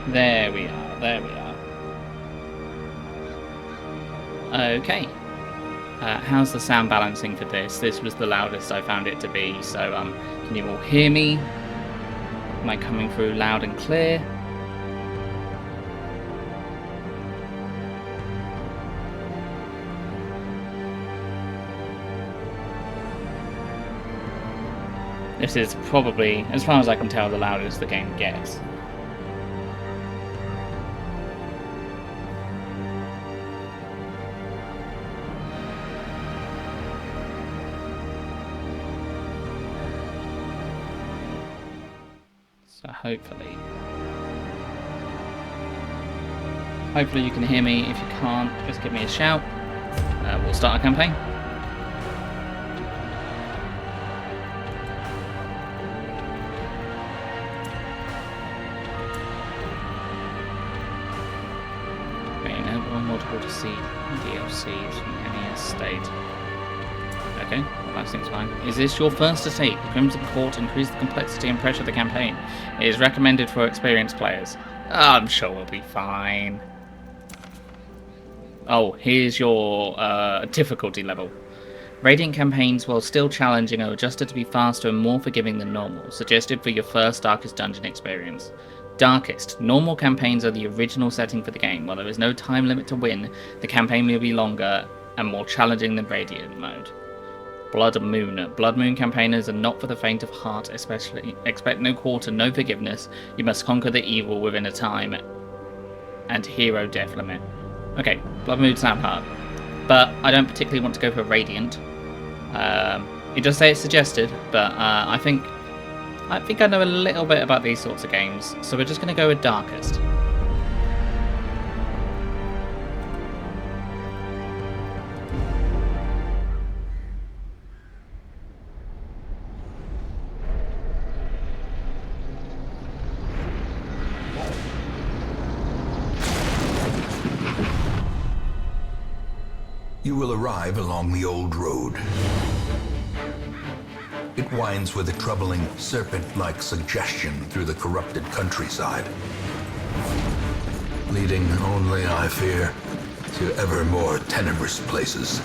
There we are, there we are. Okay. How's the sound balancing for this? This was the loudest I found it to be, so can you all hear me? Am I coming through loud and clear? This is probably, as far as I can tell, the loudest the game gets. So hopefully you can hear me. If you can't, just give me a shout. We'll start a campaign. To see DLCs from any estate. Okay, well that seems fine. Is this your first estate? The Crimson Court increased the complexity and pressure of the campaign. It is recommended for experienced players. I'm sure we'll be fine. Oh, here's your difficulty level. Radiant campaigns, while still challenging, are adjusted to be faster and more forgiving than normal, suggested for your first Darkest Dungeon experience. Darkest. Normal campaigns are the original setting for the game. While there is no time limit to win, the campaign will be longer and more challenging than Radiant mode. Blood Moon. Blood Moon campaigners are not for the faint of heart, especially. Expect no quarter, no forgiveness. You must conquer the evil within a time and hero death limit. Okay, Blood Moon sound hard. But I don't particularly want to go for Radiant. It does say it's suggested, but I think I know a little bit about these sorts of games, so we're just going to go with Darkest. You will arrive along the old road. It winds with a troubling, serpent-like suggestion through the corrupted countryside, leading only, I fear, to ever more tenebrous places.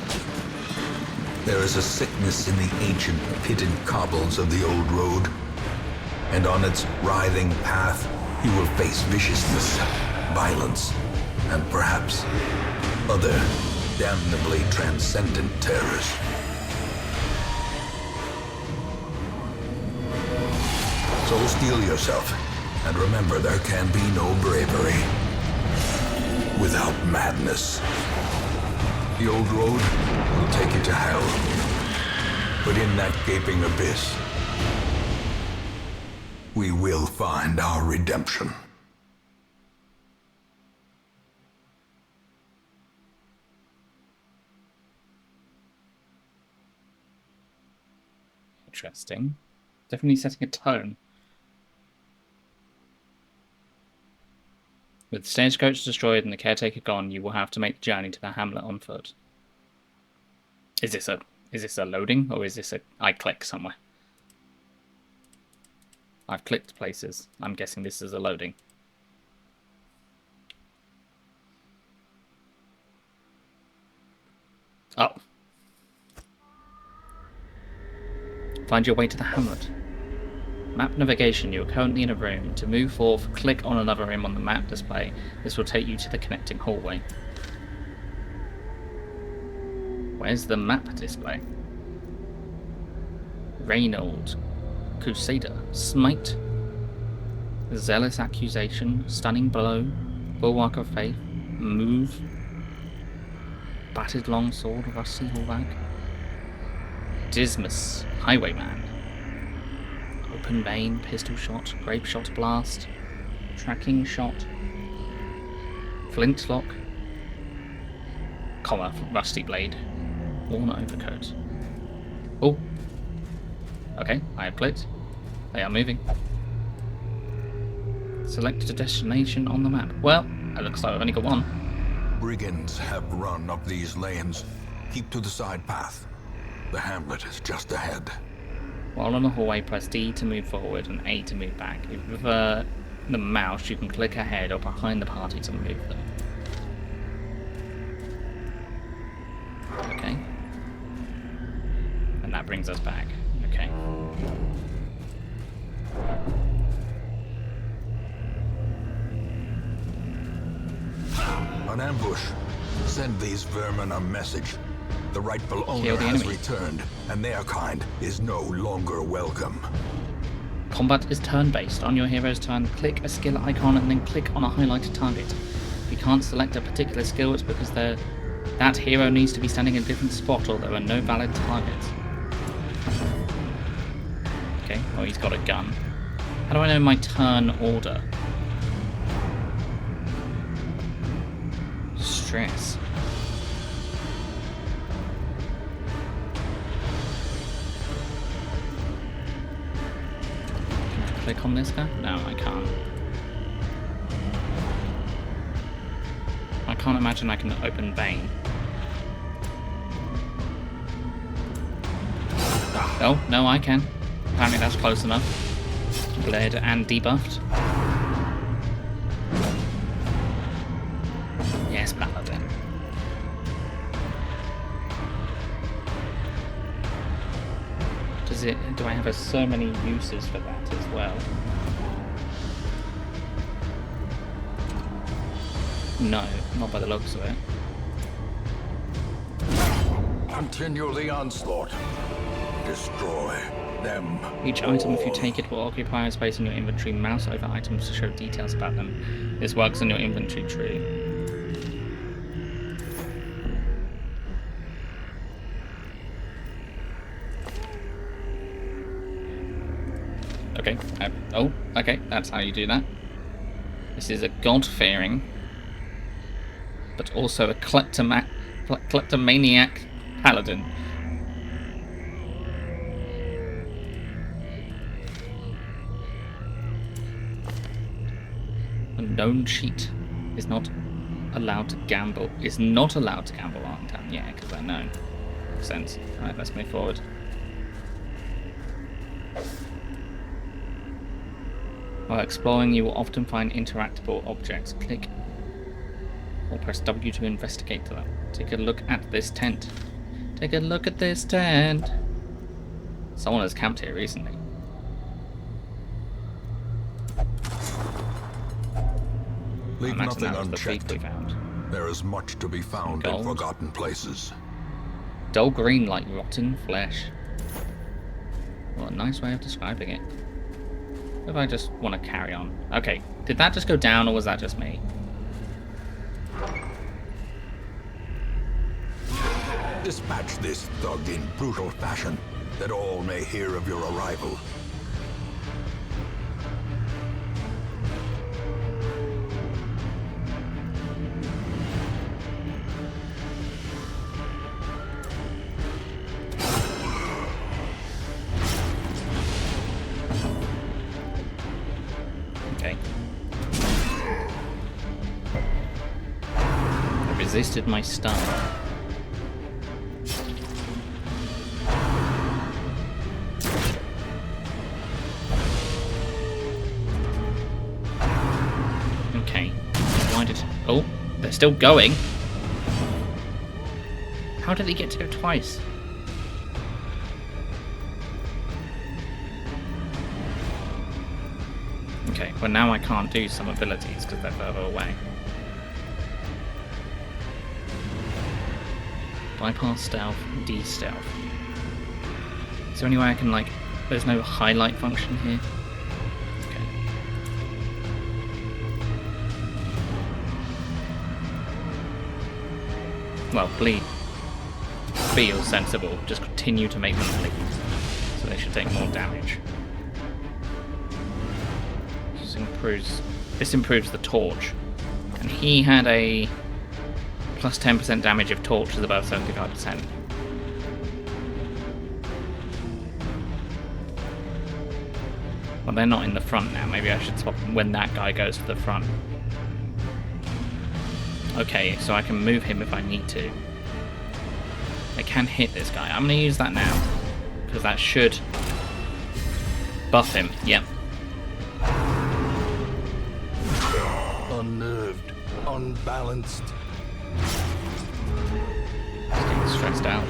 There is a sickness in the ancient, pitted cobbles of the old road, and on its writhing path, you will face viciousness, violence, and perhaps other damnably transcendent terrors. So steel yourself, and remember there can be no bravery without madness. The old road will take you to hell, but in that gaping abyss, we will find our redemption. Interesting. Definitely setting a tone. With the stagecoach destroyed and the caretaker gone, you will have to make the journey to the hamlet on foot. Is this a loading, or is this a I click somewhere? I've clicked places. I'm guessing this is a loading. Oh. Find your way to the hamlet. Map navigation. You are currently in a room. To move forth, click on another room on the map display. This will take you to the connecting hallway. Where's the map display? Reynold. Crusader. Smite. Zealous accusation. Stunning blow. Bulwark of faith. Move. Battered longsword. Rusty hallback. Dismas. Highwayman. Open vein, pistol shot, grape shot blast, tracking shot, flintlock, comma, rusty blade, worn overcoat. Oh, okay, I have clicked. They are moving. Select a destination on the map. Well, it looks like I've only got one. Brigands have run up these lanes. Keep to the side path. The hamlet is just ahead. While on the hallway, press D to move forward and A to move back. If you prefer the mouse, you can click ahead or behind the party to move them. Okay. And that brings us back. Okay. An ambush. Send these vermin a message. The rightful owner Kill the has enemy. returned, and their kind is no longer welcome. Combat is turn-based. On your hero's turn, click a skill icon and then click on a highlighted target. If you can't select a particular skill, it's because that hero needs to be standing in a different spot or there are no valid targets. Okay, well he's got a gun. How do I know my turn order? Stress. Click on this guy? No, I can't. I can't imagine I can open Bane. Oh, no, I can. Apparently that's close enough. Bled and debuffed. Yes, Paladin. Do I have so many uses for that as well? No, not by the looks of it. Continue the onslaught. Destroy them. Each item, if you take it, will occupy a space in your inventory. Mouse over items to show details about them. This works on your inventory tree. Okay. Oh, okay. That's how you do that. This is a god-fearing, but also a kleptomaniac paladin. A known cheat is not allowed to gamble. Is not allowed to gamble on town. Yeah, because they're known. Makes sense. All right, let's move forward. While exploring, you will often find interactable objects. Click or press W to investigate them. Take a look at this tent. Take a look at this tent. Someone has camped here recently. Leave I imagine nothing that was the thief unchecked. we found. There is much to be found in Gold. forgotten places. Dull green like rotten flesh. What a nice way of describing it. If I just want to carry on. Okay, did that just go down or was that just me? Dispatch this thug in brutal fashion, that all may hear of your arrival. Okay. I resisted my stun. Okay. Why did... Oh, they're still going. How did he get to go twice? Okay, well now I can't do some abilities because they're further away. Bypass stealth, de-stealth. Is there any way I can, like... There's no highlight function here? Okay. Well, bleed. Feel sensible. Just continue to make them bleed. So they should take more damage. This improves the torch. And he had a plus 10% damage if torch is above 75%. Well, they're not in the front now. Maybe I should swap them when that guy goes to the front. Okay, so I can move him if I need to. I can hit this guy. I'm going to use that now. Because that should buff him. Yep. unnerved, unbalanced. He's getting stressed out.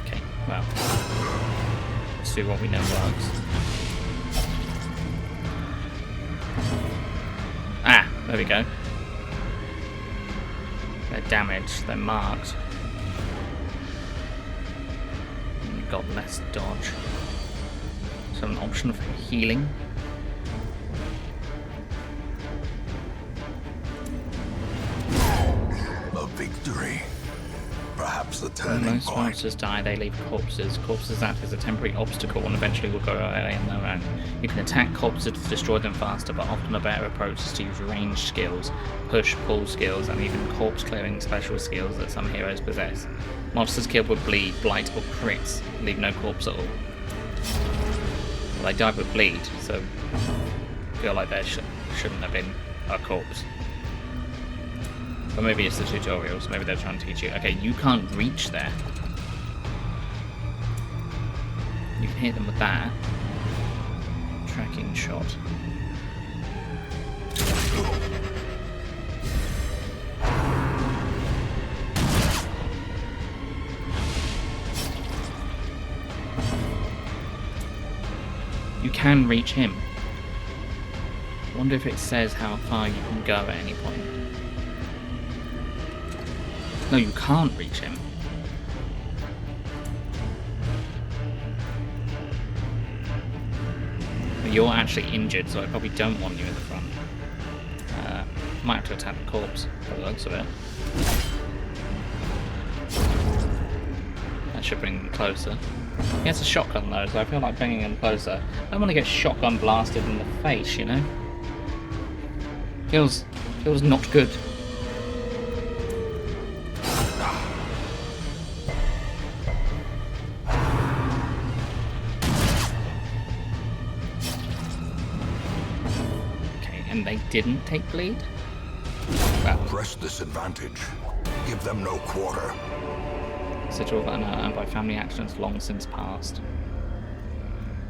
Okay, well. Let's do what we know works. Ah, there we go. They're damaged, they're marked. And you've got less dodge. So an option for healing. A victory. Perhaps the turning When most point. monsters die, they leave corpses. Corpses act as a temporary obstacle and eventually will go away on their own. You can attack corpses to destroy them faster, but often a better approach is to use ranged skills, push, pull skills, and even corpse clearing special skills that some heroes possess. Monsters killed with bleed, blight, or crits leave no corpse at all. Well, they died with bleed, so I feel like there shouldn't have been a corpse. But maybe it's the tutorials, maybe they're trying to teach you. Okay, you can't reach there. You can hit them with that. Tracking shot. You can reach him. I wonder if it says how far you can go at any point. No, you can't reach him. But you're actually injured, so I probably don't want you in the front. Might have to attack the corpse, by the looks of it. That should bring them closer. He has a shotgun though, so I feel like bringing him closer. I don't want to get shotgun blasted in the face, you know? Feels not good. And they didn't take bleed? Well, Press this advantage. Give them no quarter. sigil of honor earned by family actions long since passed.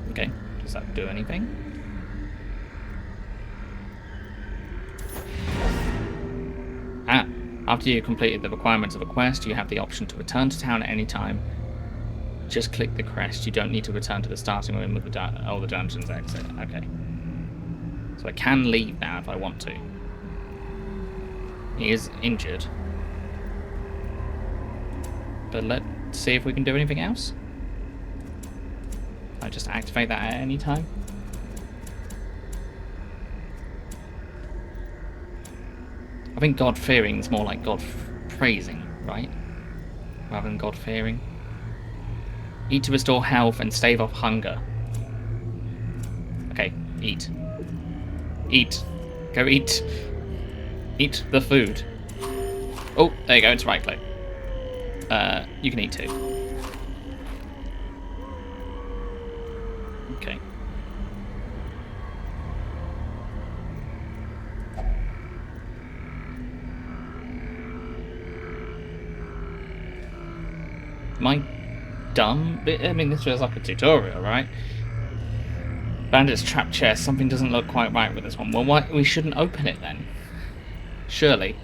Okay, does that do anything? Ah, after you completed the requirements of a quest, you have the option to return to town at any time. Just click the crest. You don't need to return to the starting room with the dungeons exit. Okay. So I can leave now if I want to. He is injured. But let's see if we can do anything else. I just activate that at any time. I think God-fearing is more like God-praising, right? Rather than God-fearing. Eat to restore health and stave off hunger. Okay, eat. Eat. Go eat. Eat the food. Oh, there you go, it's right click. You can eat too. Okay. Am I dumb? I mean, this feels like a tutorial, right? Bandit's trap chest. Something doesn't look quite right with this one. Well, why we shouldn't open it then? Surely.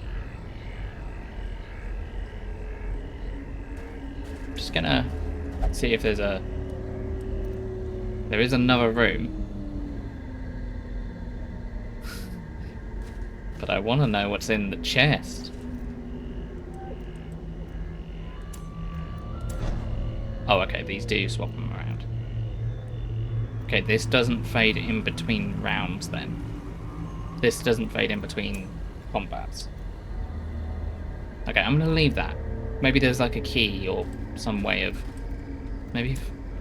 Just gonna see if there is another room. But I want to know what's in the chest. Oh, okay, these do swap them around. Okay, this doesn't fade in between rounds then. This doesn't fade in between combats. Okay, I'm gonna leave that. Maybe there's like a key or some way of... Maybe...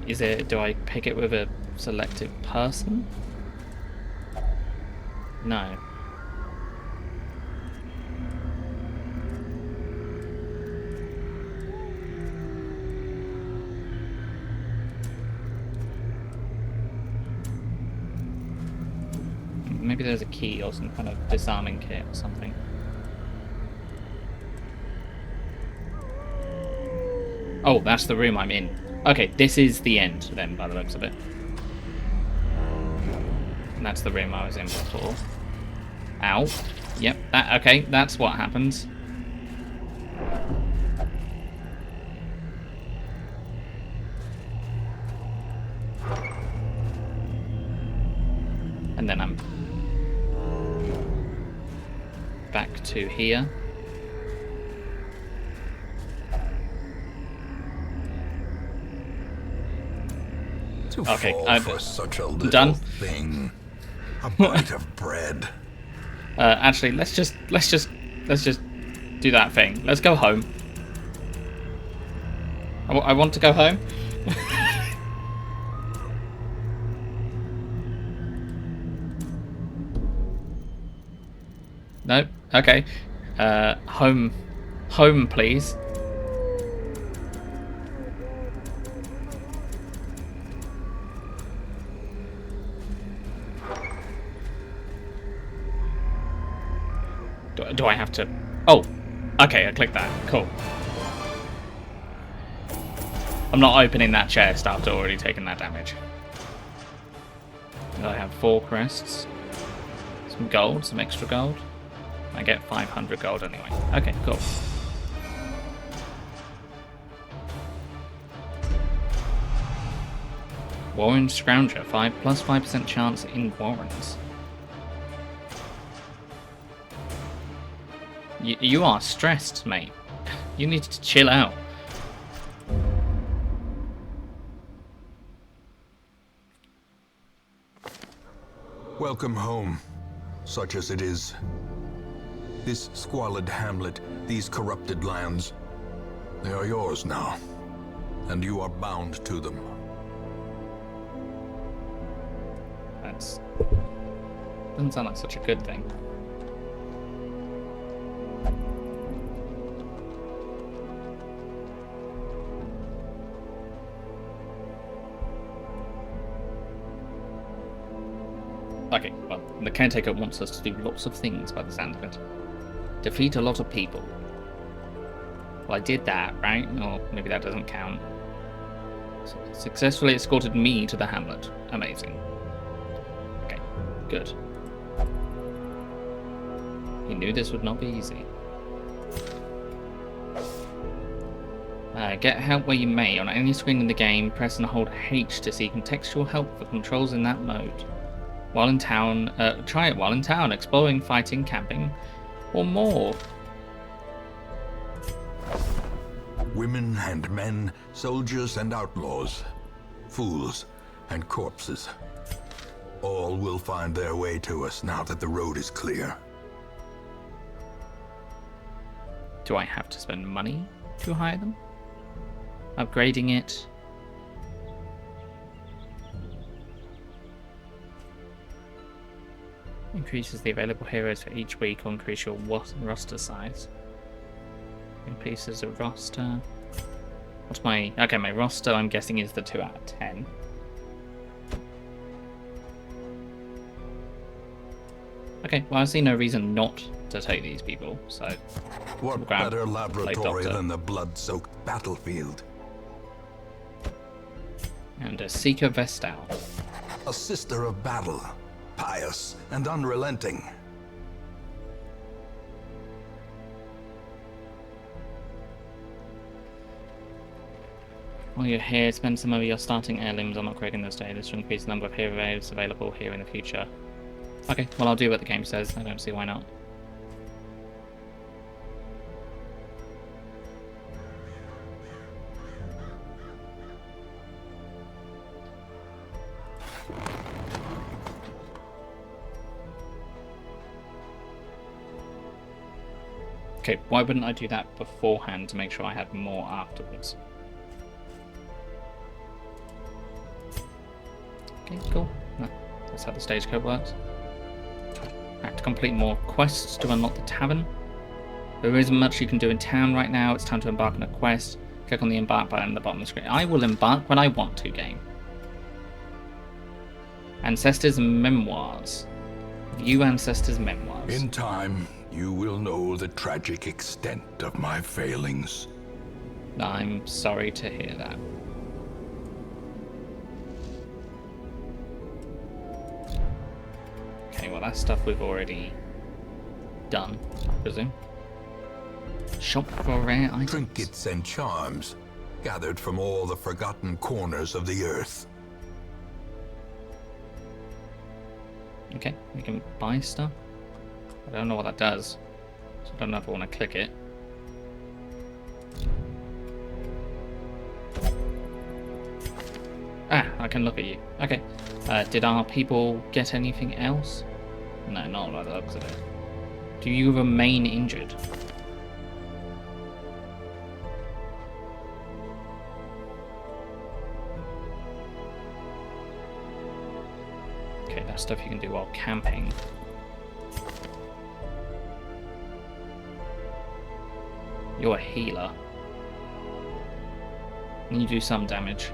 Do I pick it with a selective person? No. Maybe there's a key or some kind of disarming kit or something. Oh, that's the room I'm in. Okay, this is the end then, by the looks of it. And that's the room I was in before. Ow. Yep, okay, that's what happens. And then I'm back to here. Okay, for such a little done. thing. A bite of bread. Actually, let's just do that thing. Let's go home. I want to go home. No? Okay. Home, please. Do I have to... Oh, okay, I clicked that. Cool. I'm not opening that chest after already taking that damage. I have 4 crests. Some gold, some extra gold. I get 500 gold anyway. Okay, cool. Warren Scrounger, plus 5% chance in Warrens. You are stressed, mate. You need to chill out. Welcome home, such as it is. This squalid hamlet, these corrupted lands, they are yours now, and you are bound to them. Doesn't sound like such a good thing. Okay, well, the caretaker wants us to do lots of things by the sound of it. Defeat a lot of people. Well, I did that, right? Or maybe that doesn't count. So successfully escorted me to the hamlet. Amazing. Okay, good. He knew this would not be easy. Get help where you may. On any screen in the game, press and hold H to see contextual help for controls in that mode. While in town, try it while in town, exploring, fighting, camping, or more. Women and men, soldiers and outlaws, fools and corpses. All will find their way to us now that the road is clear. Do I have to spend money to hire them? Upgrading it? Increases the available heroes for each week or increase your roster size. Increases the roster. What's my... Okay, my roster I'm guessing is the 2 out of 10. Okay, well I see no reason not to take these people, so... What better laboratory than the blood-soaked battlefield? And a Seeker Vestal. A sister of battle. Pious and unrelenting. While you're here, spend some of your starting heirlooms on upgrading those dailies to increase the number of heroes available here in the future. Okay, well I'll do what the game says. I don't see why not. Okay, why wouldn't I do that beforehand to make sure I had more afterwards? Okay, cool. No, that's how the stage code works. I have to complete more quests to unlock the tavern. There isn't much you can do in town right now. It's time to embark on a quest. Click on the embark button at the bottom of the screen. I will embark when I want to, game. Ancestors' Memoirs. View Ancestors' Memoirs. In time, you will know the tragic extent of my failings. I'm sorry to hear that. well, that's stuff we've already done, I presume. Shop for rare items. Trinkets and charms, gathered from all the forgotten corners of the earth. Okay, we can buy stuff. I don't know what that does, so I don't know if I want to click it. Ah, I can look at you. Okay. Did our people get anything else? No, not by the looks of it. Do you remain injured? Okay, that's stuff you can do while camping. You're a healer. And you do some damage.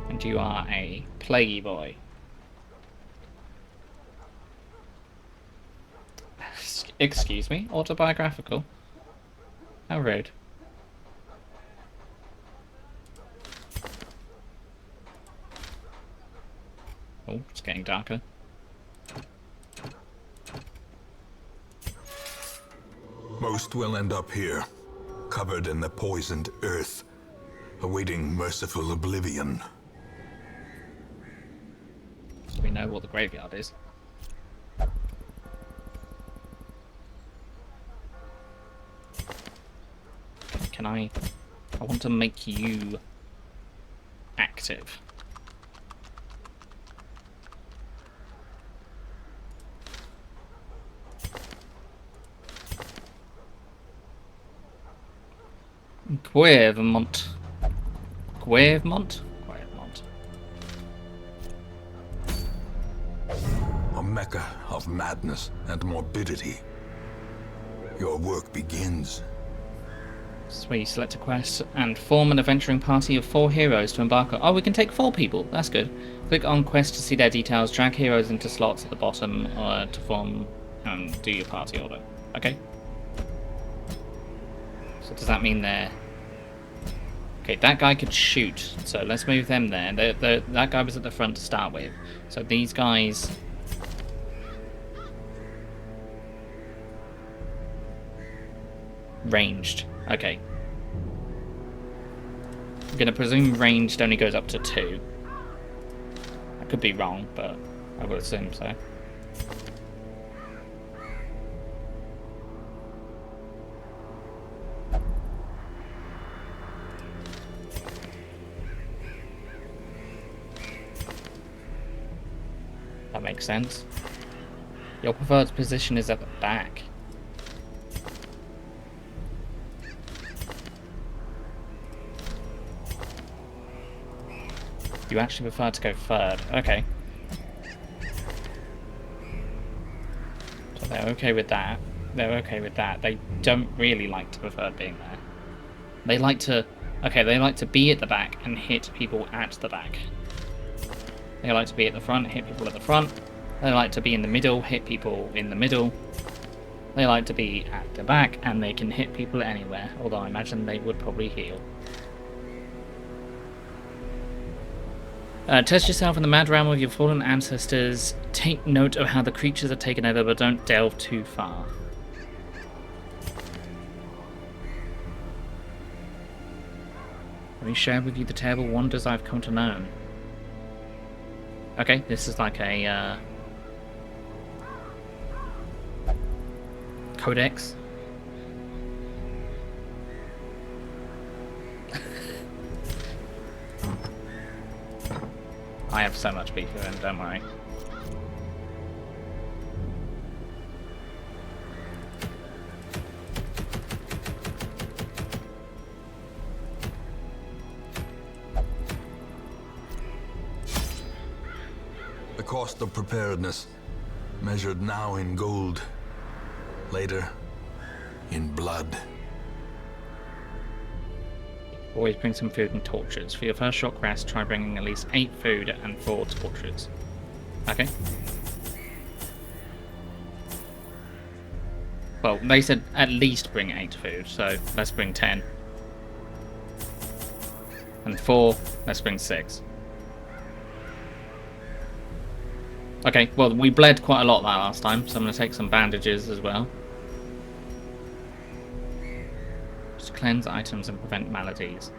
And you are a plaguey boy. Excuse me? Autobiographical? How rude. Oh, it's getting darker. Most will end up here, covered in the poisoned earth, awaiting merciful oblivion. So we know what the graveyard is. Can I want to make you active. Guermont. Guermont? Guermont. A mecca of madness and morbidity. Your work begins. Sweet, select a quest and form an adventuring party of 4 heroes to embark on. Oh, we can take 4 people. That's good. Click on quest to see their details. Drag heroes into slots at the bottom to form and do your party order. Okay. So does that mean they're... Okay, that guy could shoot. So let's move them there. That guy was at the front to start with. So these guys... Ranged. Okay. I'm going to presume ranged only goes up to 2. I could be wrong, but I would assume so. That makes sense. Your preferred position is at the back. You actually prefer to go third. Okay. So they're okay with that. They're okay with that. They don't really like to prefer being there. They like to... Okay, they like to be at the back and hit people at the back. They like to be at the front, hit people at the front. They like to be in the middle, hit people in the middle. They like to be at the back, and they can hit people anywhere. Although I imagine they would probably heal. Test yourself in the mad realm of your fallen ancestors. Take note of how the creatures are taken over, but don't delve too far. Let me share with you the terrible wonders I've come to know. Okay, this is like a codex. I have so much beef with him, don't worry. The cost of preparedness, measured now in gold, later in blood. Always bring some food and torches. For your first short rest, try bringing at least 8 food and 4 torches. Okay. Well, they said at least bring 8 food, so let's bring 10. And 4. Let's bring 6. Okay, well, we bled quite a lot that last time, so I'm going to take some bandages as well. Just cleanse items and prevent maladies.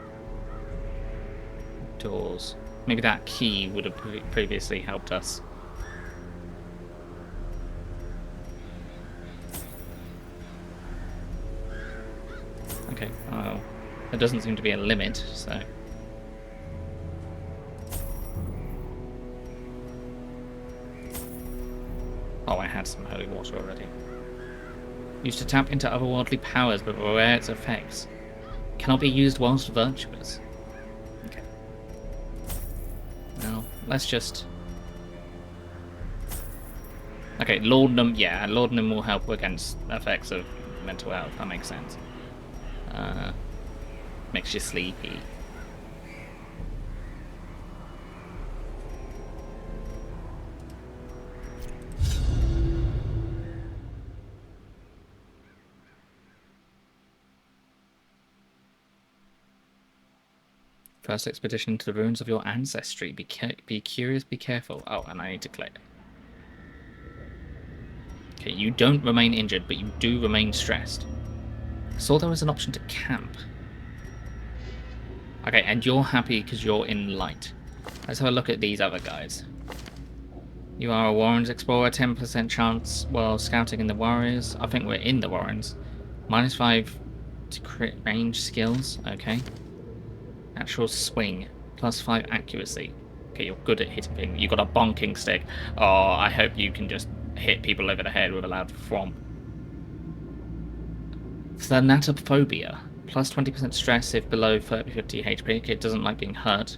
Doors. Maybe that key would have previously helped us. Okay, well, there doesn't seem to be a limit, so... Oh, I had some holy water already. Used to tap into otherworldly powers, but beware its effects. Cannot be used whilst virtuous. Okay. Well, let's just... Okay, laudanum, yeah, laudanum will help against effects of mental health, that makes sense. Makes you sleepy. First expedition to the ruins of your ancestry. Be curious, be careful. Oh, and I need to click. Okay, you don't remain injured, but you do remain stressed. I saw there was an option to camp. Okay, and you're happy because you're in light. Let's have a look at these other guys. You are a Warrens Explorer, 10% chance while scouting in the Warriors. I think we're in the Warrens. -5 to crit range skills. Okay. Natural swing. +5 accuracy. Okay, you're good at hitting things. You've got a bonking stick. Oh, I hope you can just hit people over the head with a loud thwomp. Thanatophobia. +20% stress if below 50 HP. Okay, it doesn't like being hurt.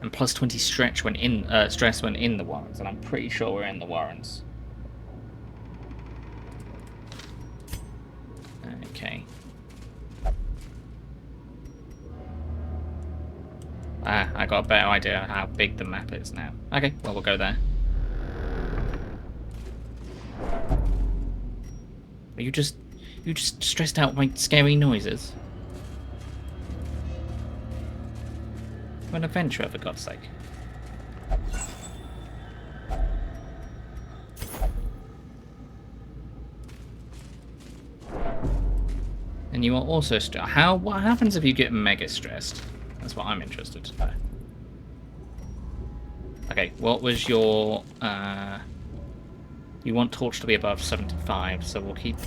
And +20 stress when in the Warrens. And I'm pretty sure we're in the Warrens. Okay. Ah, I got a better idea how big the map is now. Okay, well, we'll go there. Are you just stressed out by scary noises? We're an adventurer, for God's sake. And you are also stressed. What happens if you get mega stressed? That's what I'm interested to know. Okay, what was your... you want torch to be above 75, so we'll keep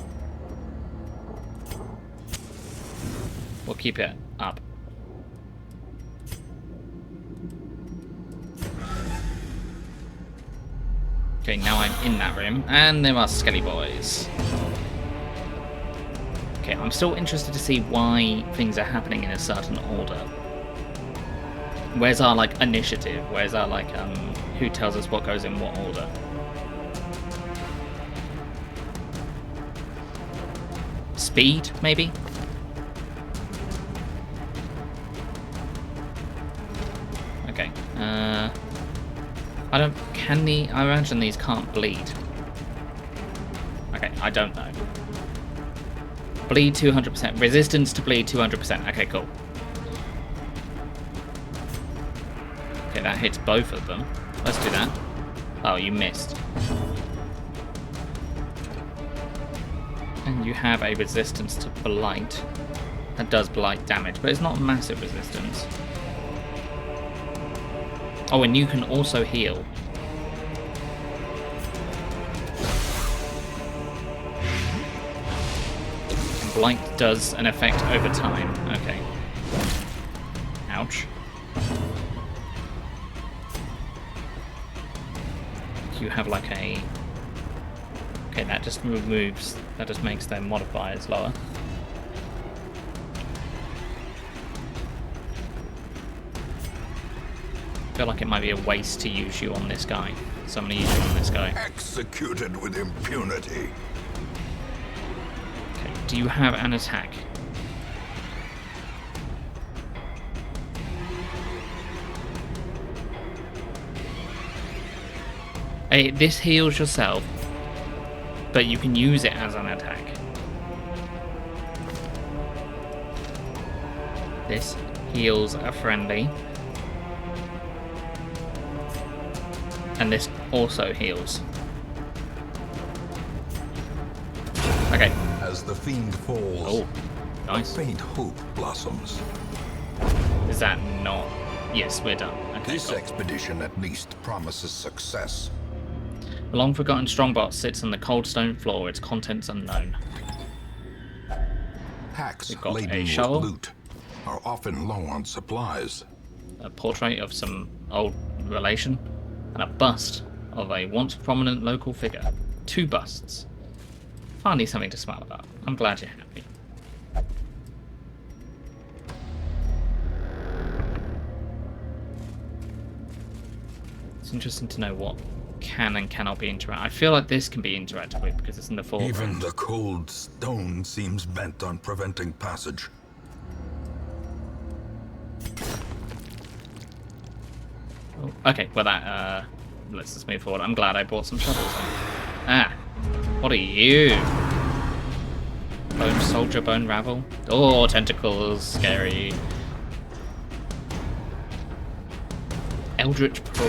it up. Okay, now I'm in that room, and there are skelly boys. Okay, I'm still interested to see why things are happening in a certain order. Where's our, like, initiative? Where's our, like, who tells us what goes in what order? Speed, maybe? Okay, I imagine these can't bleed. Okay, I don't know. Bleed 200%. Resistance to bleed 200%. Okay, cool. Okay, that hits both of them. Let's do that. Oh, you missed. And you have a resistance to blight. That does blight damage, but it's not massive resistance. Oh, and you can also heal. Blight does an effect over time. Okay. Ouch. You have like a... Okay, that just removes... That just makes their modifiers lower. I feel like it might be a waste to use you on this guy. So I'm going to use you on this guy. Executed with impunity. Okay, do you have an attack? Hey, this heals yourself, but you can use it as an attack. This heals are friendly. And this also heals. Okay. As the fiend falls, Oh, nice. a faint hope blossoms. Is that not... Yes, we're done. Okay, This cool. expedition at least promises success. The long-forgotten strongbox sits on the cold stone floor, its contents unknown. Packs We've got laden a with shovel. loot are often low on supplies. A portrait of some old relation, and a bust of a once prominent local figure. 2 busts. Finally something to smile about. I'm glad you're happy. It's interesting to know what can and cannot be interacted. I feel like this can be interacted with because it's in the foreground. Even the cold stone seems bent on preventing passage. Oh, okay, well that, let's just move forward. I'm glad I brought some shovels then. Ah, what are you? Bone soldier, bone ravel. Oh, tentacles, scary. Eldritch pull.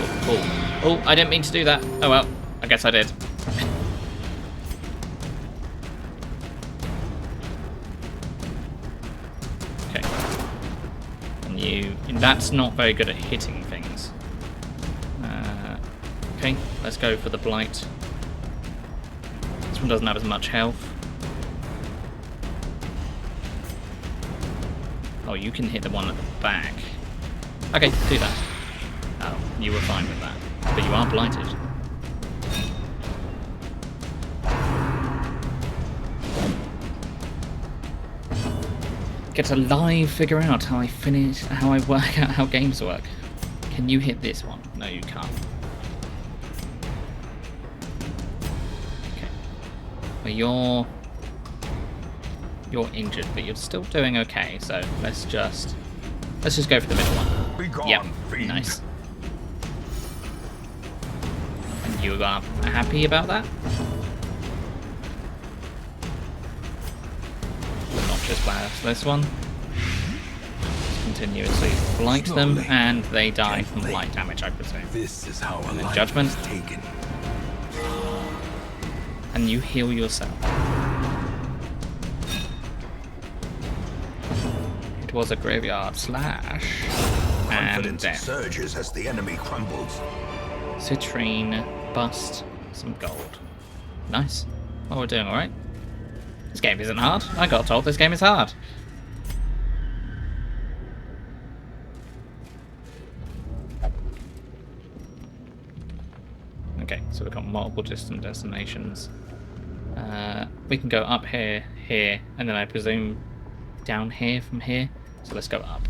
Oh, I didn't mean to do that. Oh well, I guess I did. Okay. And that's not very good at hitting things. Okay, let's go for the blight. This one doesn't have as much health. Oh, you can hit the one at the back. Okay, do that. Oh, you were fine with that. But you are blighted. Get to live figure out how I work out how games work. Can you hit this one? No, you can't. Okay. Well, you're injured, but you're still doing okay. So let's just go for the middle one. Be gone, Yep, fiend. nice. And you are happy about that? Not just blast this one. Just continuously blight them, Slowly, and they die from gently. blight damage, I presume. This is how a then life judgment. is taken. And you heal yourself. It was a graveyard slash. And Confidence death. surges as the enemy crumbles. Citrine, bust, some gold. Nice. Well, we're doing alright. This game isn't hard. I got told this game is hard. Okay, so we've got multiple distant destinations. We can go up here, here, and then I presume down here from here. So let's go up.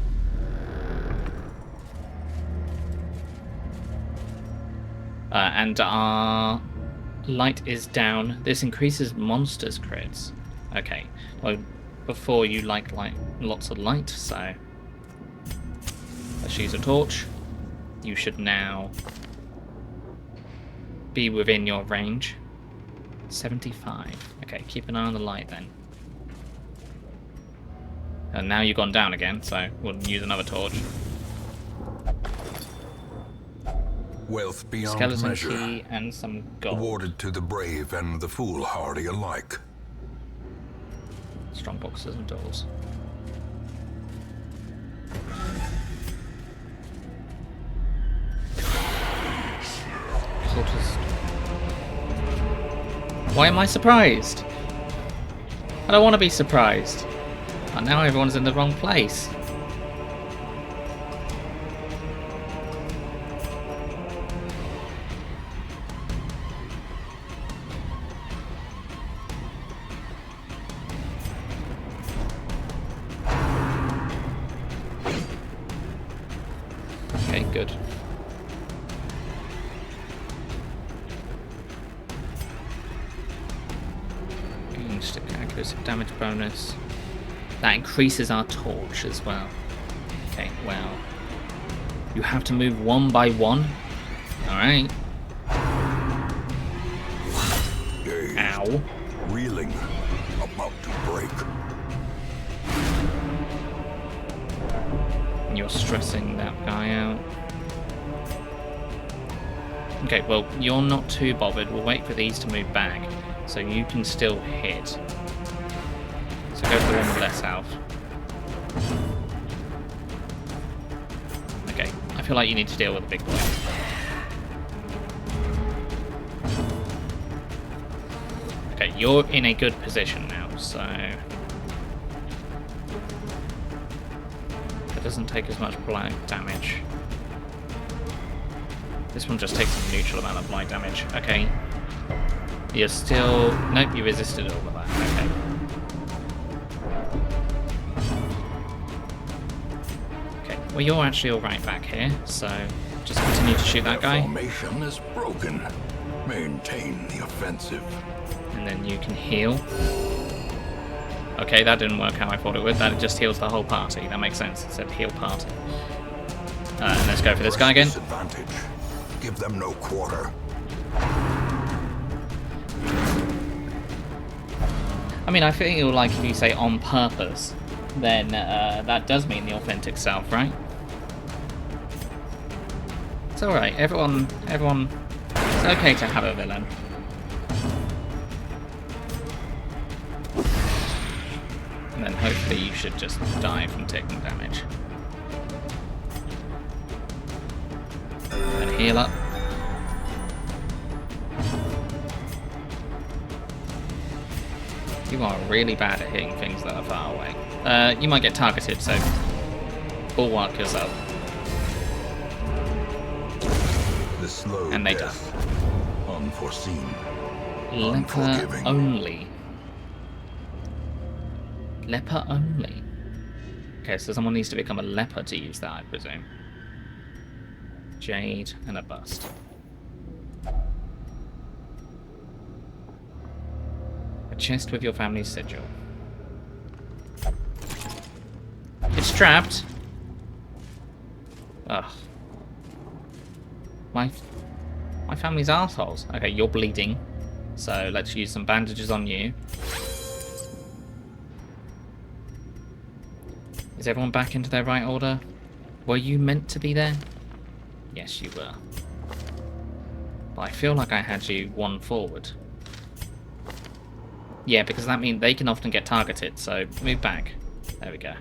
And our light is down. This increases monsters' crits. Okay. Well, before you like lots of light, so let's use a torch. You should now be within your range. 75. Okay, keep an eye on the light then. And now you've gone down again, so we'll use another torch. Wealth beyond Skeleton measure, key and some gold. awarded to the brave and the foolhardy alike. Strong boxes and doors. Why am I surprised? I don't want to be surprised. Oh, now everyone's in the wrong place. Okay, good. Stick accuracy damage bonus. That increases our torch as well. Okay, well. You have to move one by one. Alright. Ow. Reeling, about to break. you're stressing that guy out. Okay, well, you're not too bothered. We'll wait for these to move back, so you can still hit. So go for the one with less health. Okay, I feel like you need to deal with the big boy. Okay, you're in a good position now, so... it doesn't take as much blight damage. This one just takes a neutral amount of blight damage. Okay. You're still... nope, you resisted all of that. Okay. Okay, well you're actually alright back here, so just continue to shoot that guy. Formation is broken. Maintain the offensive. And then you can heal. Okay, that didn't work how I thought it would. That just heals the whole party. That makes sense. It said heal party. And let's go for this guy again. Disadvantage. Give them no quarter. I mean, I feel like if you say on purpose, then that does mean the authentic self, right? It's alright. Everyone, it's okay to have a villain. And then hopefully you should just die from taking damage. And heal up. You are really bad at hitting things that are far away. You might get targeted, so bulwark yourself. The slow And they death. Unforeseen. Leper Unforgiving. only. Leper only. Okay, so someone needs to become a leper to use that, I presume. Jade and a bust. A chest with your family's sigil. It's trapped. Ugh. My family's assholes. Okay, you're bleeding. So let's use some bandages on you. Is everyone back into their right order? Were you meant to be there? Yes, you were. But I feel like I had you one forward. Yeah, because that means they can often get targeted, so move back. There we go.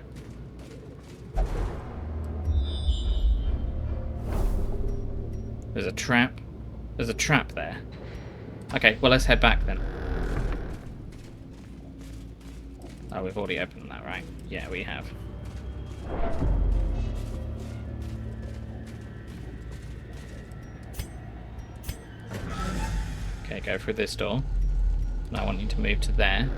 There's a trap. There's a trap there. Okay, well let's head back then. Oh, we've already opened that, right? Yeah, we have. Okay, go through this door. And I want you to move to there.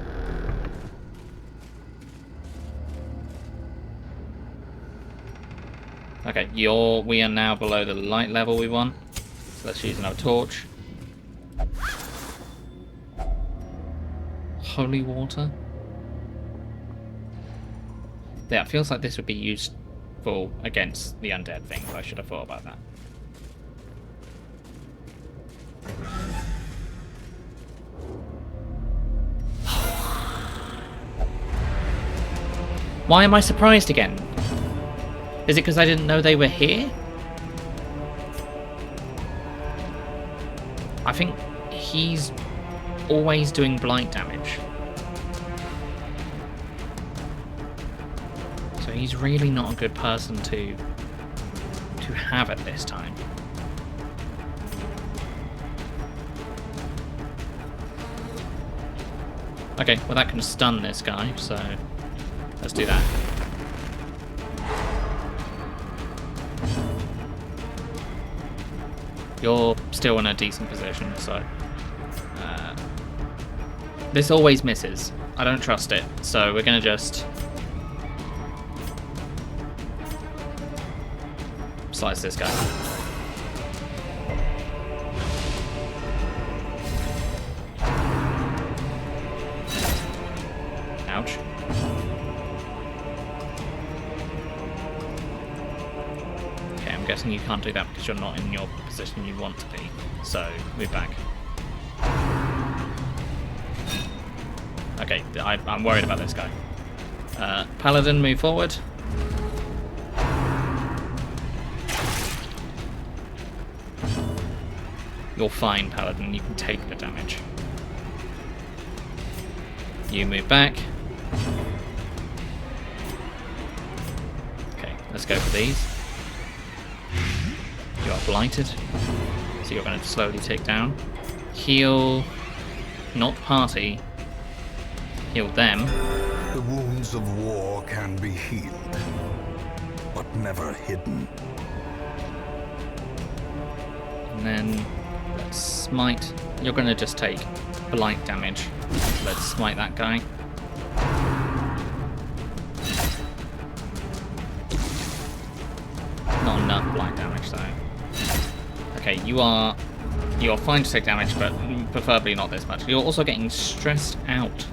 Okay, we are now below the light level we want. So let's use another torch. Holy water. Yeah, it feels like this would be useful against the undead thing, but I should have thought about that. Why am I surprised again? Is it because I didn't know they were here? I think he's always doing blight damage. So he's really not a good person to have at this time. Okay, well that can stun this guy, so let's do that. You're still in a decent position, so this always misses. I don't trust it, so we're gonna just slice this guy. Ouch. Okay, I'm guessing you can't do that because you're not in your position you want to be. So, move back. Okay, I'm worried about this guy. Paladin, move forward. You're fine, Paladin. You can take the damage. You move back. Okay, let's go for these. You are blighted, so you're going to slowly tick down. Heal, not party. Heal them. The wounds of war can be healed, but never hidden. And then let's smite. You're going to just take blight damage. Let's smite that guy. Not enough blight damage though. Okay, you are fine to take damage, but preferably not this much. You're also getting stressed out.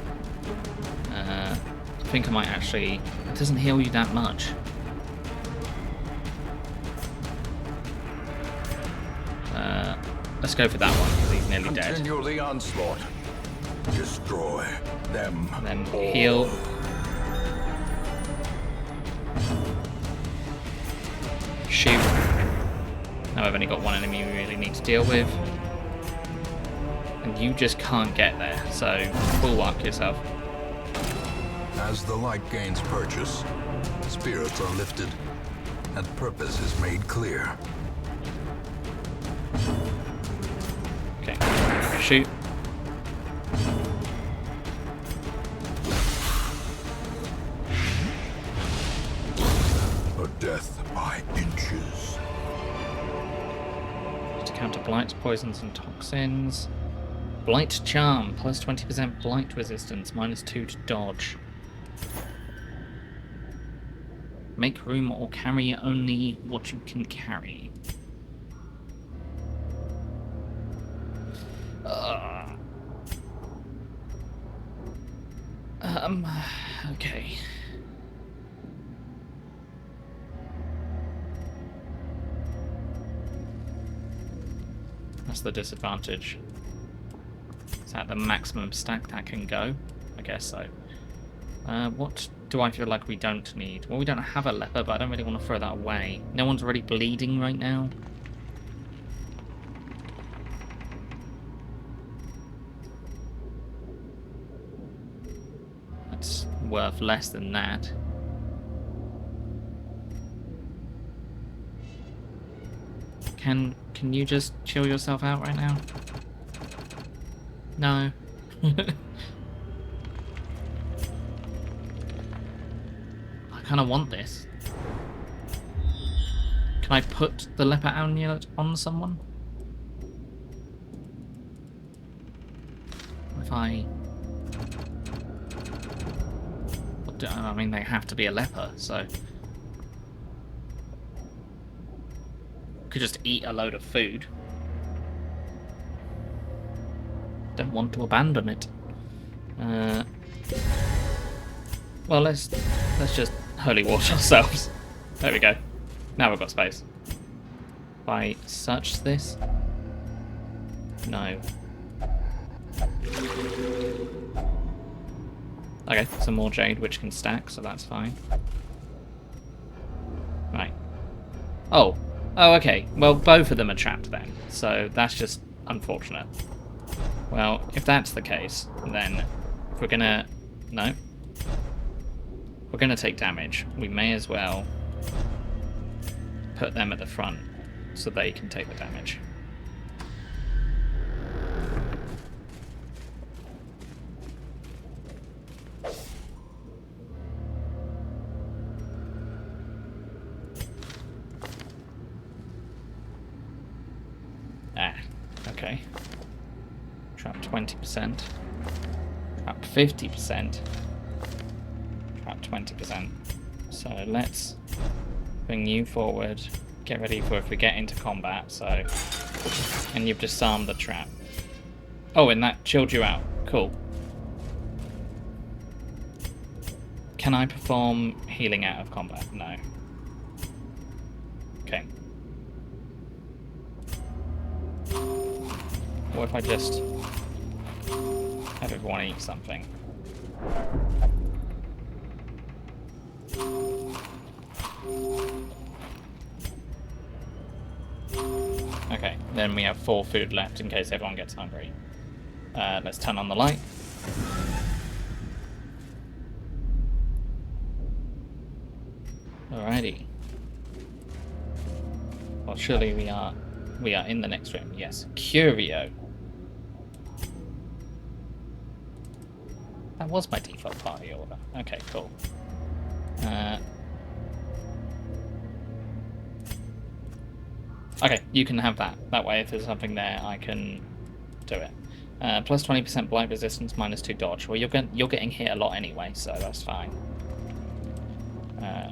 I think I might actually... It doesn't heal you that much. Let's go for that one, because he's nearly dead. Continue the onslaught. Destroy them. And then heal. Shoot. Now I've only got one enemy we really need to deal with. And you just can't get there, so bulwark yourself. As the light gains purchase, spirits are lifted, and purpose is made clear. Okay, shoot. A death by inches. To counter blights, poisons, and toxins. Blight charm, plus 20% blight resistance, -2 to dodge. Make room or carry only what you can carry. Okay. That's the disadvantage. Is that the maximum stack that can go? I guess so. What do I feel like we don't need? Well, we don't have a leper, but I don't really want to throw that away. No one's really bleeding right now. That's worth less than that. Can you just chill yourself out right now? No. I kind of want this. Can I put the leper amulet on someone? If I mean, they have to be a leper, so... Could just eat a load of food. Don't want to abandon it. Well, let's just holy water ourselves. There we go. Now we've got space. If I search this? No. Okay, some more jade which can stack, so that's fine. Right. Oh, okay. Well, both of them are trapped then, so that's just unfortunate. Well, if that's the case, then if we're gonna... No. We're gonna take damage. We may as well put them at the front so they can take the damage. Okay. Trap 20%. Trap 50%. Trap 20%. So let's bring you forward. Get ready for if we get into combat, so... And you've disarmed the trap. Oh, and that chilled you out. Cool. Can I perform healing out of combat? No. Okay. What if I just have everyone eat something? Okay, Then we have 4 food left in case everyone gets hungry. Let's turn on the light. Alrighty. Well, surely we are in the next room. Yes, Curio. That was my default party order. Okay, cool. Okay, you can have that. That way, if there's something there, I can do it. Plus 20% blight resistance, minus 2 dodge. Well, you're getting hit a lot anyway, so that's fine.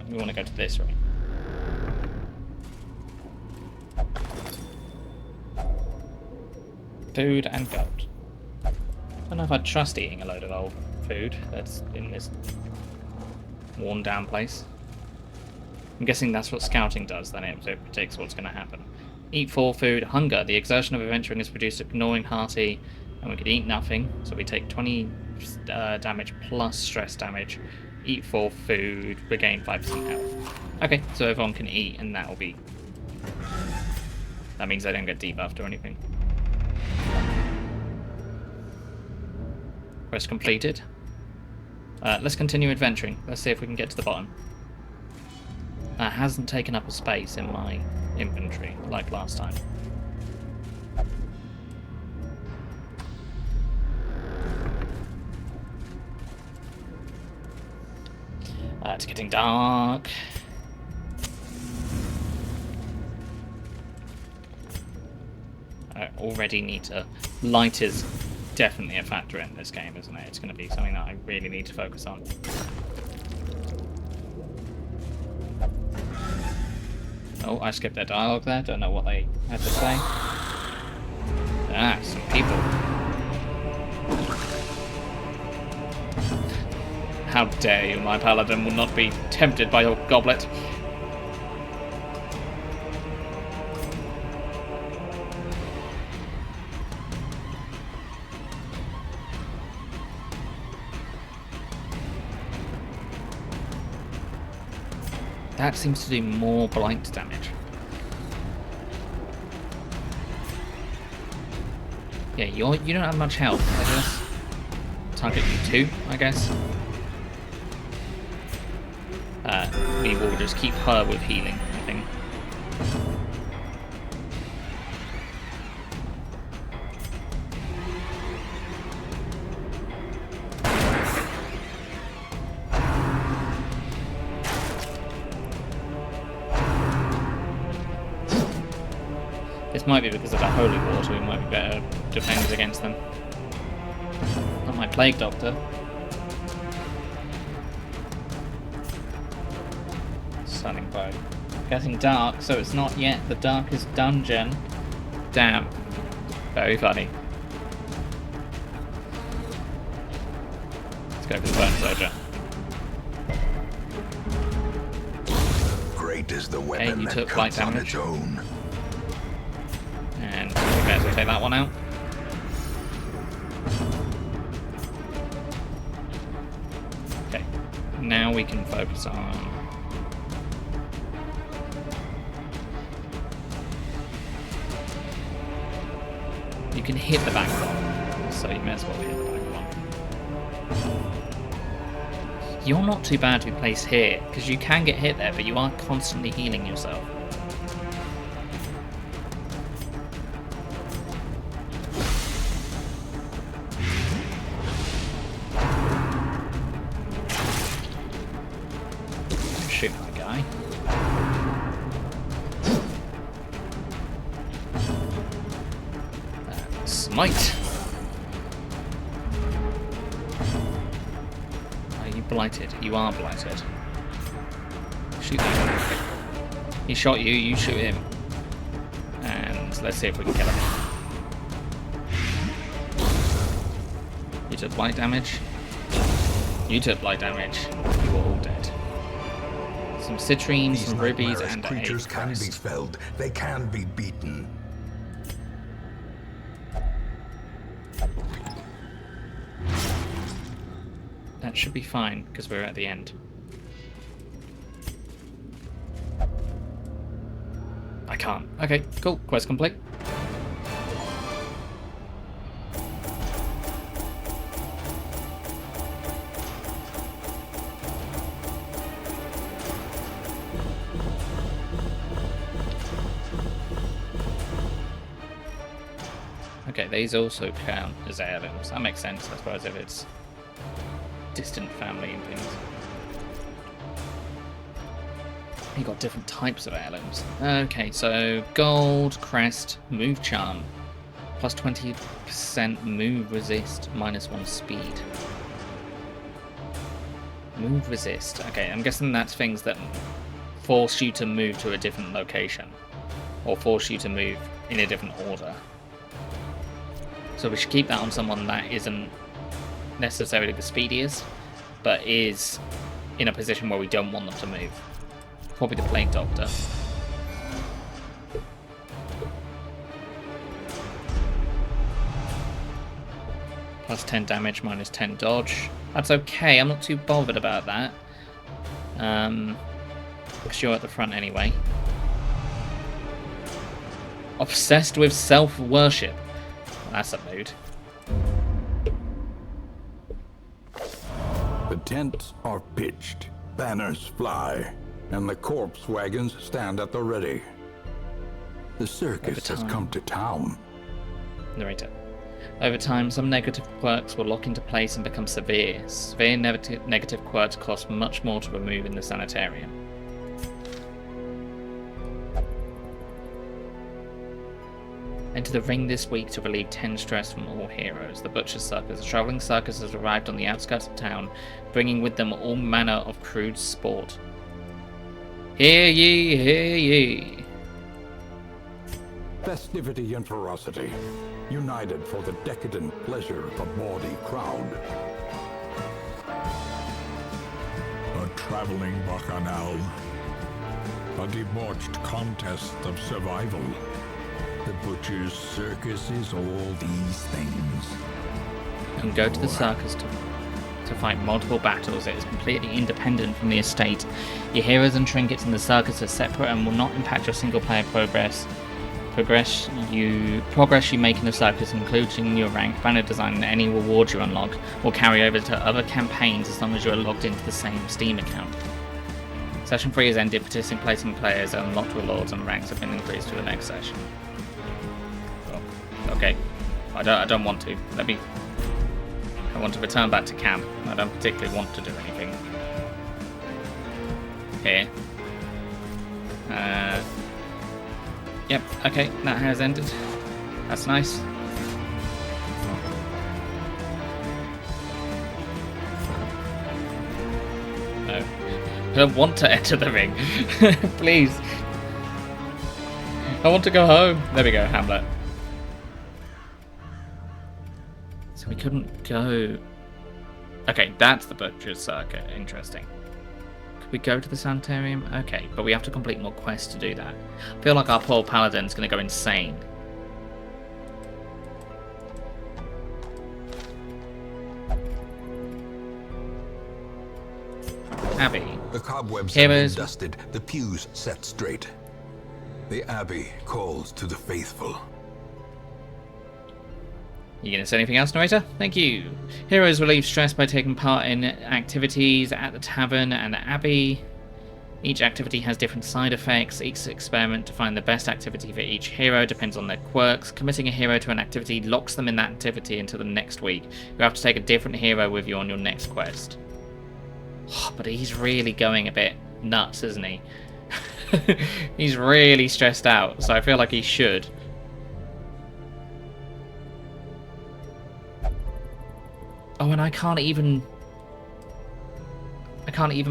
We want to go to this room. Food and gold. I don't know if I'd trust eating a load of old food that's in this worn down place. I'm guessing that's what scouting does, then it predicts what's going to happen. Eat 4 food. Hunger. The exertion of adventuring is produced at gnawing hearty, and we could eat nothing, so we take 20 damage plus stress damage. Eat 4 food, regain 5% health. Okay, so everyone can eat, and that will be... That means they don't get debuffed or anything. Quest completed. Let's continue adventuring. Let's see if we can get to the bottom. That hasn't taken up a space in my inventory like last time. It's getting dark. I already need to... Light is definitely a factor in this game, isn't it? It's going to be something that I really need to focus on. Oh, I skipped their dialogue there. Don't know what they had to say. Ah, some people. How dare you, my paladin will not be tempted by your goblet. That seems to do more blight damage. Yeah, you don't have much health, I guess. Target you 2, I guess. We will just keep her with healing, I think. This might be because of that holy water, we might be better defended against them. Not my plague doctor. Stunning bow. Getting dark, so it's not yet the darkest dungeon. Damn. Very funny. Let's go for the burn soldier. Great is the weapon Okay, you that took light cuts on damage. its own. And we better take that one out. Okay. Now we can focus on... You can hit the back one, so you may as well hit the back one. You're not too bad to be placed here, because you can get hit there, but you are constantly healing yourself. Shoot my guy. Smite! Are you blighted? You are blighted. Shoot that guy. He shot you, you shoot him. And let's see if we can kill him. You took blight damage. You took blight damage. You are all dead. Some citrines, some rubies, and a creatures can be crest. felled. They can be beaten. That should be fine, because we're at the end. I can't. Okay, cool. Quest complete. Okay, these also count as heirlooms. That makes sense, I suppose, if it's distant family and things. You got different types of heirlooms. Okay, so gold, crest, move charm, plus 20% move resist, -1 speed. Move resist. Okay, I'm guessing that's things that force you to move to a different location, or force you to move in a different order. So we should keep that on someone that isn't necessarily the speediest, but is in a position where we don't want them to move. Probably the Plague Doctor. Plus 10 damage, -10 dodge. That's okay, I'm not too bothered about that. Because you're at the front anyway. Obsessed with self-worship. Well, that's a mood. The tents are pitched, banners fly, and the corpse wagons stand at the ready. The circus has come to town. Narrator. Over time, some negative quirks will lock into place and become severe. Severe negative quirks cost much more to remove in the sanitarium. Enter the ring this week to relieve 10 stress from all heroes. The Butcher's Circus. A travelling circus has arrived on the outskirts of town, bringing with them all manner of crude sport. Hear ye, hear ye. Festivity and ferocity, united for the decadent pleasure of a bawdy crowd. A traveling bacchanal. A debauched contest of survival. The Butcher's Circus is all these things. You can go to the circus to fight multiple battles. It is completely independent from the estate. Your heroes and trinkets in the circus are separate and will not impact your single-player progress. Progress you make in the circus, including your rank, banner design, and any rewards you unlock, will carry over to other campaigns as long as you are logged into the same Steam account. Session 3 has ended. Participating players and unlocked rewards and ranks have been increased to the next session. Okay, I don't want to. I want to return back to camp. I don't particularly want to do anything here. Yep, okay, that has ended. That's nice. No. I don't want to enter the ring. Please. I want to go home. There we go, Hamlet. So we couldn't go... Okay, that's the Butcher's Circuit. Interesting. Could we go to the Sanitarium? Okay, but we have to complete more quests to do that. I feel like our poor Paladin's going to go insane. Abbey. The cobwebs have been dusted, the pews set straight. The Abbey calls to the faithful. You gonna say anything else, narrator? Thank you. Heroes relieve stress by taking part in activities at the tavern and the abbey. Each activity has different side effects. Each experiment to find the best activity for each hero depends on their quirks. Committing a hero to an activity locks them in that activity until the next week. You have to take a different hero with you on your next quest. Oh, but he's really going a bit nuts, isn't he? He's really stressed out, so I feel like he should. Oh, and I can't even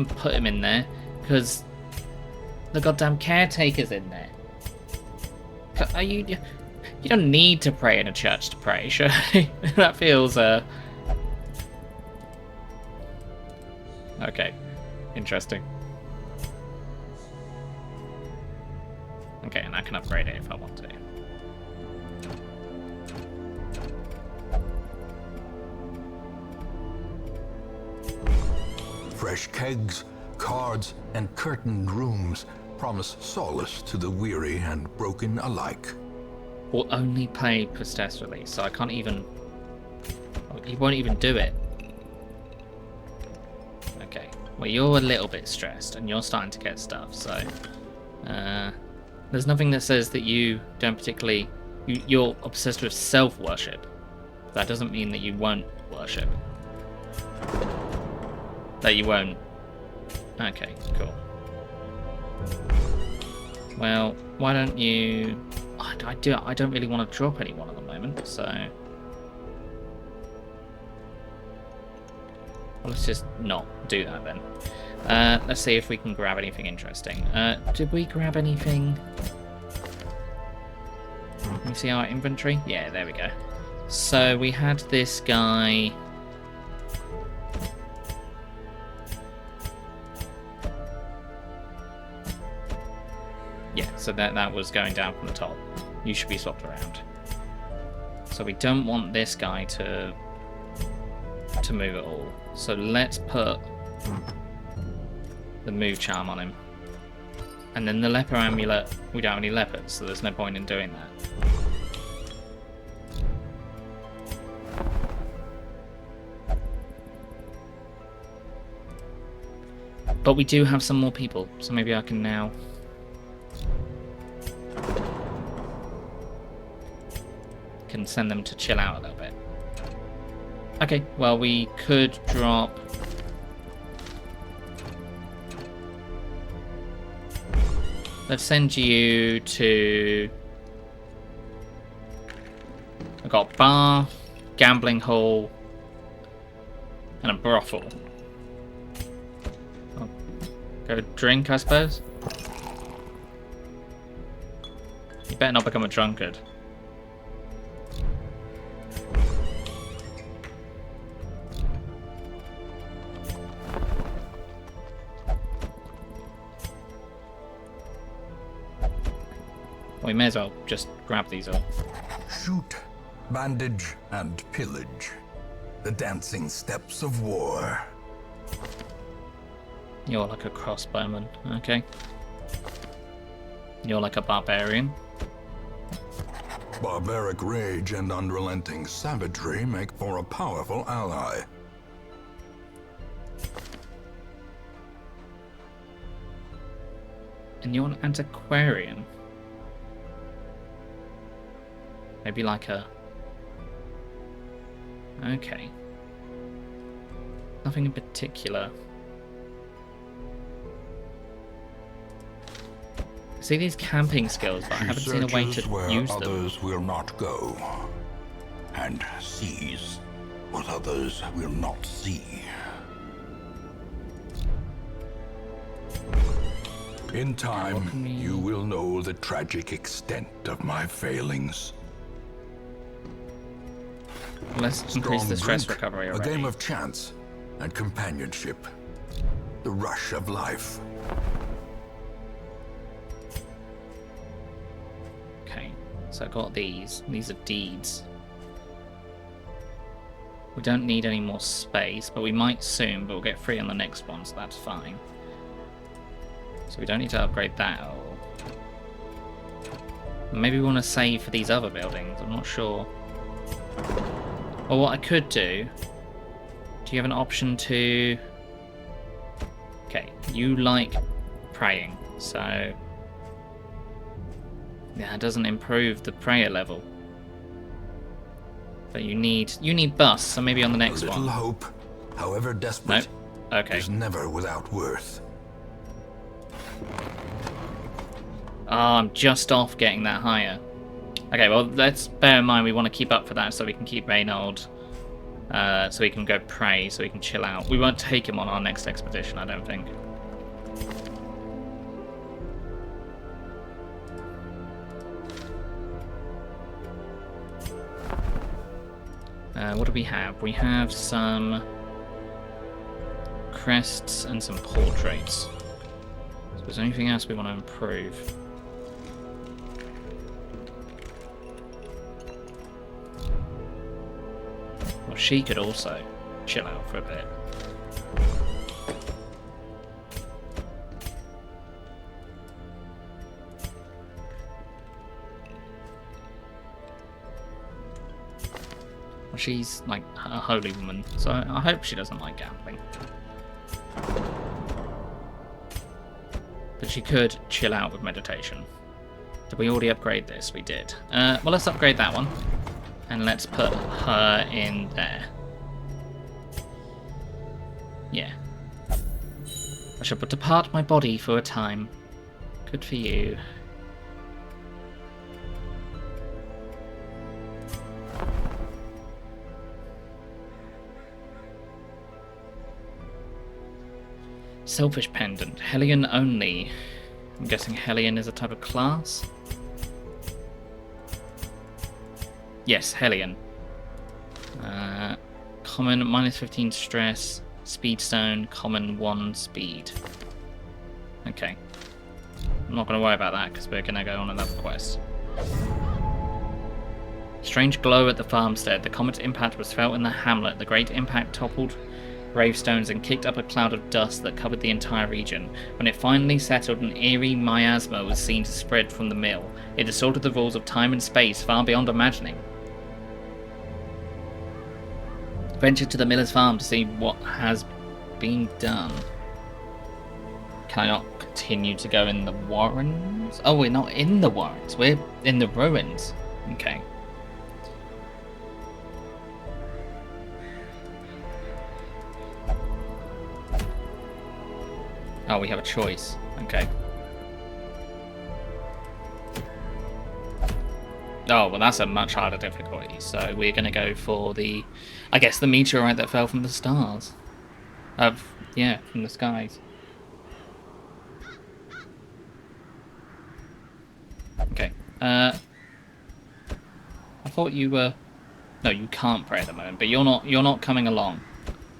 put him in there because the goddamn caretaker's in there. Are you don't need to pray in a church to pray, surely. That feels okay. Interesting. Okay, and I can upgrade it if I want to. Fresh kegs, cards, and curtained rooms promise solace to the weary and broken alike. Will only play post-test release, so I can't even... He won't even do it. Okay, well you're a little bit stressed and you're starting to get stuff, so... there's nothing that says that you don't particularly You're obsessed with self-worship. That doesn't mean that you won't worship. That you won't. Okay, cool. Well, why don't you... I don't really want to drop anyone at the moment, so... Well, let's just not do that then. Let's see if we can grab anything interesting. Did we grab anything? Let me see our inventory. Yeah, there we go. So we had this guy... Yeah, so that was going down from the top. You should be swapped around. So we don't want this guy to move at all. So let's put the move charm on him. And then the leper amulet, we don't have any leopards, so there's no point in doing that. But we do have some more people, so maybe I can now... can send them to chill out a little bit. Okay, well, we could drop... Let's send you to... I've got bar, gambling hall, and a brothel. I'll go drink, I suppose. You better not become a drunkard. We may as well just grab these all. Shoot, bandage, and pillage. The dancing steps of war. You're like a crossbowman, okay. You're like a barbarian. Barbaric rage and unrelenting savagery make for a powerful ally. And you're an antiquarian. Maybe like a... Okay. Nothing in particular. See these camping skills, but I haven't seen a way to use them. Others will not go, and sees what others will not see. In time, you will know the tragic extent of my failings. Let's increase the stress drink, recovery a already. game of chance and companionship. The rush of life. Okay, so I got these. These are deeds. We don't need any more space, but we might soon, but we'll get free on the next one, so that's fine. So we don't need to upgrade that at all. Maybe we want to save for these other buildings, I'm not sure. Or what I could do... Do you have an option to... Okay, you like praying, so... Yeah, it doesn't improve the prayer level. But you need busts, so maybe on the next a little one. hope, however desperate, Nope. Okay. is never without worth. Oh, I'm just off getting that higher. Okay, well, let's bear in mind we want to keep up for that so we can keep Reynold, so we can go pray, so we can chill out. We won't take him on our next expedition, I don't think. What do we have? We have some crests and some portraits. So is there anything else we want to improve? Well, she could also chill out for a bit. Well, she's like a holy woman, so I hope she doesn't like gambling. But she could chill out with meditation. Did we already upgrade this? We did. Well, let's upgrade that one. And let's put her in there. Yeah. I shall depart my body for a time. Good for you. Selfish pendant. Hellion only. I'm guessing Hellion is a type of class? Yes, Hellion. Common, -15 stress. Speedstone, common 1 speed. Okay. I'm not going to worry about that because we're going to go on another quest. Strange glow at the farmstead. The comet's impact was felt in the hamlet. The great impact toppled gravestones and kicked up a cloud of dust that covered the entire region. When it finally settled, an eerie miasma was seen to spread from the mill. It distorted the rules of time and space far beyond imagining. Ventured to the miller's farm to see what has been done. Can I not continue to go in the warrens? Oh, we're not in the warrens. We're in the ruins. Okay. Oh, we have a choice. Okay. Oh, well, that's a much harder difficulty. So we're going to go for the, I guess, the meteorite that fell from the stars. Yeah, from the skies. Okay. I thought you were. No, you can't pray at the moment, but you're not coming along.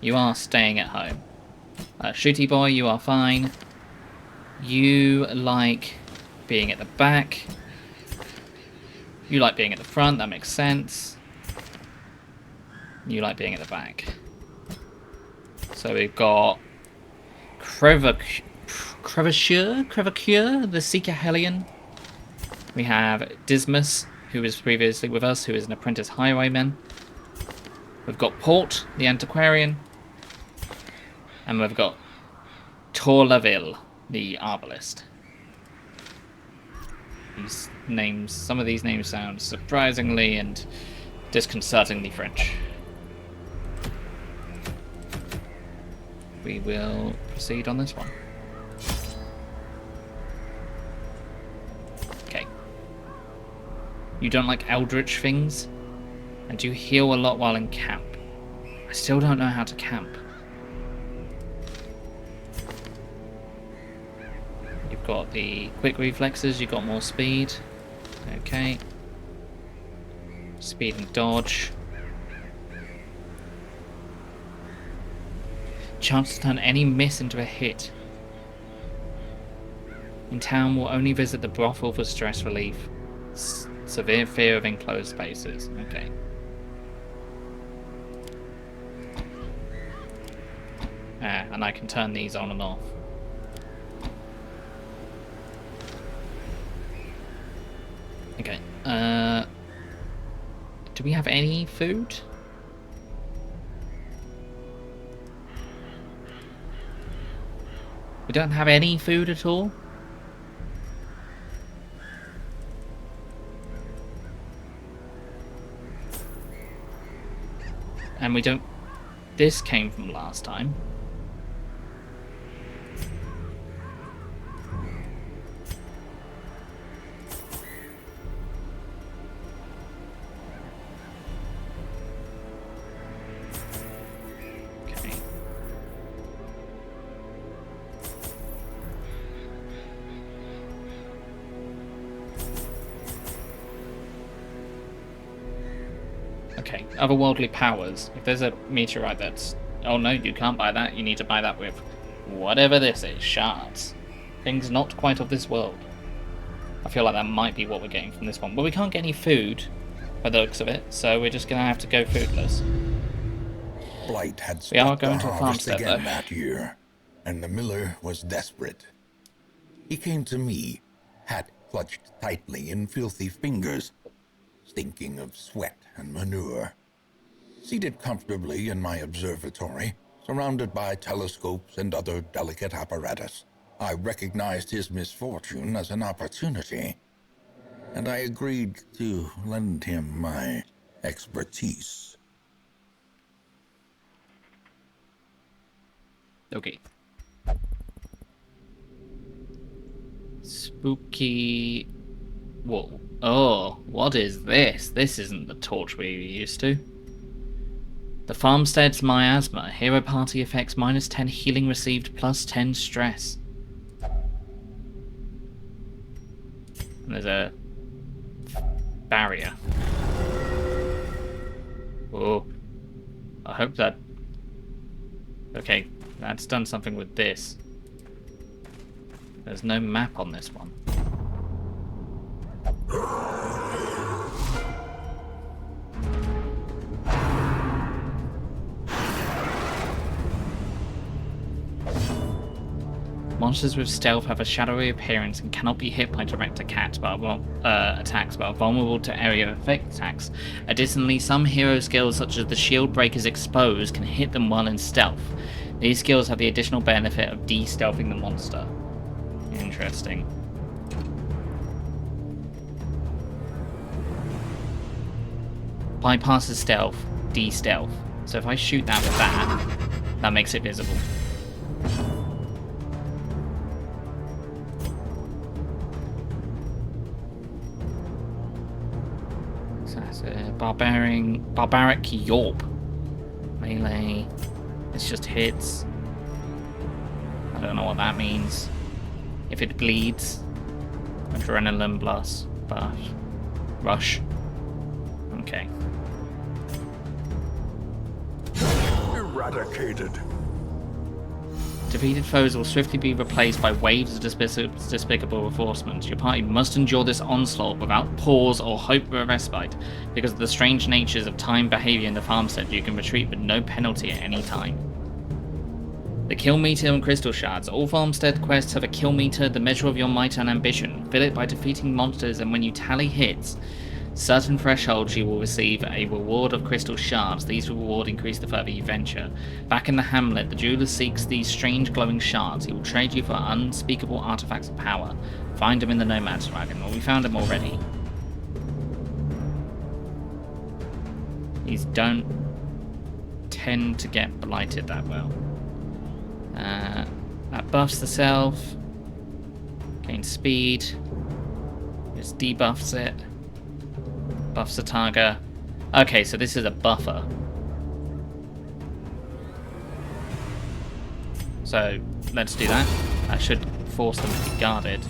You are staying at home. Shooty boy, you are fine. You like being at the back. You like being at the front, that makes sense. You like being at the back. So we've got Crevacure, the Seeker Hellion. We have Dismas, who was previously with us, who is an apprentice highwayman. We've got Port, the antiquarian. And we've got Torlaville, the arbalist. These names, some of these names sound surprisingly and disconcertingly French. We will proceed on this one. Okay. You don't like eldritch things? And you heal a lot while in camp. I still don't know how to camp. You've got the quick reflexes, you've got more speed. Okay. Speed and dodge. Chance to turn any miss into a hit. In town, will only visit the brothel for stress relief. Severe fear of enclosed spaces. Okay. And I can turn these on and off. Okay. Do we have any food? We don't have any food at all? And we don't... This came from last time. Okay, otherworldly powers. If there's a meteorite that's... Oh no, you can't buy that. You need to buy that with whatever this is. Shards. Things not quite of this world. I feel like that might be what we're getting from this one. But we can't get any food, by the looks of it, so we're just going to have to go foodless. Blight had We are struck going the to a harvest farmstead, again though. that year, and the miller was desperate. He came to me, hat clutched tightly in filthy fingers, stinking of sweat and manure. Seated comfortably in my observatory, surrounded by telescopes and other delicate apparatus, I recognized his misfortune as an opportunity. and I agreed to lend him my expertise. Okay. Spooky. Whoa. Oh, what is this? This isn't the torch we were used to. The Farmstead's Miasma. Hero party effects -10 healing received +10 stress. And there's a barrier. Oh. I hope that... Okay, that's done something with this. There's no map on this one. Monsters with stealth have a shadowy appearance and cannot be hit by direct attacks, but are vulnerable to area effect attacks. Additionally, some hero skills such as the Shield Breaker's Expose can hit them while in stealth. These skills have the additional benefit of de-stealthing the monster. Interesting. Bypasses stealth, de-stealth. So if I shoot that with that makes it visible. So that's a barbaric Yorp. Melee. It's just hits. I don't know what that means. If it bleeds, adrenaline blast, rush. Okay. Eradicated. Defeated foes will swiftly be replaced by waves of despicable reinforcements. Your party must endure this onslaught without pause or hope for a respite. Because of the strange natures of time behavior in the farmstead, you can retreat with no penalty at any time. The kill meter and crystal shards. All farmstead quests have a kill meter, the measure of your might and ambition. Fill it by defeating monsters, and when you tally hits, certain thresholds, you will receive a reward of crystal shards. These reward increase the further you venture. Back in the hamlet, the jeweler seeks these strange glowing shards. He will trade you for unspeakable artifacts of power. Find them in the Nomad's Wagon. Well, we found them already. These don't tend to get blighted that well. That buffs the self. Gains speed. Just debuffs it. Buffs the target. Okay, so this is a buffer. So let's do that. That should force them to be guarded.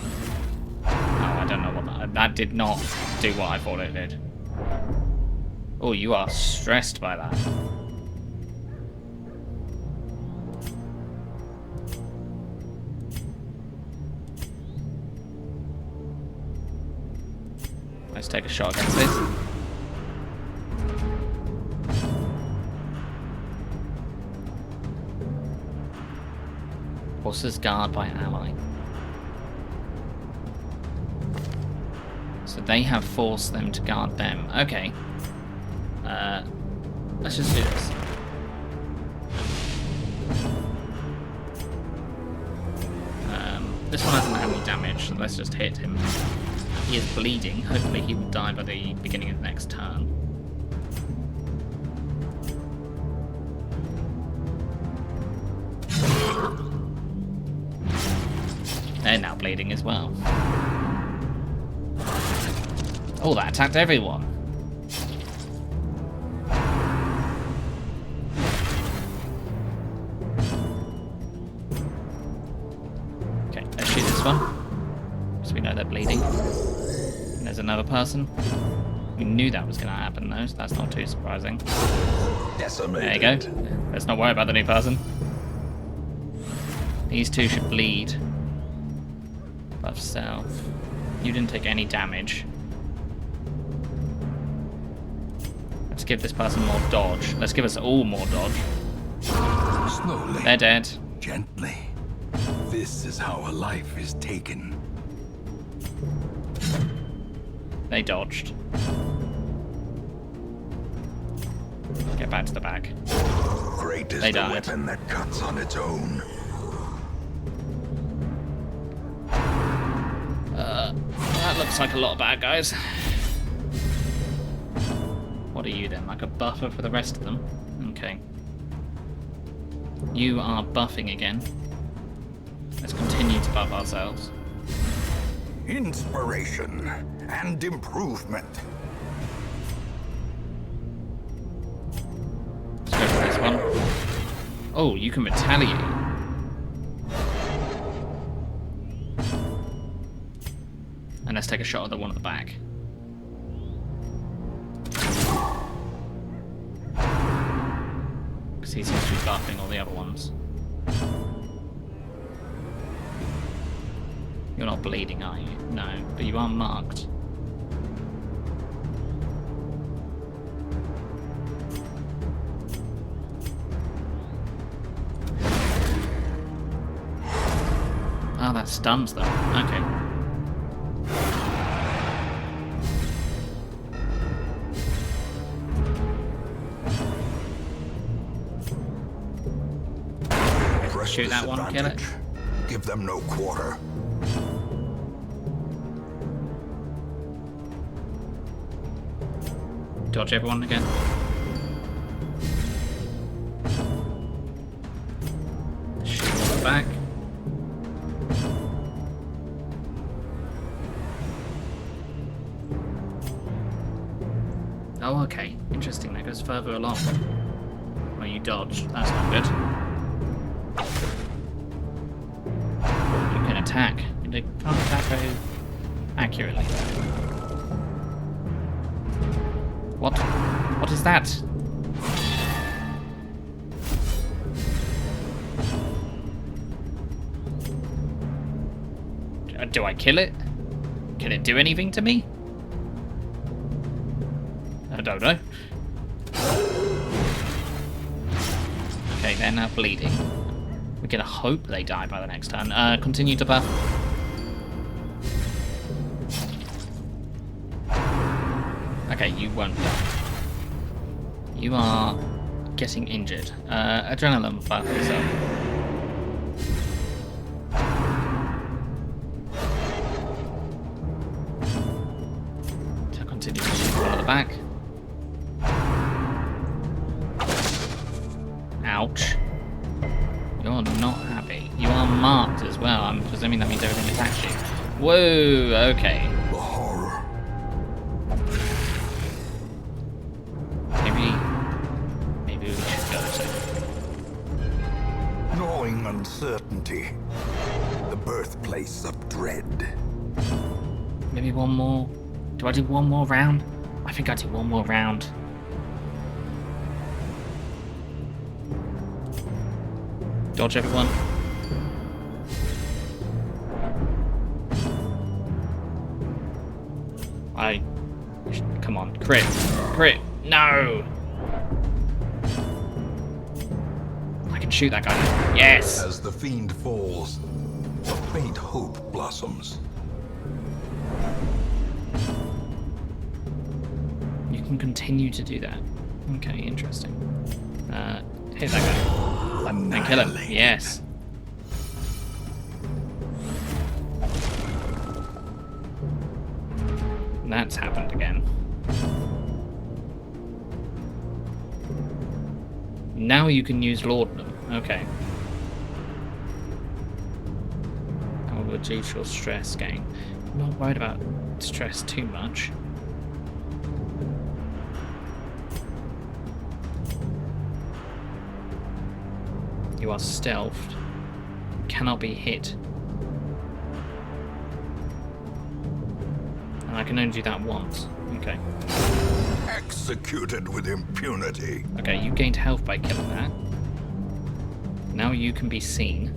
Oh, I don't know what that did not do what I thought it did. Oh, you are stressed by that. Let's take a shot against this. Forces guard by ally. So they have forced them to guard them. Okay. Let's just do this. This one hasn't had any damage, so let's just hit him. He is bleeding. Hopefully he will die by the beginning of the next turn. They're now bleeding as well. Oh, that attacked everyone. Okay, let's shoot this one. So we know they're bleeding. And there's another person. We knew that was going to happen though, so that's not too surprising. Decimated. There you go. Let's not worry about the new person. These two should bleed. Buff self. You didn't take any damage. Let's give this person more dodge. Let's give us all more dodge. Slowly. They're dead. Gently. This is how a life is taken. They dodged. Get back to the back. Great is They the died. weapon that cuts on its own. That looks like a lot of bad guys. What are you then? Like a buffer for the rest of them? Okay. You are buffing again. Let's continue to buff ourselves. Inspiration and improvement. Let's go for this one. Oh, you can retaliate. And let's take a shot at the one at the back. Because he seems to be buffing all the other ones. You're not bleeding, are you? No, but you are marked. Oh, that stuns them. Okay. Press Shoot that one, kill it. disadvantage. Give them no quarter. Dodge everyone again. Shoot on the back. Oh, okay. Interesting. That goes further along. Well, you dodged. That's not good. You can attack. You can't attack very accurately. What? What is that? Do I kill it? Can it do anything to me? I don't know. Okay, they're now bleeding. We're gonna hope they die by the next turn. Continue to buff. Okay, you won't die. You are getting injured. Adrenaline buff yourself. So continue to shoot one at the back. Ouch. You're not happy. You are marked as well. I'm presuming that means everything attacks you. Whoa, okay. The horror. Maybe we should go to. Gnawing uncertainty. The birthplace of dread. Maybe one more. Do I do one more round? I think I do one more round. Dodge everyone. Come on, crit. Crit. No! I can shoot that guy. Yes! As the fiend falls, a faint hope blossoms. You can continue to do that. Okay, interesting. Hit that guy. And kill him. Yes. That's happened again. Now you can use Laudanum. Okay. That will reduce your stress gain. I'm not worried about stress too much. You are stealthed. Cannot be hit. And I can only do that once. Okay. Executed with impunity. Okay, you gained health by killing that. Now you can be seen.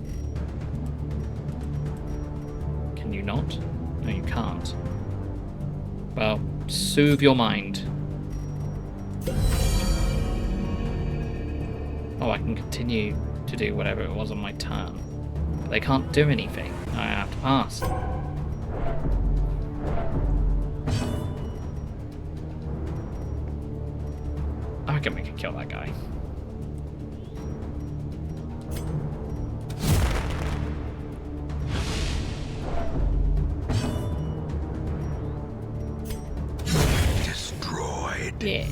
Can you not? No, you can't. Well, soothe your mind. Oh, I can continue to do whatever it was on my turn. But they can't do anything. I have to pass. I reckon we can kill that guy. Yeah.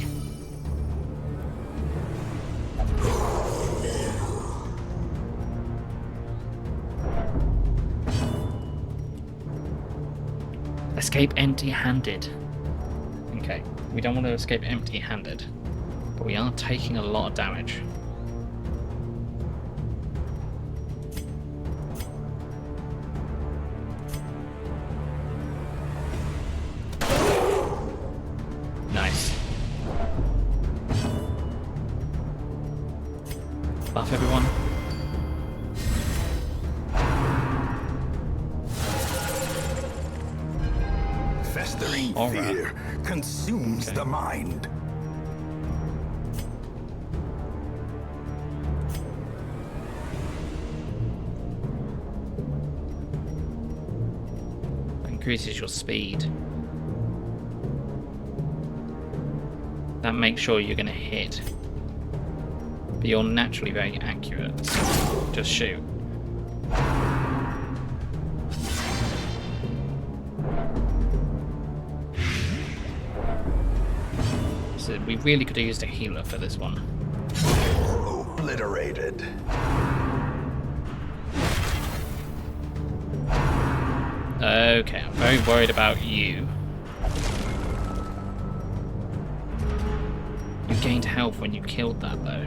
Escape empty-handed. Okay, we don't want to escape empty-handed, but we are taking a lot of damage. Nice. Buff everyone. Festering Horror. fear consumes the mind. Increases your speed. That makes sure you're going to hit. But you're naturally very accurate. So just shoot. So we really could have used a healer for this one. Obliterated. Okay, I'm very worried about you. You gained health when you killed that, though.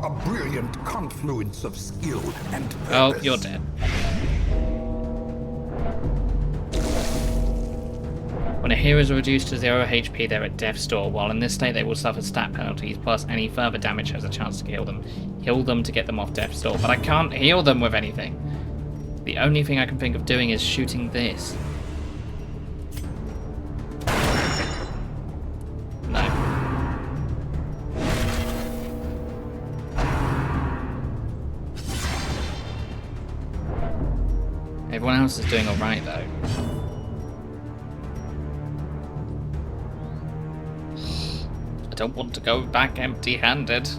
A brilliant confluence of skill and purpose. Oh, you're dead. When a hero is reduced to 0 HP, they're at death's door. While in this state, they will suffer stat penalties, plus any further damage has a chance to kill them. Heal them to get them off death's door, but I can't heal them with anything. The only thing I can think of doing is shooting this. No. Everyone else is doing alright, though. I don't want to go back empty-handed.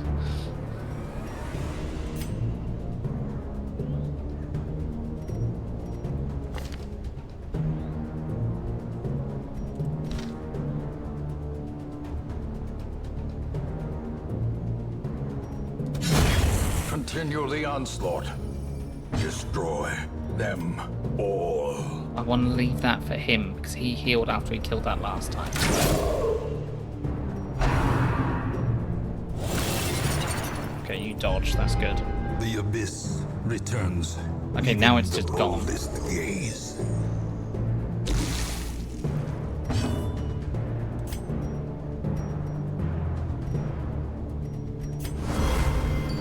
Continue the onslaught. Destroy them all. I want to leave that for him, because he healed after he killed that last time. Okay, you dodged, that's good. The abyss returns. Okay, now it's just gone. Boldest gaze.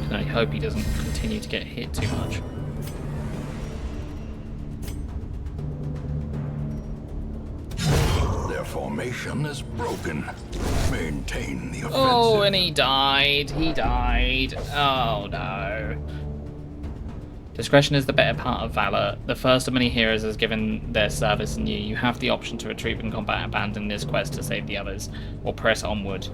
And I hope he doesn't continue to get hit too much. Their formation is broken. Maintain the offensive. Oh, and he died. He died. Oh, no. Discretion is the better part of valor. The first of many heroes has given their service in you. You have the option to retreat from combat, abandon this quest to save the others, or press onward.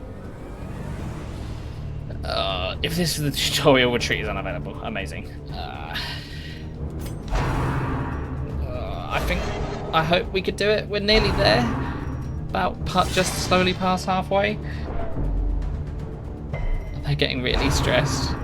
If this is the tutorial, retreat is unavailable. Amazing. I hope we could do it. We're nearly there. About just slowly past halfway. They're getting really stressed.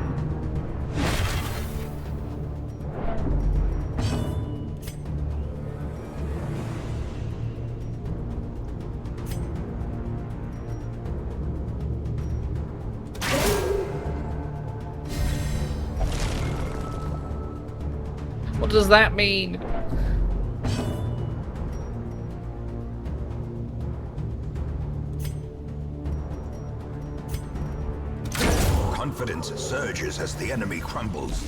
What does that mean? Confidence surges as the enemy crumbles.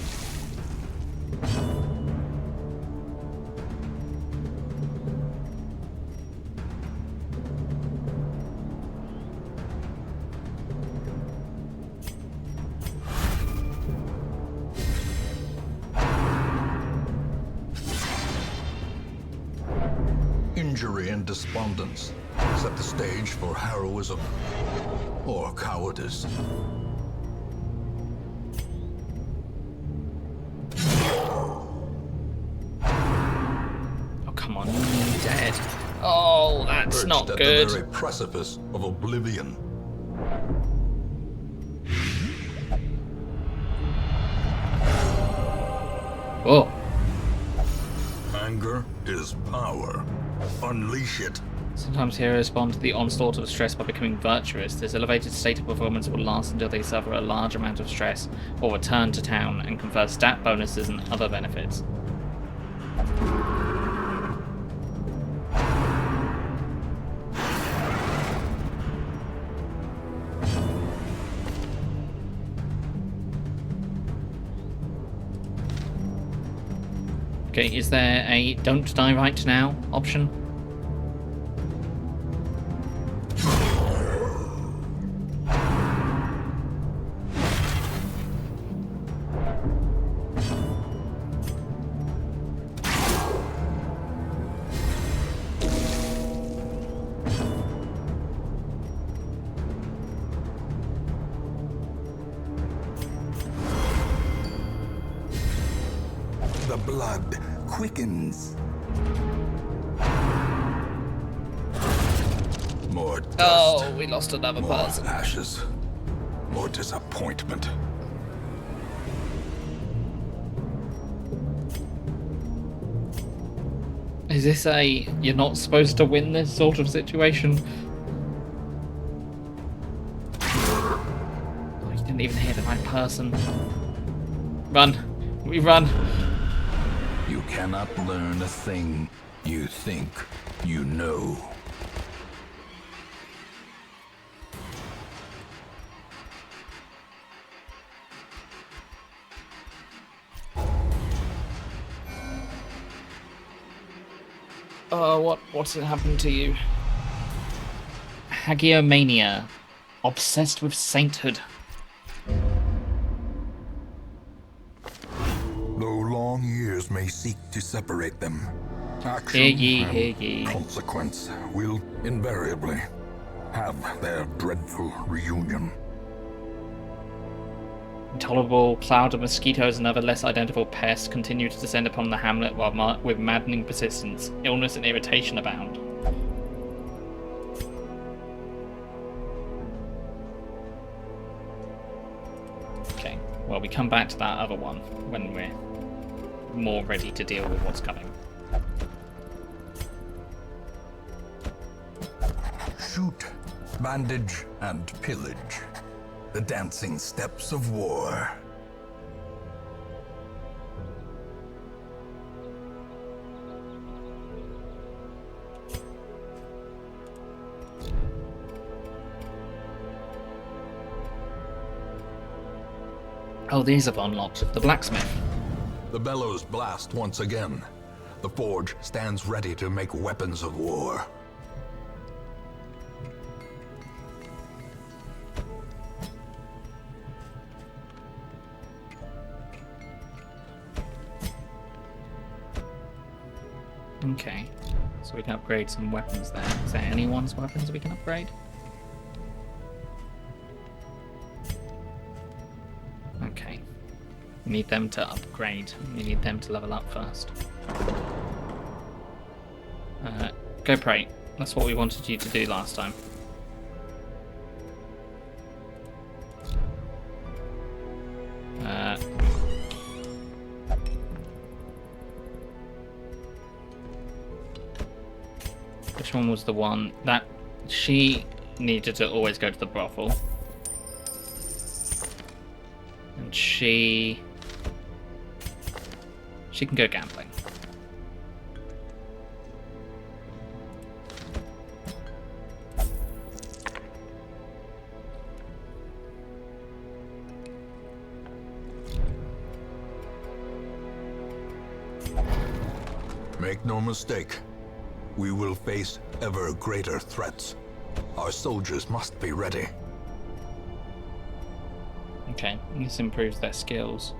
Injury and despondence set the stage for heroism or cowardice. dead. Oh, that's Perched not at good. the very precipice of oblivion. Oh. Anger is power. Unleash it. Sometimes heroes respond to the onslaught of stress by becoming virtuous. This elevated state of performance will last until they suffer a large amount of stress or return to town and confer stat bonuses and other benefits. Okay, is there a don't die right now option? The blood quickens. More dust. Oh, we lost another More person. ashes. More disappointment. Is this a you're not supposed to win this sort of situation? Oh, you didn't even hit the right person. Run. We run. You cannot learn a thing you think you know. Oh, what's happened to you? Hagiomania. Obsessed with sainthood. Though long years may seek to separate them, action Hear ye, and hear ye. consequence will invariably have their dreadful reunion. Intolerable cloud of mosquitoes and other less identifiable pests continue to descend upon the hamlet while with maddening persistence. Illness and irritation abound. Okay, well, we come back to that other one when we're more ready to deal with what's coming. Shoot, bandage, and pillage. The dancing steps of war. Oh, these have unlocked. The blacksmith. The bellows blast once again. The forge stands ready to make weapons of war. Okay, so we can upgrade some weapons there. Is there anyone's weapons we can upgrade? Okay. We need them to upgrade. We need them to level up first. Go pray. That's what we wanted you to do last time. Which one was the one that she needed to always go to the brothel? And she can go gambling. Make no mistake. We will face ever greater threats. Our soldiers must be ready. Okay, this improves their skills.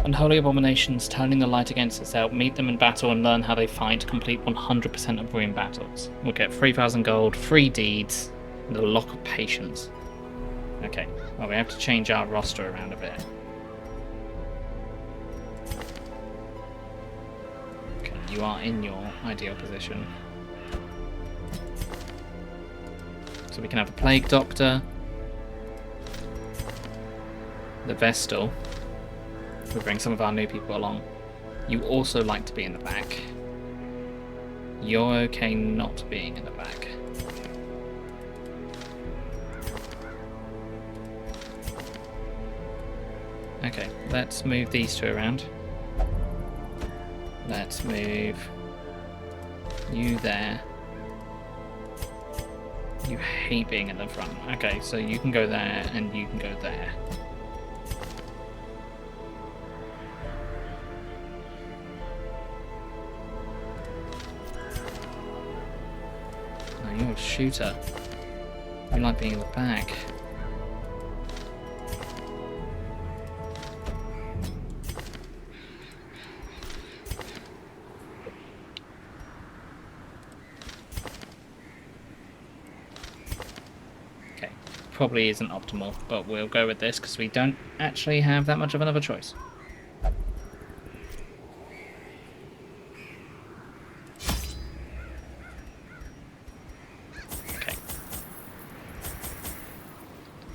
Unholy abominations, turning the light against itself. Meet them in battle and learn how they fight to complete 100% of ruin battles. We'll get 3,000 gold, 3 deeds, and a lock of patience. Okay, well, we have to change our roster around a bit. Okay, you are in your ideal position. So we can have a Plague Doctor, the Vestal. We'll bring some of our new people along. You also like to be in the back. You're okay not being in the back. Okay, let's move these two around. Let's move you there. You hate being in the front. Okay, so you can go there and you can go there. You're a shooter. You like being in the back. Okay, probably isn't optimal, but we'll go with this because we don't actually have that much of another choice.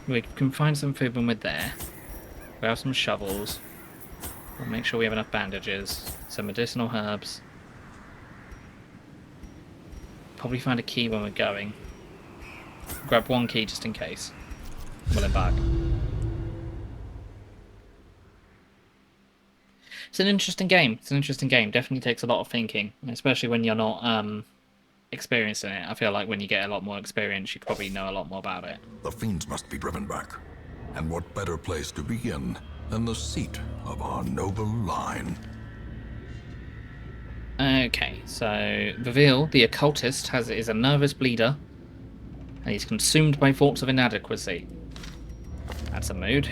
We can find some food when we're there. We have some shovels. We'll make sure we have enough bandages, some medicinal herbs. Probably find a key when we're going. Grab 1 key just in case. We'll embark. It's an interesting game. It's an interesting game. Definitely takes a lot of thinking, especially when you're not experienced in it. I feel like when you get a lot more experience, you probably know a lot more about it. The fiends must be driven back. And what better place to begin than the seat of our noble line? Okay, so Vivil, the occultist, is a nervous bleeder, and he's consumed by thoughts of inadequacy. That's a mood.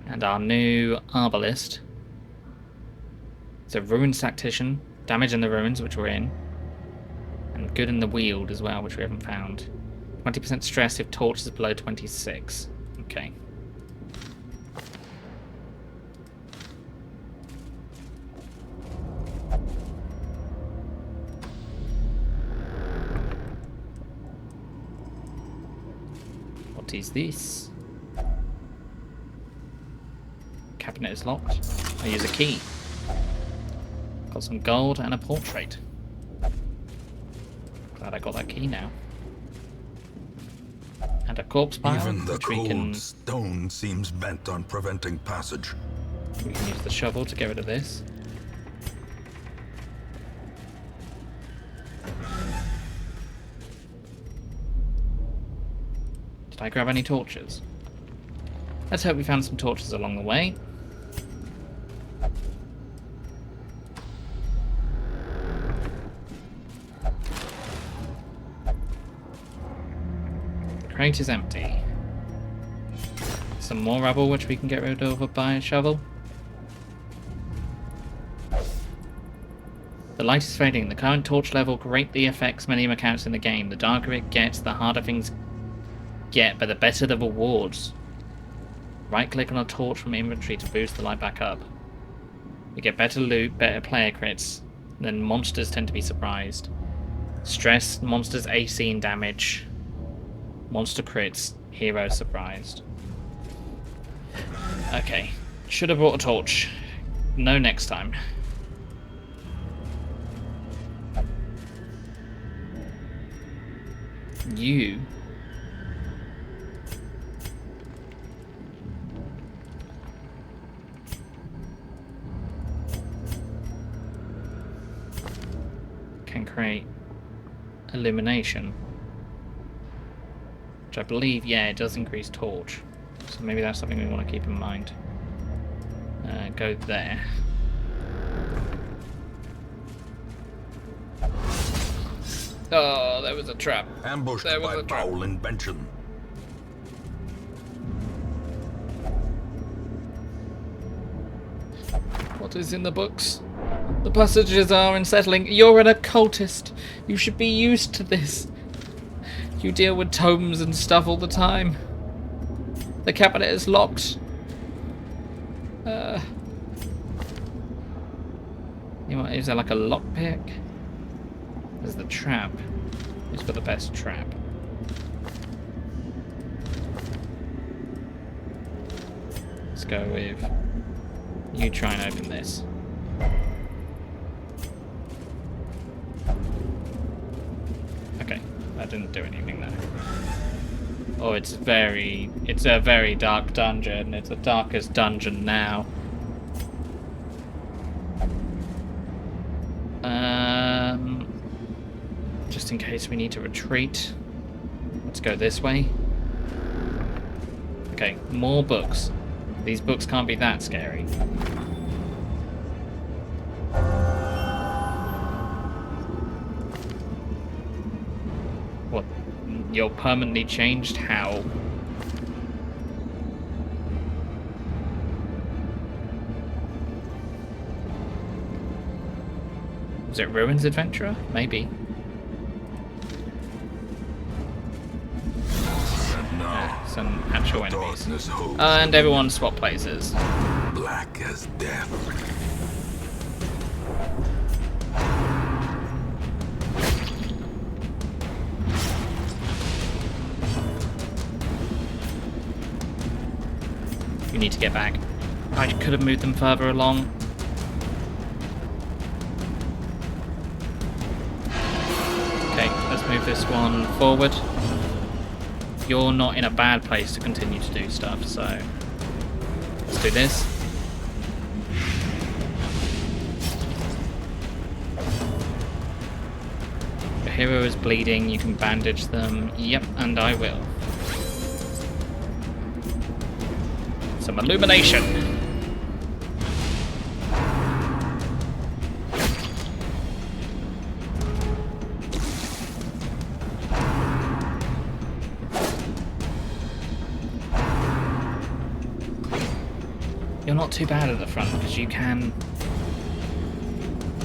And our new Arbalist. It's a Ruins Tactician, damage in the ruins, which we're in, and good in the Wield as well, which we haven't found. 20% stress if torch is below 26. Okay. What is this? Cabinet is locked. I use a key. Got some gold and a portrait. Glad I got that key now. And a corpse pile, Even the which we can... cold stone seems bent on preventing passage. We can use the shovel to get rid of this. Did I grab any torches? Let's hope we found some torches along the way. The crate is empty. Some more rubble which we can get rid of by a shovel. The light is fading. The current torch level greatly affects many mechanics in the game. The darker it gets, the harder things get, but the better the rewards. Right click on a torch from inventory to boost the light back up. We get better loot, better player crits, then monsters tend to be surprised. Stress, monsters AC and damage. Monster crits, heroes surprised. Okay, should have brought a torch. No next time. You can create illumination, which I believe, yeah, it does increase torch, so maybe that's something we want to keep in mind. Go there. Oh, there was a trap. Ambushed There was by a trap. foul invention. what is in the books. The passages are unsettling. You're an occultist. You should be used to this. You deal with tomes and stuff all the time. The cabinet is locked. You know what, is there like a lockpick? There's the trap. Who's got the best trap? Let's go with you. Try and open this. Okay, that didn't do anything though. Oh, it's a very dark dungeon. It's the darkest dungeon now. Just in case we need to retreat. Let's go this way. Okay, more books. These books can't be that scary. What? You're permanently changed? How? Was it Ruins Adventurer? Maybe. Some actual enemies. And everyone swap places. Black as death. You need to get back. I could have moved them further along. Okay, let's move this one forward. You're not in a bad place to continue to do stuff, so let's do this. The hero is bleeding, you can bandage them. Yep, and I will. Some illumination. You're not too bad at the front because you can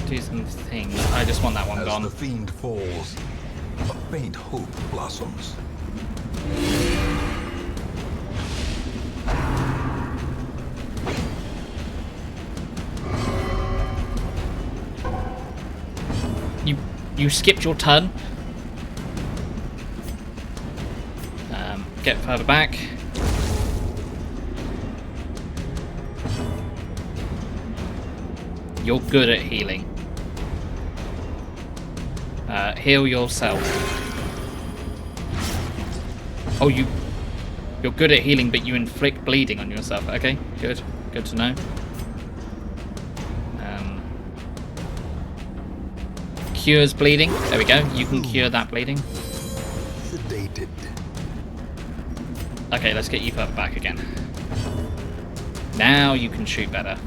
do some things. I just want that one gone. As the fiend falls, a faint hope blossoms. You skipped your turn. Get further back. You're good at healing. Heal yourself. Oh, you're good at healing, but you inflict bleeding on yourself. Okay, good. Good to know. Cures bleeding. There we go. You can cure that bleeding. Sedated. Okay, let's get you further back again. Now you can shoot better.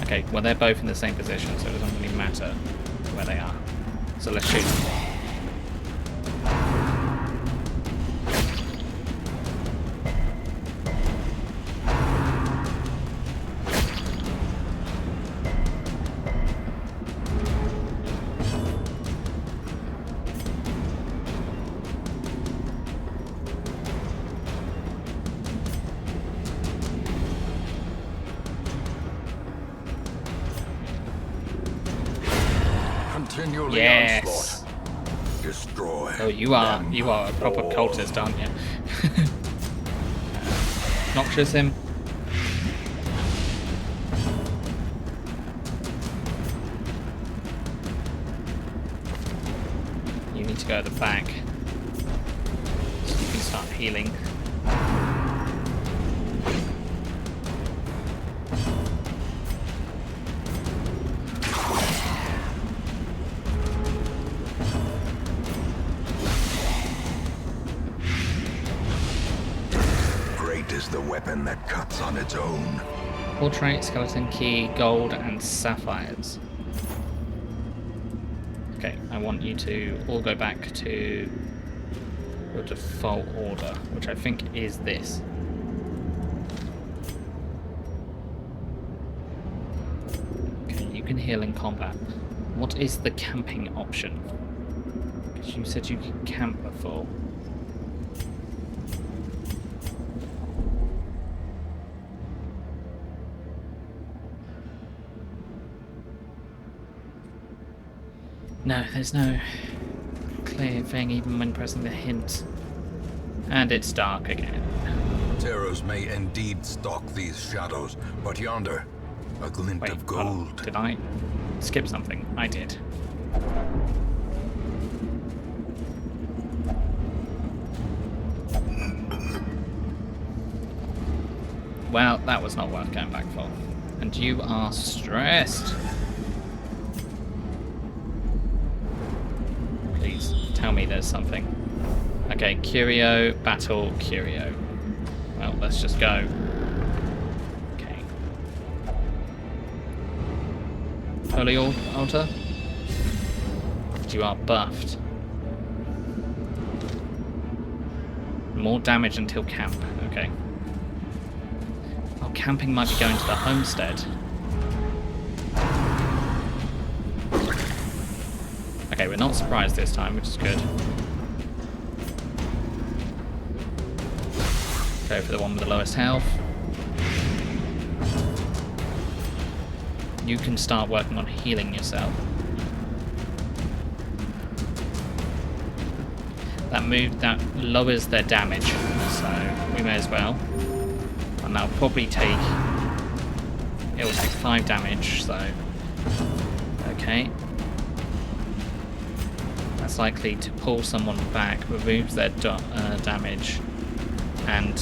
Okay, well they're both in the same position, so it doesn't really matter where they are. So let's shoot them. Continue the Yes. onslaught. Destroy. Oh, you are a proper all. cultist, aren't you? Noxious him. You need to go at the back so you can start healing. Is the weapon that cuts on its own. Portrait, skeleton key, gold, and sapphires. Okay, I want you to all go back to your default order, which I think is this. heal in combat. What is the camping option? Because you said you could camp before. No, there's no clear thing even when pressing the hint. And it's dark again. Terrors may indeed stalk these shadows, but yonder, a glint Wait, of hold on. gold. Did I skip something? I did. Well, that was not worth going back for. And you are stressed. Please, tell me there's something. Okay, Curio, battle, Curio. Well, let's just go. Okay. Holy Altar? You are buffed. More damage until camp. Okay. Oh, camping might be going to the homestead. Okay, we're not surprised this time, which is good. Go for the one with the lowest health. You can start working on healing yourself. That lowers their damage, so we may as well. And that'll probably take... It will take 5 damage, so... Okay. That's likely to pull someone back, removes their damage, and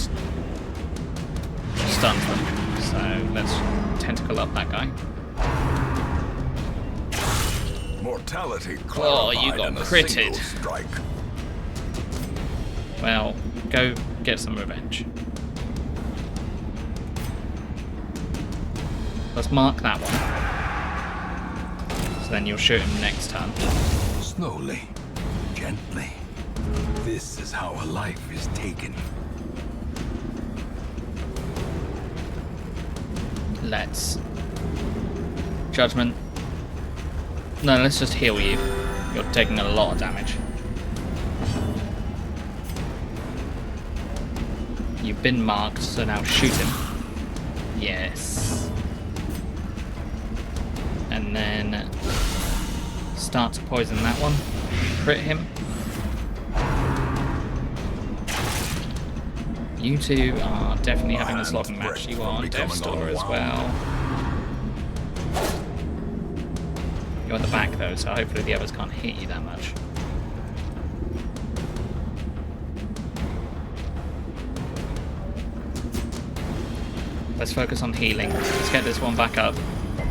stuns them. So let's tentacle up that guy. Mortality Oh, you clarified got in a critted. single strike. Well, go get some revenge. Let's mark that one. So then you'll shoot him next turn. Slowly, gently. This is how a life is taken. Let's... Judgment. No, let's just heal you. You're taking a lot of damage. You've been marked, so now shoot him. Yes. And then start to poison that one. Crit him. You two are definitely having a slogging match. You are on Death's Door as well. You're at the back though, so hopefully the others can't hit you that much. Let's focus on healing. Let's get this one back up.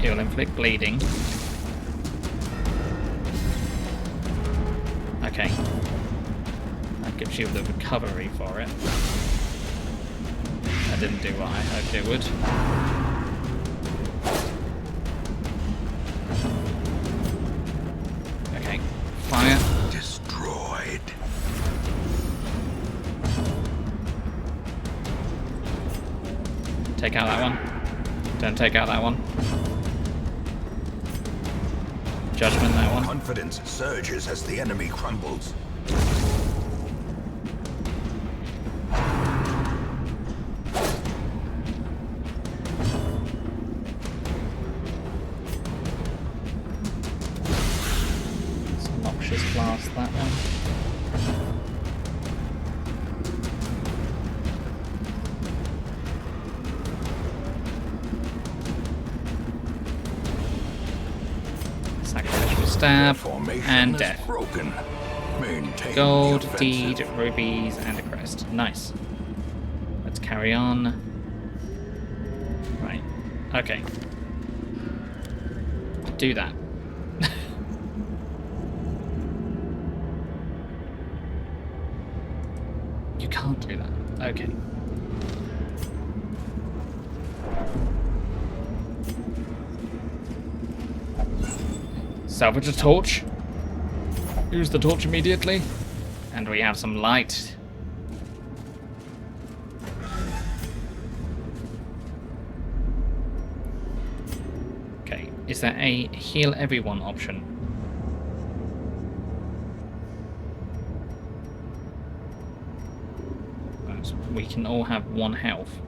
It will inflict bleeding. Okay. That gives you the recovery for it. That didn't do what I hoped it would. Okay. Fire. Destroyed. Take out that one. Don't take out that one. Judgment, that one. Confidence surges as the enemy crumbles. It's a noxious blast, that one. Sacrificial stab and death. Broken. Maintain Gold, the deed, offensive. rubies, and a crest. Nice. Let's carry on. Right. Okay. Do that. You can't do that. Okay. Salvage a torch. Use the torch immediately. And we have some light. Okay, Is there a heal everyone option? We can all have 1 health.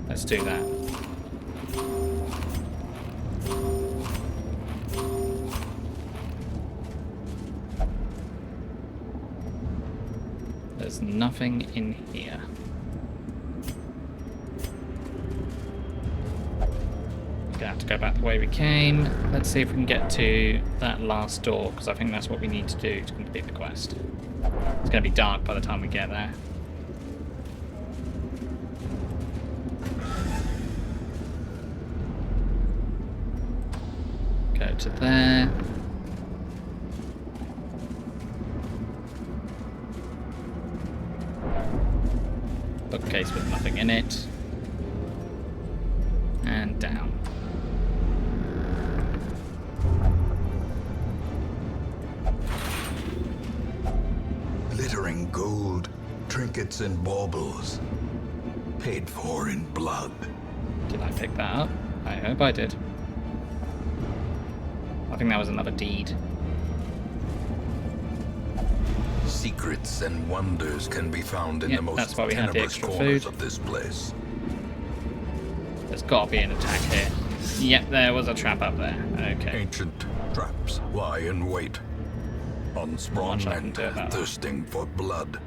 Let's do that. There's nothing in here. Gonna have to go back the way we came. Let's see if we can get to that last door, because I think that's what we need to do to complete the quest. It's gonna be dark by the time we get there. Go to there. Bookcase with nothing in it. And down. Glittering gold, trinkets and baubles. Paid for in blood. Did I pick that up? I hope I did. I think that was another deed. Secrets and wonders can be found in the most that's why we had the tenebrous extra corners food. of this place. There's got to be an attack here. Yep, there was a trap up there. Okay. Ancient traps lie in wait. Unsprung Much I can and do about that. thirsting for blood.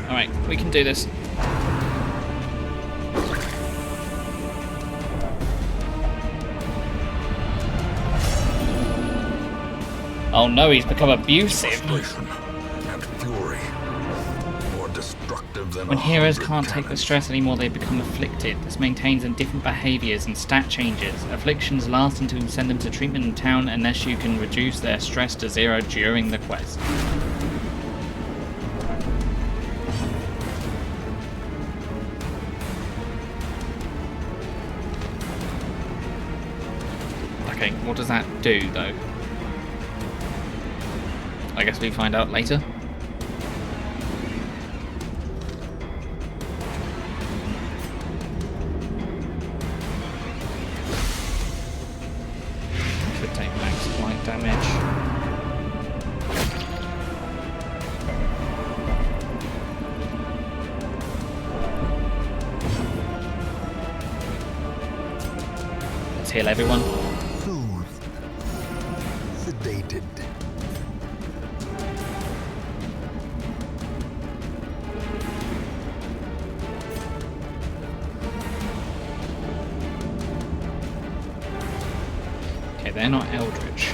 Alright, we can do this. Oh no, he's become abusive. Frustration and fury. More destructive than When heroes 100 can't take the cannons. stress anymore, they become afflicted. This maintains in different behaviors and stat changes. Afflictions last until you send them to treatment in town unless you can reduce their stress to 0 during the quest. Okay, what does that do though? I guess we find out later. Should take max blight damage. Let's heal everyone. Soothed. Sedated. Okay, they're not eldritch.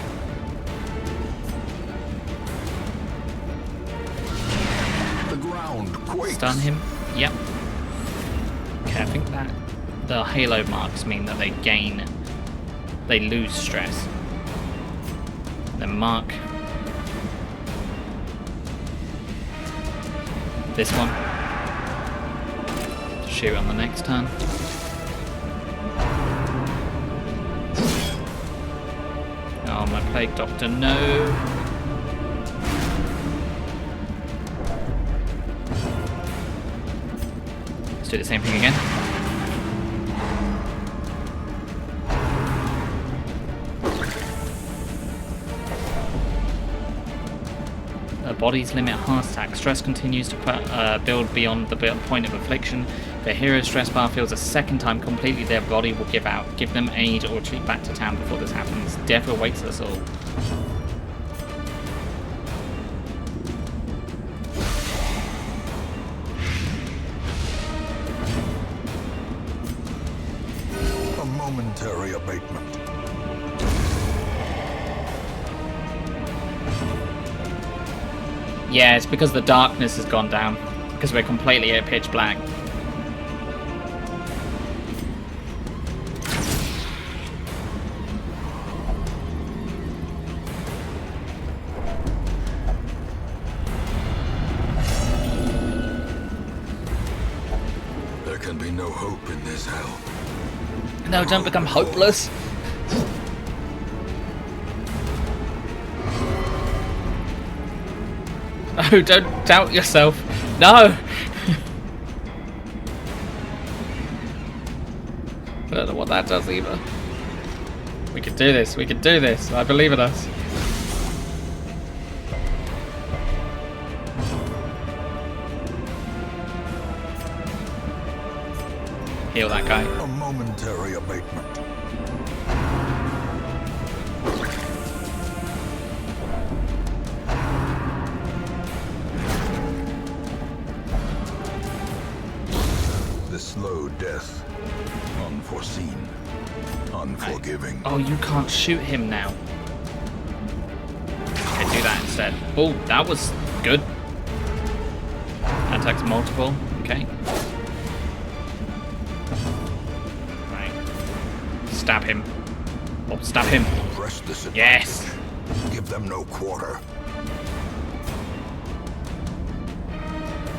The ground quakes. Stun him. Yep. Okay, I think that the halo marks mean that they lose stress. Then mark this one. Shoot on the next turn. Oh, my plague doctor, no. Let's do the same thing again. Bodies limit heart attack. Stress continues to build beyond the point of affliction. If a hero's stress bar fills a second time completely, their body will give out. Give them aid or retreat back to town before this happens. Death awaits us all. A momentary abatement. Yeah, it's because the darkness has gone down. Because we're completely at pitch black. There can be no hope in this hell. No, don't become hopeless. Oh, don't doubt yourself. No! I don't know what that does either. We can do this. We can do this. I believe in us. Heal that guy. A momentary abatement. The slow death. Unforeseen. Unforgiving. Oh, you can't shoot him now. Okay, do that instead. Oh, that was good. Attacks multiple. Okay. Right. Stab him. Oh, stab him. Press this advantage. Yes. Give them no quarter.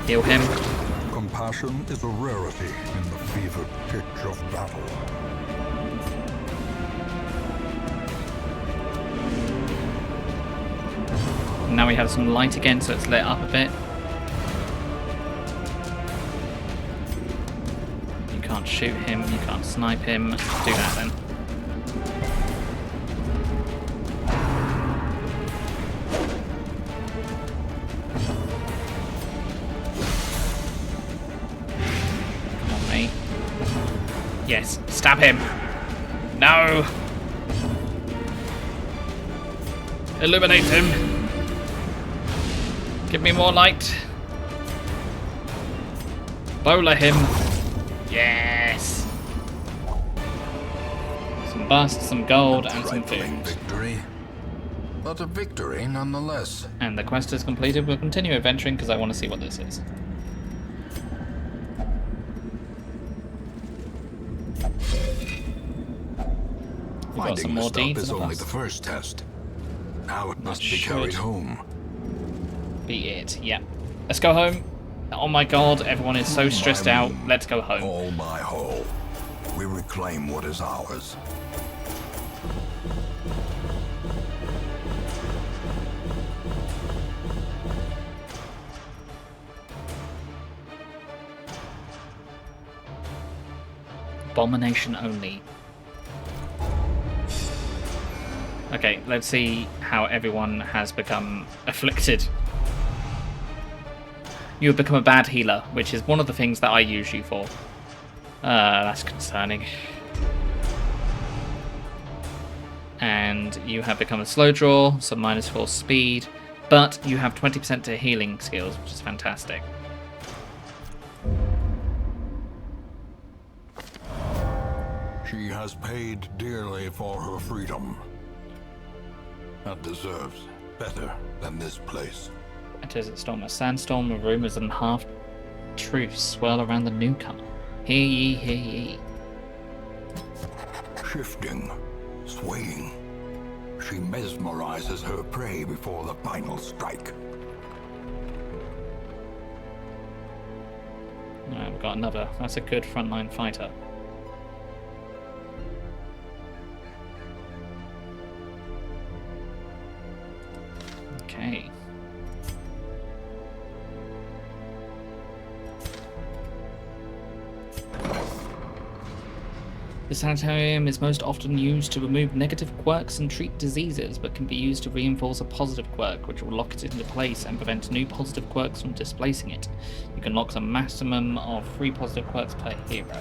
Heal him. Compassion is a rarity in the fevered pitch of battle. Now we have some light again, so it's lit up a bit. You can't shoot him, you can't snipe him. Do that then. Come on, mate. Yes, stab him. No! Illuminate him. Give me more light. Bowler him. Yes. Some bust, some gold, and some Trifling food. victory, but a victory nonetheless. And the quest is completed. We'll continue adventuring because I want to see what this is. We've got some Finding the more stuff deeds is in the only past. the first test. Now it must be should. carried home. Be it. Yeah. Let's go home. Oh my god, everyone is so stressed out. Let's go home. All by whole. We reclaim what is ours. Abomination only. Okay, let's see how everyone has become afflicted. You have become a bad healer, which is one of the things that I use you for. That's concerning. And you have become a slow draw, so -4 speed, but you have 20% to healing skills, which is fantastic. She has paid dearly for her freedom. That deserves better than this place. A desert storm, a sandstorm of rumors and half-truths swirl around the newcomer. Hear ye, hear ye. Shifting, swaying. She mesmerizes her prey before the final strike. Alright, we've got another. That's a good frontline fighter. Okay. The sanitarium is most often used to remove negative quirks and treat diseases, but can be used to reinforce a positive quirk, which will lock it into place and prevent new positive quirks from displacing it. You can lock the maximum of 3 positive quirks per hero.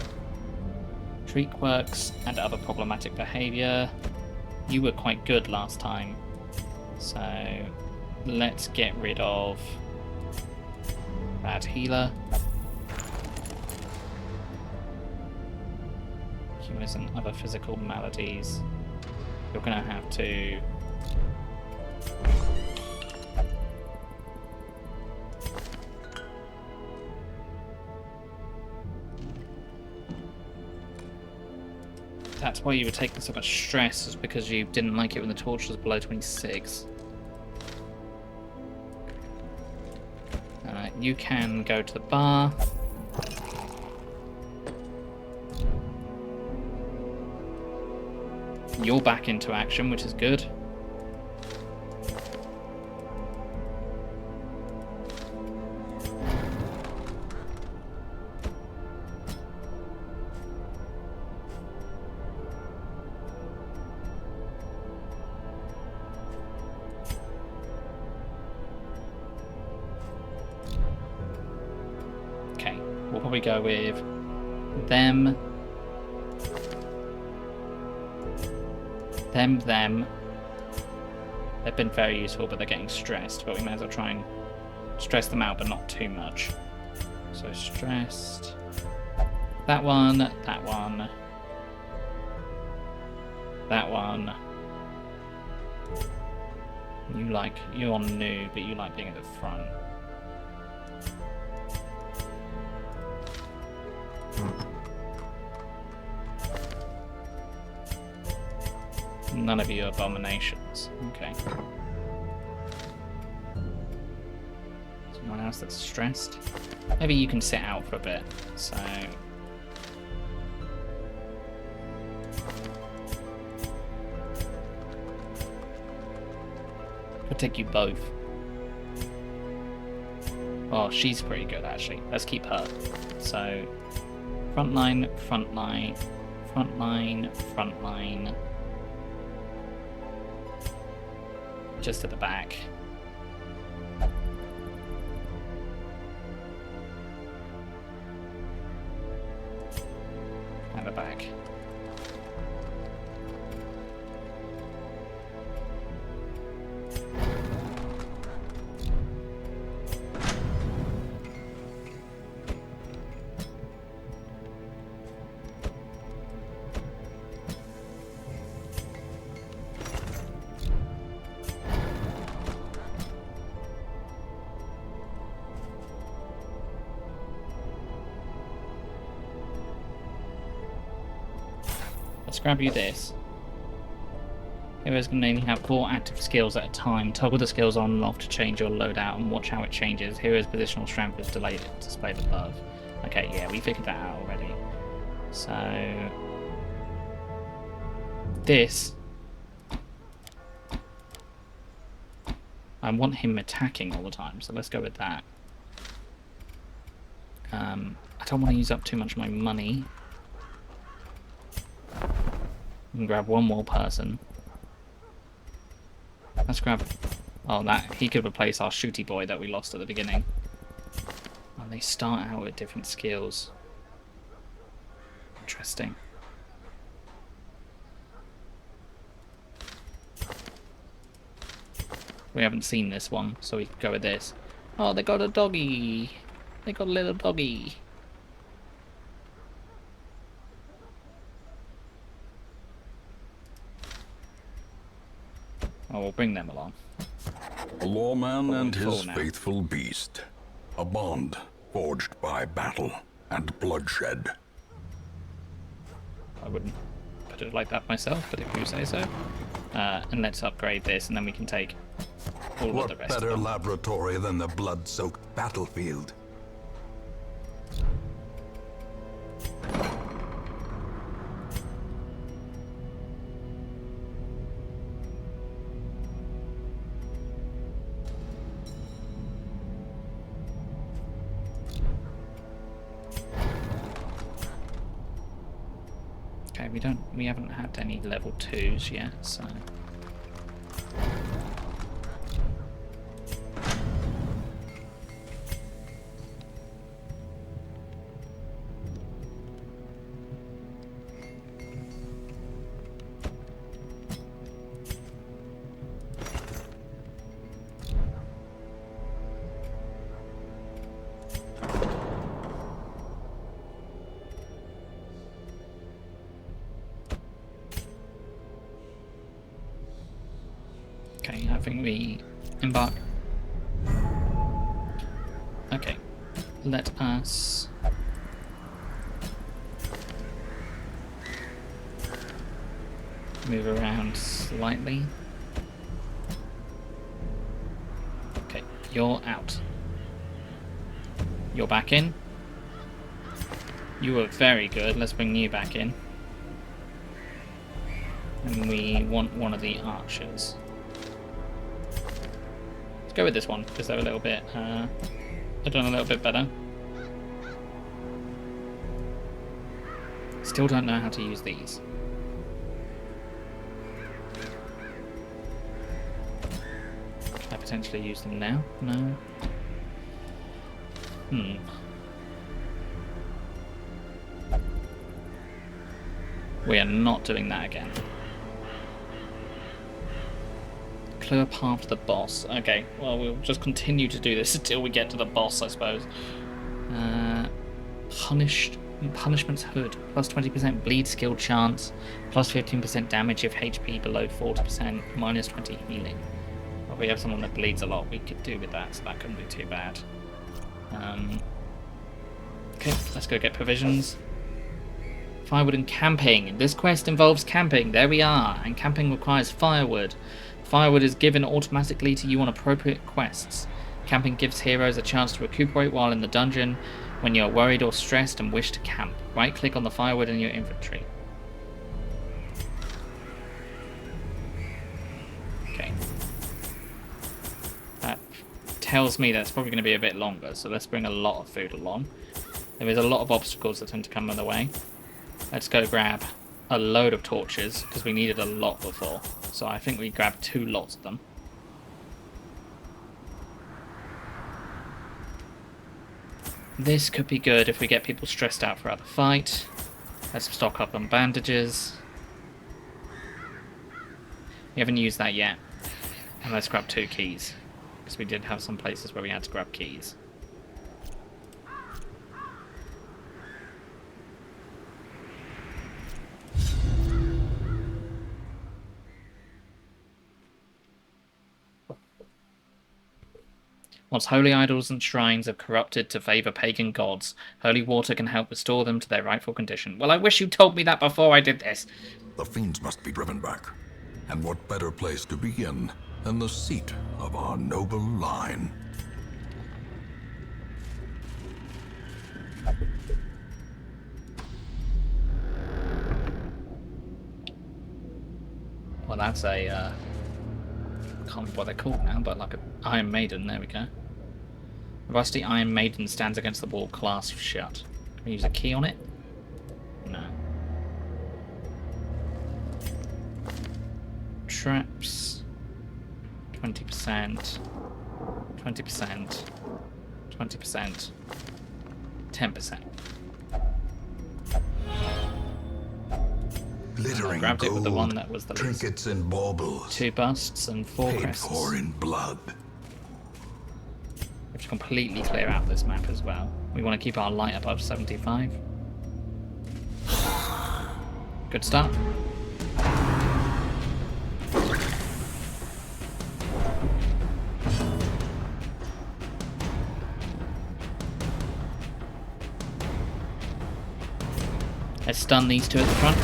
Treat quirks and other problematic behavior. You were quite good last time, so let's get rid of bad healer. Cures and other physical maladies. You're gonna have to that's why you were taking so much stress, is because you didn't like it when the torch was below 26. You can go to the bar. You're back into action, which is good. probably go with them. Them. They've been very useful, but they're getting stressed. But we may as well try and stress them out, but not too much. So stressed. That one. That one. That one. You're new, but you like being at the front. None of you are abominations. Okay. Someone else that's stressed. Maybe you can sit out for a bit. So. I'll take you both. Oh, she's pretty good actually. Let's keep her. So, frontline, frontline, frontline, frontline. Just at the back. At the back. Let's grab you this. Heroes can only have 4 active skills at a time. Toggle the skills on and off to change your loadout and watch how it changes. Hero's positional strength is displayed above. Okay, yeah, we figured that out already. So this, I want him attacking all the time, so let's go with that. I don't want to use up too much of my money. We can grab one more person. Let's grab... Oh, that he could replace our shooty boy that we lost at the beginning. And they start out with different skills. Interesting. We haven't seen this one, so we can go with this. Oh, they got a doggy. They got a little doggy. Oh, we'll bring them along. A lawman and his faithful beast. A bond forged by battle and bloodshed. I wouldn't put it like that myself, but if you say so. And let's upgrade this, and then we can take all of the rest What better of them. laboratory than the blood-soaked battlefield? Okay, we haven't had any level 2s yet, so okay, I think we embark. Okay, let us move around slightly. Okay, you're out. You're back in. You were very good. Let's bring you back in. And we want one of the archers. Let's go with this one, because they're a little bit, they're done a little bit better. Still don't know how to use these. Can I potentially use them now? No. We are not doing that again. Clear a path to the boss. Okay, well, we'll just continue to do this until we get to the boss, I suppose. Punishment's Hood. Plus 20% bleed skill chance. Plus 15% damage if HP below 40%. Minus 20 healing. Well, we have someone that bleeds a lot. We could do with that, so that couldn't be too bad. Okay, let's go get provisions. Firewood and camping. This quest involves camping. There we are. And camping requires firewood. Firewood is given automatically to you on appropriate quests. Camping gives heroes a chance to recuperate while in the dungeon when you're worried or stressed and wish to camp. Right-click on the firewood in your inventory. Okay. That tells me that's probably going to be a bit longer, so let's bring a lot of food along. There is a lot of obstacles that tend to come in the way. Let's go grab a load of torches, because we needed a lot before. So I think we grabbed 2 lots of them. This could be good if we get people stressed out throughout the fight. Let's stock up on bandages. We haven't used that yet. And let's grab 2 keys, because we did have some places where we had to grab keys. Once holy idols and shrines have corrupted to favour pagan gods, holy water can help restore them to their rightful condition. Well, I wish you told me that before I did this. The fiends must be driven back. And what better place to begin than the seat of our noble line? Well, that's a, I can't remember what they're called now, but like an Iron Maiden, there we go. A rusty Iron Maiden stands against the wall, clasped shut. Can we use a key on it? No. Traps. 20%. 20%. 20%. 10%. Glittering grabbed gold, it with the one that was the trinkets and baubles, 2 busts and 4 paid crests. for in blood. We have to completely clear out this map as well. We want to keep our light above 75. Good start. Let's stun these 2 at the front.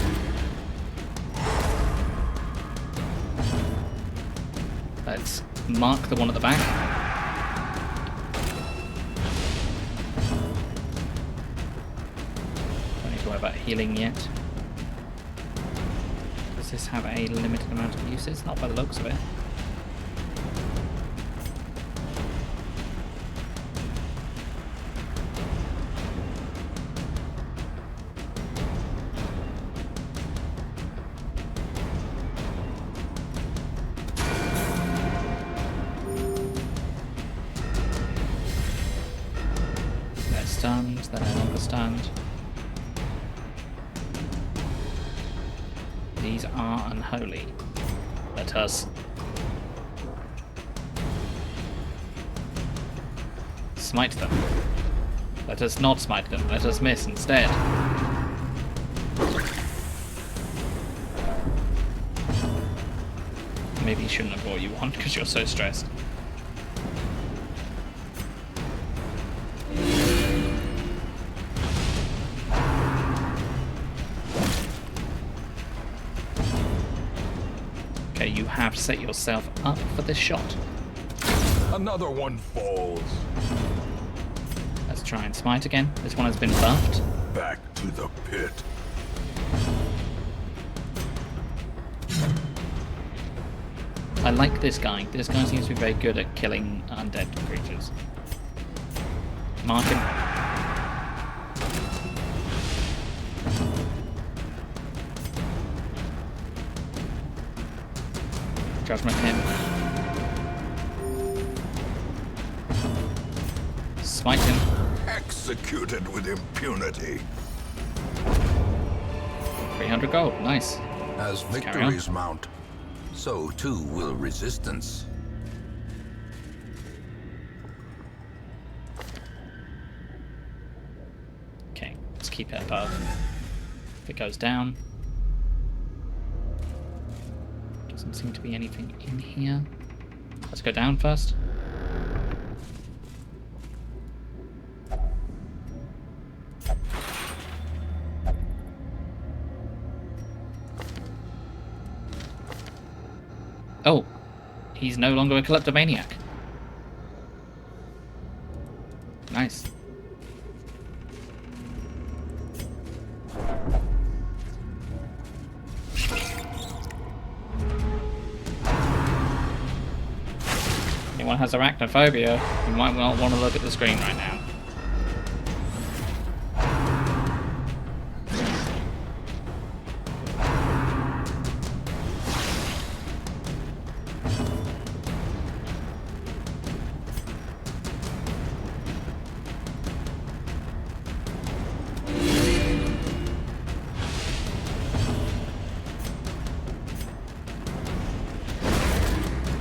Let's mark the one at the back. Don't need to worry about healing yet. Does this have a limited amount of uses? Not by the looks of it. Stunned, they're no longer stunned. These are unholy. Let us smite them. Let us not smite them. Let us miss instead. Maybe you shouldn't have brought you one because you're so stressed. Okay, you have set yourself up for this shot. Another one falls. Let's try and smite again. This one has been buffed. Back to the pit. I like this guy. This guy seems to be very good at killing undead creatures. Mark him. Judgment him. Smite him. Executed with impunity. 300 gold. Nice. As carry on. victories mount, so too will resistance. Okay, let's keep it above. If it goes down. Doesn't seem to be anything in here. Let's go down first. Oh, he's no longer a kleptomaniac. Nice. Anyone has arachnophobia, you might not want to look at the screen right now.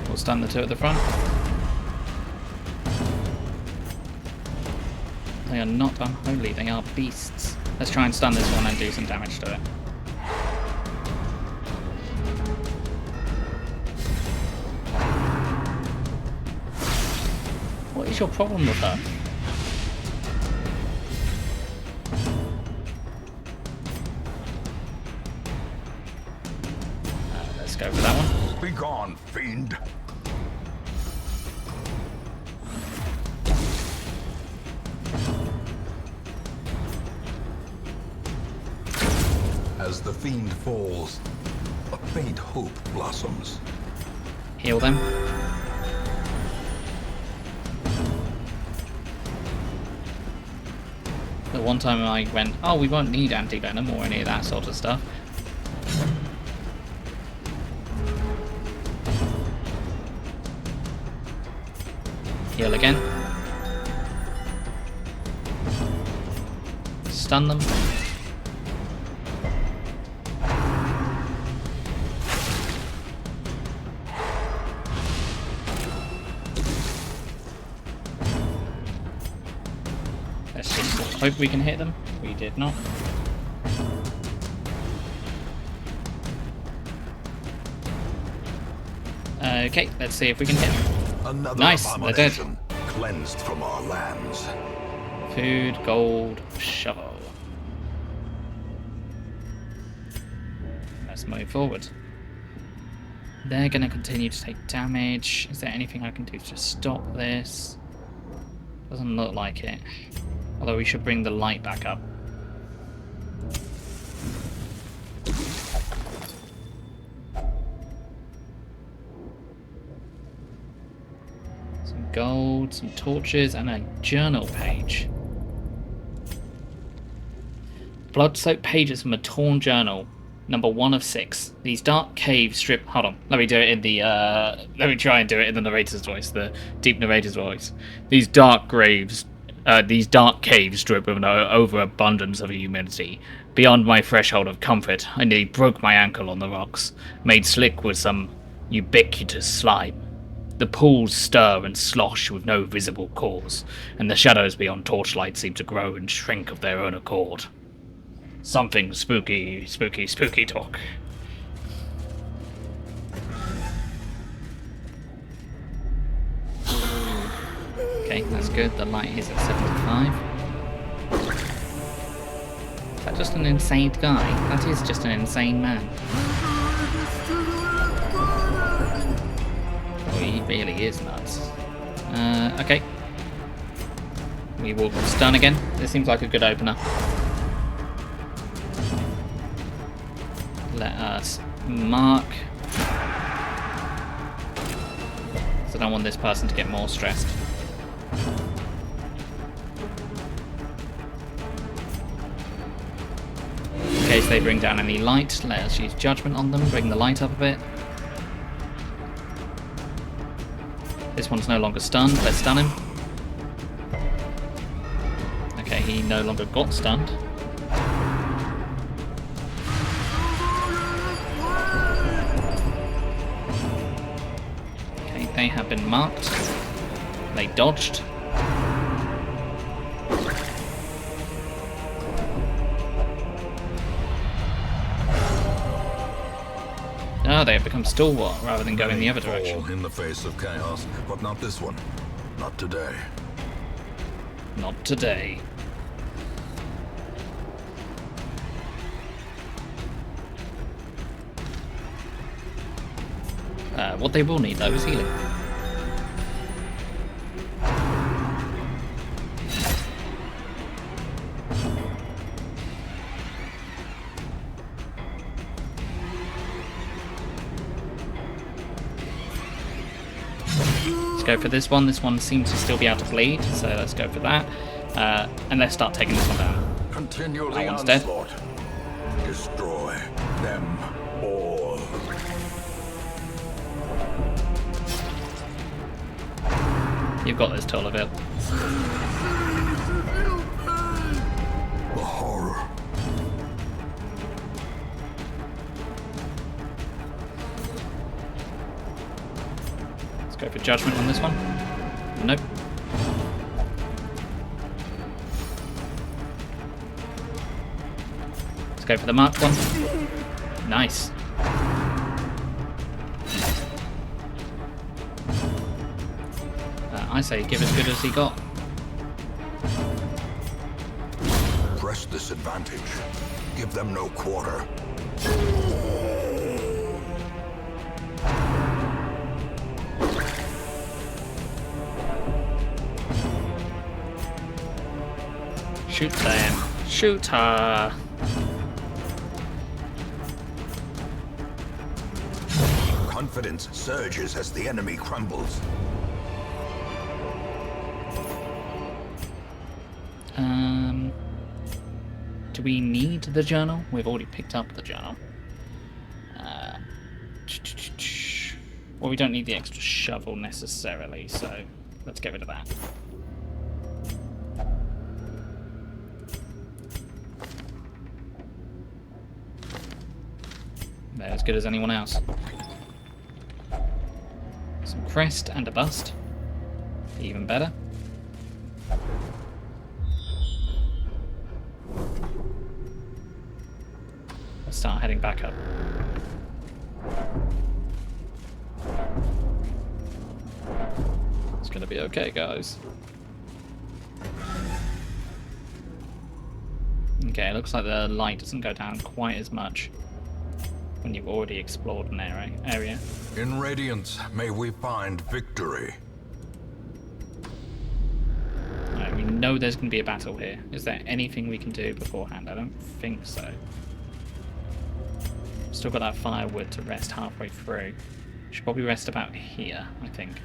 We'll stun the two at the front. They are not unholy, they are beasts. Let's try and stun this one and do some damage to it. What is your problem with her? Let's go for that one. Be gone, fiend. As the fiend falls, a faint hope blossoms. Heal them. The one time I went, oh, we won't need anti-venom or any of that sort of stuff. Heal again. Stun them. Let's just hope we can hit them. We did not. Okay, let's see if we can hit them. Another Nice, they're dead. abomination cleansed from our lands. Food, gold, shovel. Let's move forward. They're going to continue to take damage. Is there anything I can do to stop this? Doesn't look like it. Although we should bring the light back up. Some gold, some torches, and a journal page. Blood-soaked pages from a torn journal. Number 1 of 6. These dark caves strip. Hold on. Let me do it in the. Let me try and do it in the narrator's voice, the deep narrator's voice. These dark caves strip with an overabundance of humidity. Beyond my threshold of comfort, I nearly broke my ankle on the rocks, made slick with some ubiquitous slime. The pools stir and slosh with no visible cause, and the shadows beyond torchlight seem to grow and shrink of their own accord. Something spooky, spooky, spooky talk. Okay, that's good. The light is at 75. Is that just an insane guy? That is just an insane man. Oh, he really is nuts. Okay. We will stun again. This seems like a good opener. Let us mark. So I don't want this person to get more stressed. In case they bring down any light, let us use judgment on them, bring the light up a bit. This one's no longer stunned, let's stun him. Okay, he no longer got stunned. they have been marked. They dodged. Oh, they have become stalwart rather than going the other direction. Fall in the face of chaos, but not this one. Not today. Not today. What they will need though is healing. Let's go for this one. This one seems to still be able to bleed, so let's go for that. And let's start taking this one down. Continue That the one's dead. onslaught. Destroy them all. You've got this, Tolaville. The horror. Let's go for judgment on this one. Nope. Let's go for the marked one. Nice. I say give as good as he got. Press this advantage. Give them no quarter. Shoot them. Shoot her. Confidence surges as the enemy crumbles. Do we need the journal? We've already picked up the journal. Well, we don't need the extra shovel necessarily, so let's get rid of that. They're as good as anyone else. Some crest and a bust. Even better. Let's start heading back up. It's gonna be okay, guys. Okay, it looks like the light doesn't go down quite as much when you've already explored an area. In Radiance, may we find victory. Alright, we know there's going to be a battle here. Is there anything we can do beforehand? I don't think so. Still got that firewood to rest halfway through. Should probably rest about here, I think.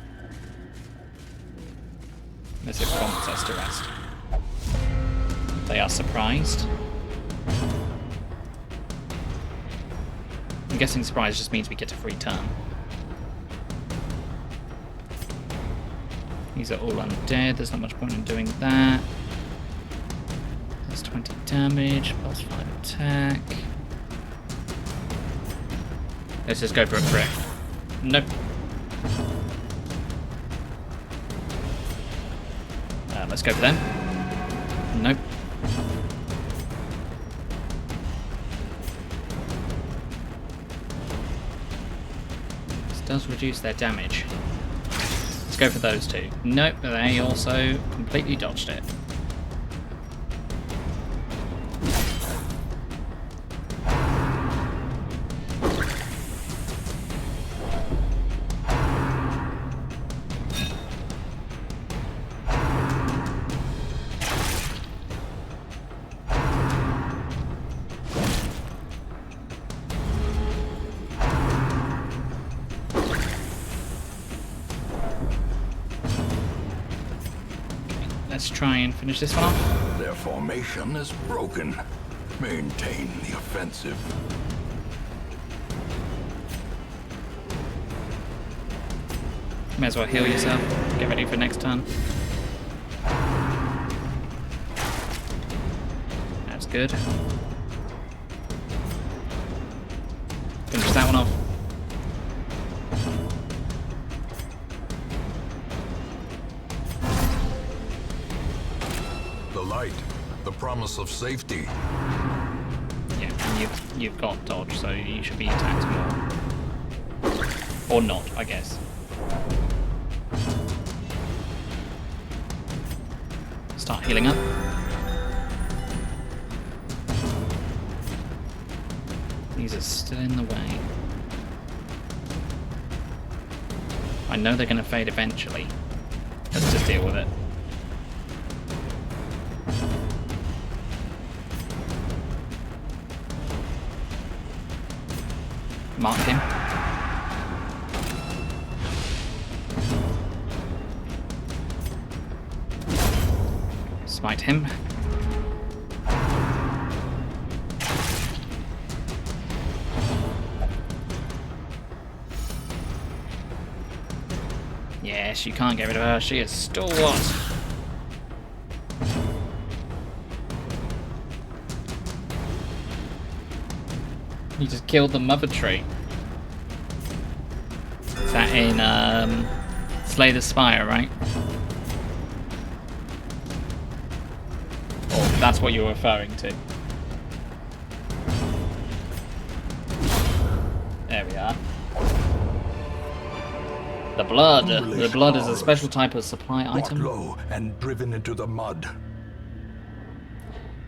Unless it prompts us to rest. They are surprised. I'm guessing surprise just means we get a free turn. These are all undead, there's not much point in doing that. That's 20 damage, plus 5 attack. Let's just go for a crit. Nope. Let's go for them. Nope. This does reduce their damage. Let's go for those two. Nope, they also completely dodged it. Let's try and finish this one off. Their formation is broken. Maintain the offensive. May as well heal yourself. Get ready for next turn. That's good. Finish that one off. promise of safety. Yeah, and you've got dodge, so you should be attacked more. Or not, I guess. Start healing up. These are still in the way. I know they're going to fade eventually. Let's just deal with it. Mark him. Smite him. Yes, you can't get rid of her. She is stalwart. You just killed the mother tree. Is that in Slay the Spire, right? Oh, that's what you're referring to. There we are. The blood. The blood is a special type of supply item. Low and driven into the mud.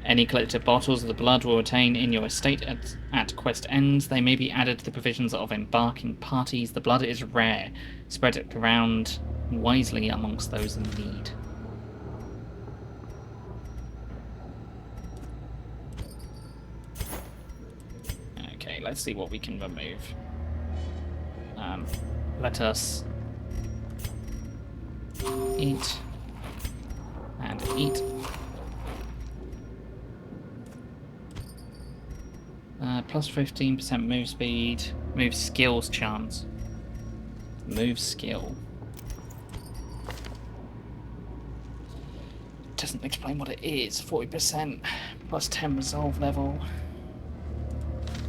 Any collected bottles of the blood will retain in your estate at quest ends. They may be added to the provisions of embarking parties. The blood is rare. Spread it around wisely amongst those in need. Okay, let's see what we can remove. Let us eat and eat. Plus 15% move speed, move skills chance. Move skill. Doesn't explain what it is. 40% plus 10 resolve level.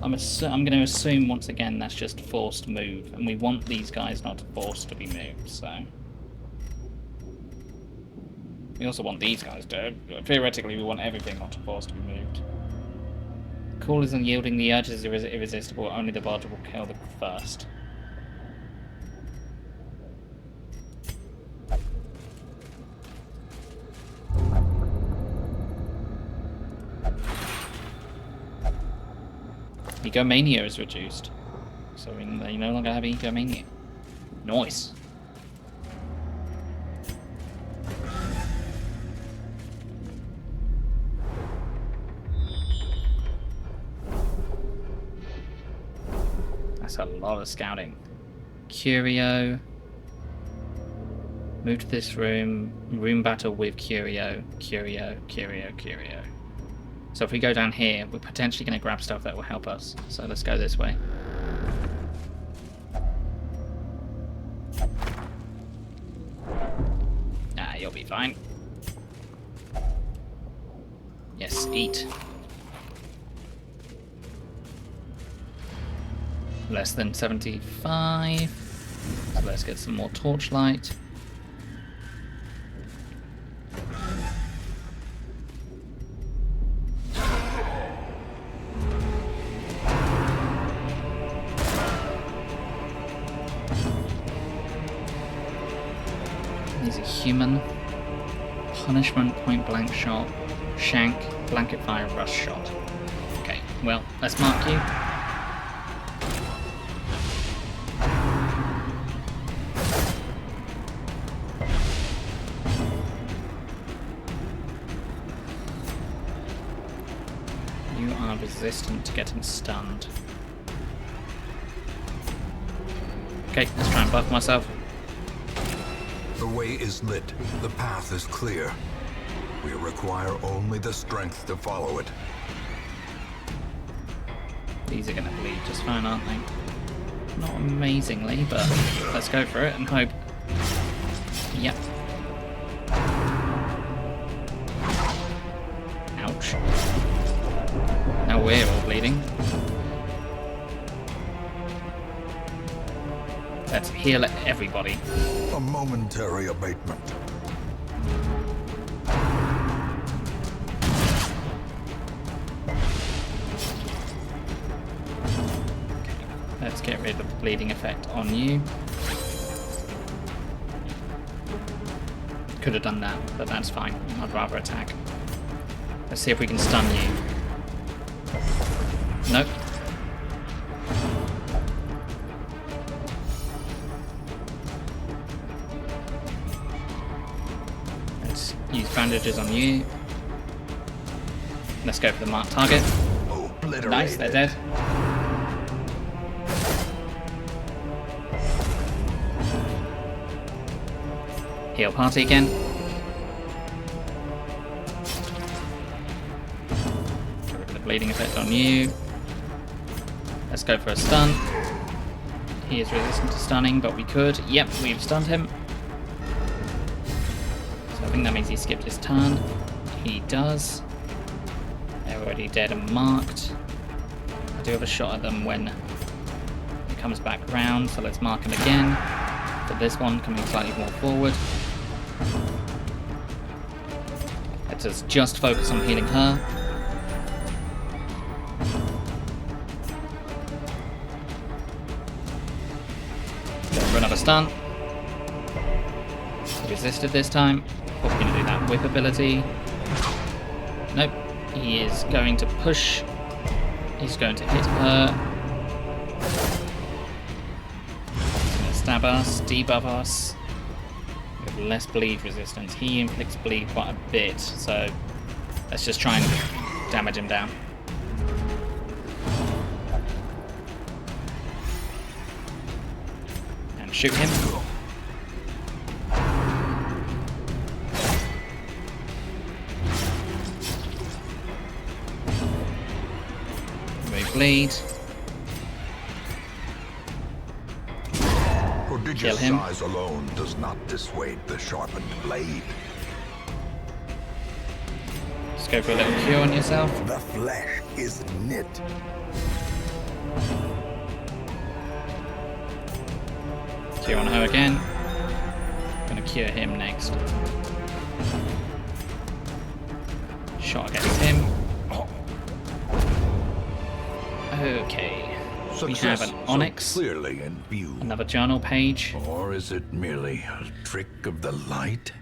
I'm going to assume once again that's just forced move, and we want these guys not forced to be moved, so. We also want these guys to. Theoretically, we want everything not forced to be moved. Cool is unyielding, the urge is irresistible, only the barge will kill the first. Egomania is reduced, so they no longer have egomania. Nice. That's a lot of scouting. Curio. Move to this room. Room battle with Curio. Curio. So if we go down here, we're potentially going to grab stuff that will help us. So let's go this way. Ah, you'll be fine. Yes, eat. Less than 75. So let's get some more torchlight. He's a human. Punishment, point blank shot. Shank, blanket fire, rush shot. Okay, well, let's mark you. You are resistant to getting stunned. Okay, let's try and buff myself. The way is lit. The path is clear. We require only the strength to follow it. These are going to bleed just fine, aren't they? Not amazingly, but let's go for it and hope. Yep. Ouch. Now we're all bleeding. Let's heal everybody. A momentary abatement. Let's get rid of the bleeding effect on you. Could have done that, but that's fine. I'd rather attack. Let's see if we can stun you. Nope. Let's use bandages on you. Let's go for the marked target. Nice, they're dead. Heal party again. Get rid of the bleeding effect on you. Let's go for a stun. He is resistant to stunning, but we could. Yep, we've stunned him. So I think that means he skipped his turn. He does. They're already dead and marked. I do have a shot at them when he comes back round, so let's mark him again. For this one, coming slightly more forward. Let us just focus on healing her. Go for another stun. He resisted this time. Probably going to do that whip ability. Nope. He is going to push. He's going to hit her. He's going to stab us, debuff us. We have less bleed resistance. He inflicts bleed quite a bit, so let's just try and damage him down. And shoot him. Bleed. Prodigious size alone does not dissuade the sharpened blade. Just go for a little cure on yourself. The flesh is knit. Cure on her again. Gonna cure him next. Shot against him. Okay, we have an onyx, so clearly in view. another journal page. Or is it merely a trick of the light?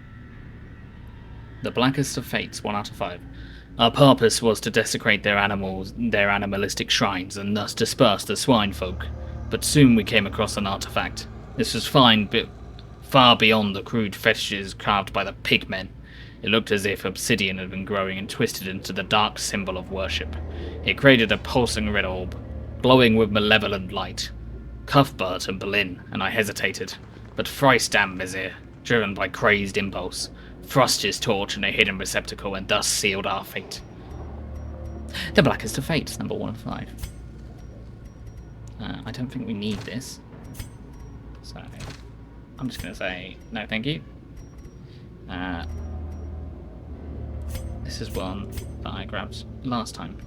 The blackest of fates, 1 out of 5. Our purpose was to desecrate their animalistic shrines, and thus disperse the swine folk. But soon we came across an artifact. This was fine, but far beyond the crude fetishes carved by the pigmen. It looked as if obsidian had been growing and twisted into the dark symbol of worship. It created a pulsing red orb, glowing with malevolent light. Cuthbert and Berlin, and I hesitated. But Freistam Vizier, driven by crazed impulse, thrust his torch in a hidden receptacle and thus sealed our fate. The Blackest of Fates, number 1 of 5. I don't think we need this. So, I'm just going to say no thank you. This is one that I grabbed last time.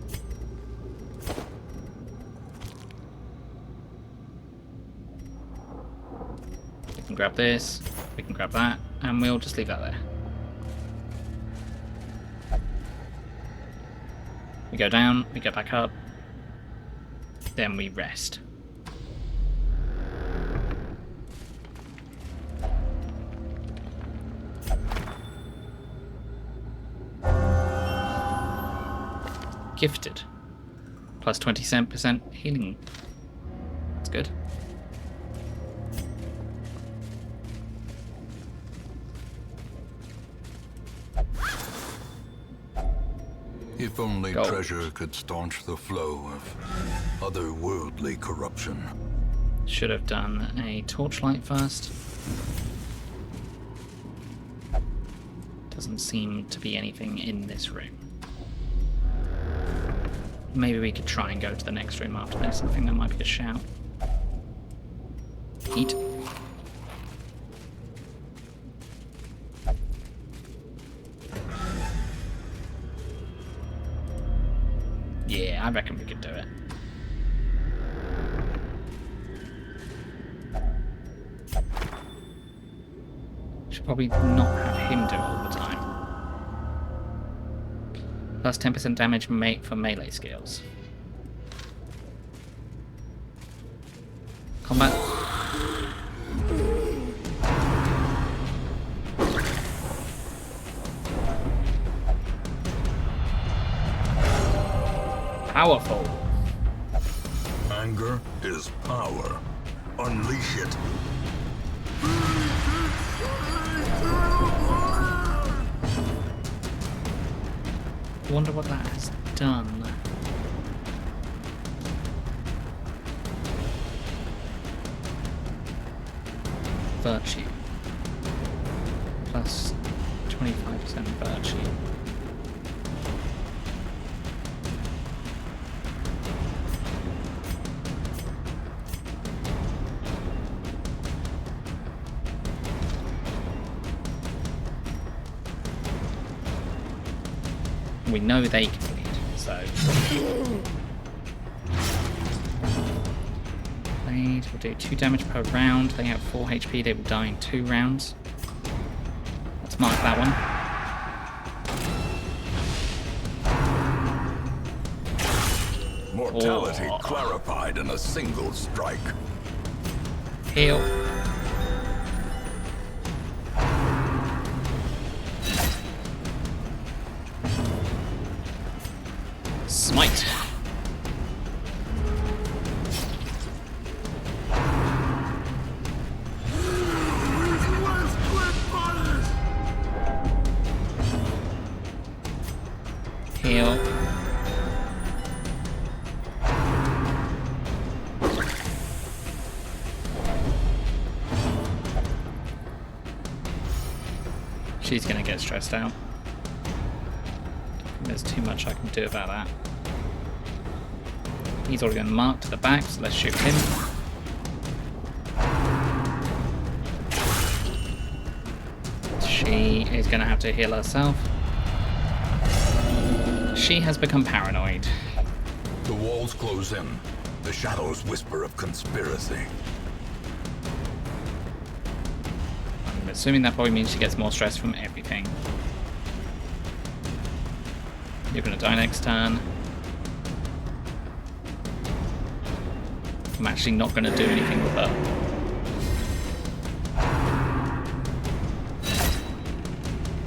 We can grab this, we can grab that, and we'll just leave that there. We go down, we go back up, then we rest. Gifted. Plus 27% healing. That's good. If only Gold. treasure could staunch the flow of otherworldly corruption. Should have done a torchlight first. Doesn't seem to be anything in this room. Maybe we could try and go to the next room after this. I think that might be a shout. Eat. Yeah, I reckon we could do it. Should probably not have him do it all the time. Plus 10% damage for melee skills. Combat. Powerful. Anger is power. Unleash it. I wonder what that has done. Virtue. Plus 25% virtue. We know they can lead, so blade will do 2 damage per round. They have 4 HP, they will die in 2 rounds. Let's mark that one. Mortality clarified in a single strike. Heal. Smite. Heal. She's gonna get stressed out. There's too much I can do about that. He's already been marked to the back, so let's shoot him. She is going to have to heal herself. She has become paranoid. The walls close in. The shadows whisper of conspiracy. I'm assuming that probably means she gets more stress from everything. You're going to die next turn. I'm actually not going to do anything with her.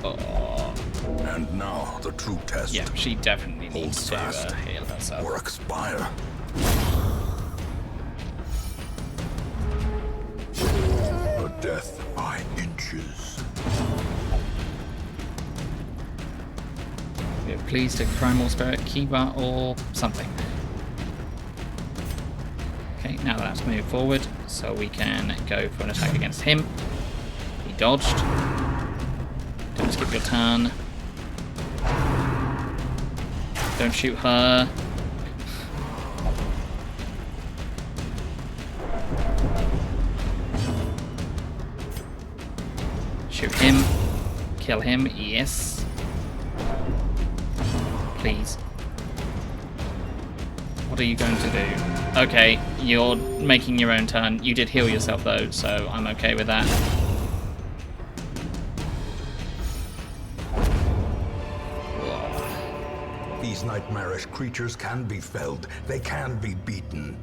Oh. And now the true test. Yeah, she definitely needs to heal herself. Or expire. A death by inches. Yeah, please take Primal Spirit, Kiba, or something. Okay, now that's moved forward, so we can go for an attack against him. He dodged. Don't skip your turn. Don't shoot her. Shoot him. Kill him, yes. Please. What are you going to do? Okay, you're making your own turn. You did heal yourself though, so I'm okay with that. These nightmarish creatures can be felled. They can be beaten.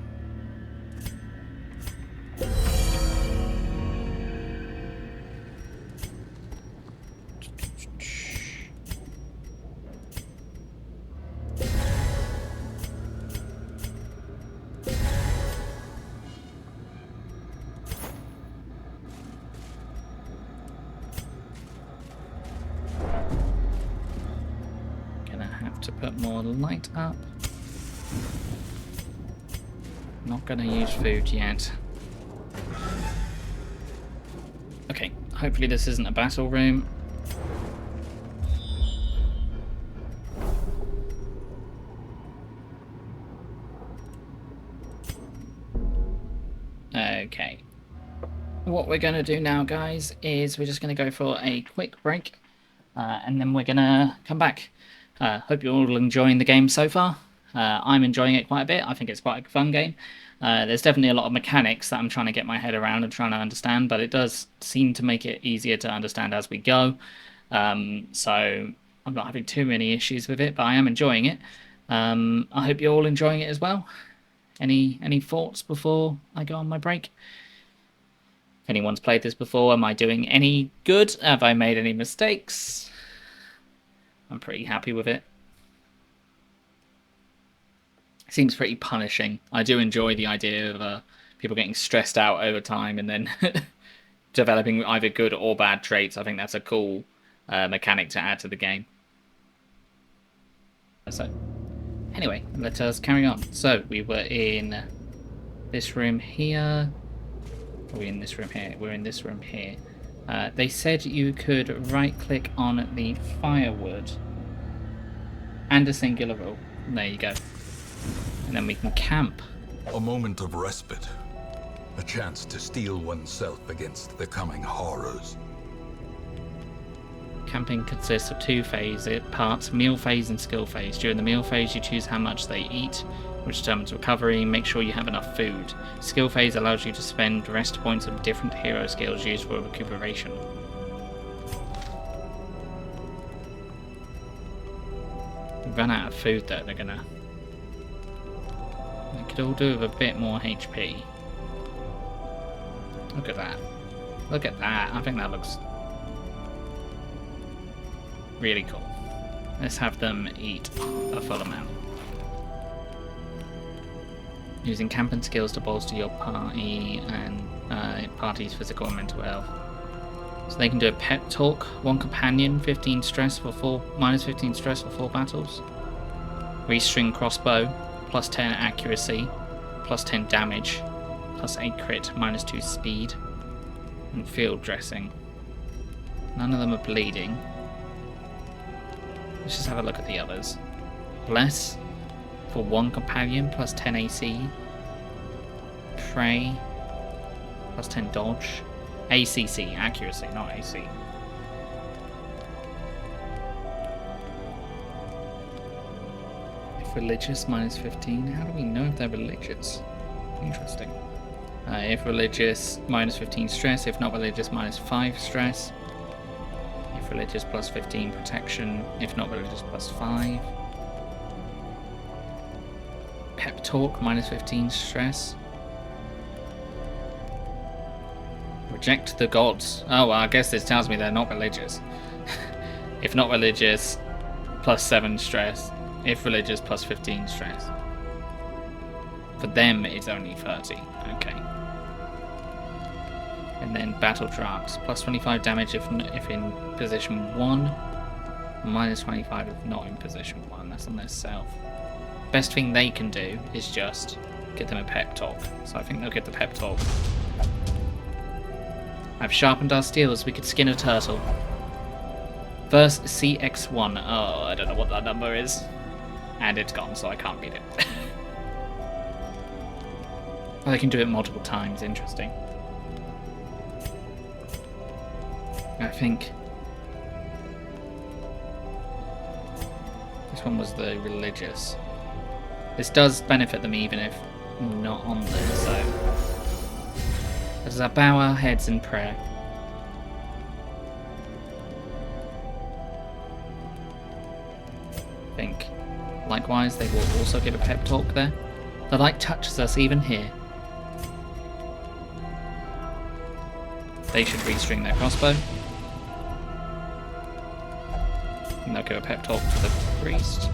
To put more light up. Not gonna use food yet. Okay, hopefully this isn't a battle room. Okay. What we're gonna do now, guys, is we're just gonna go for a quick break, and then we're gonna come back. Hope you're all enjoying the game so far. I'm enjoying it quite a bit. I think it's quite a fun game. There's definitely a lot of mechanics that I'm trying to get my head around and trying to understand, but it does seem to make it easier to understand as we go. So I'm not having too many issues with it, but I am enjoying it. I hope you're all enjoying it as well. Any thoughts before I go on my break? If anyone's played this before, am I doing any good? Have I made any mistakes? I'm pretty happy with it. Seems pretty punishing. I do enjoy the idea of people getting stressed out over time and then developing either good or bad traits. I think that's a cool mechanic to add to the game. So, anyway, let us carry on. So, we were in this room here. Are we in this room here? We're in this room here. They said you could right-click on the firewood and a singular rule. There you go. And then we can camp. A moment of respite. A chance to steel oneself against the coming horrors. Camping consists of 2 phases, parts, meal phase and skill phase. During the meal phase, you choose how much they eat, which determines recovery. Make sure you have enough food. Skill phase allows you to spend rest points of different hero skills used for recuperation. We run out of food though, they could all do with a bit more HP. Look at that. Look at that. I think that looks really cool. Let's have them eat a full amount. Using camping skills to bolster your party and party's physical and mental health. So they can do a pep talk, 1 companion, 15 stress for minus 15 stress for 4 battles. Restring crossbow, plus 10 accuracy, plus 10 damage, plus 8 crit, minus 2 speed, and field dressing. None of them are bleeding. Let's just have a look at the others. Bless for 1 companion, plus 10 AC. Prey, plus 10 dodge. ACC, accuracy, not AC. If religious, minus 15. How do we know if they're religious? Interesting. If religious, minus 15 stress. If not religious, minus 5 stress. If religious, plus 15 protection. If not religious, plus 5. Pep talk, minus 15 stress. Reject the gods. Oh, well, I guess this tells me they're not religious. If not religious, plus 7 stress. If religious, plus 15 stress. For them, it's only 30. Okay. And then battle tracks. Plus 25 damage if in position 1. Minus 25 if not in position 1. That's on their self. Best thing they can do is just get them a pep talk. So I think they'll get the pep talk. I've sharpened our steels. We could skin a turtle. First CX1. Oh, I don't know what that number is. And it's gone, so I can't read it. Well, they can do it multiple times. Interesting. I think this one was the religious. This does benefit them even if not on there, so as I bow our heads in prayer. I think likewise they will also give a pep talk there. The light touches us even here. They should restring their crossbow. And they'll give a pep talk to the priest.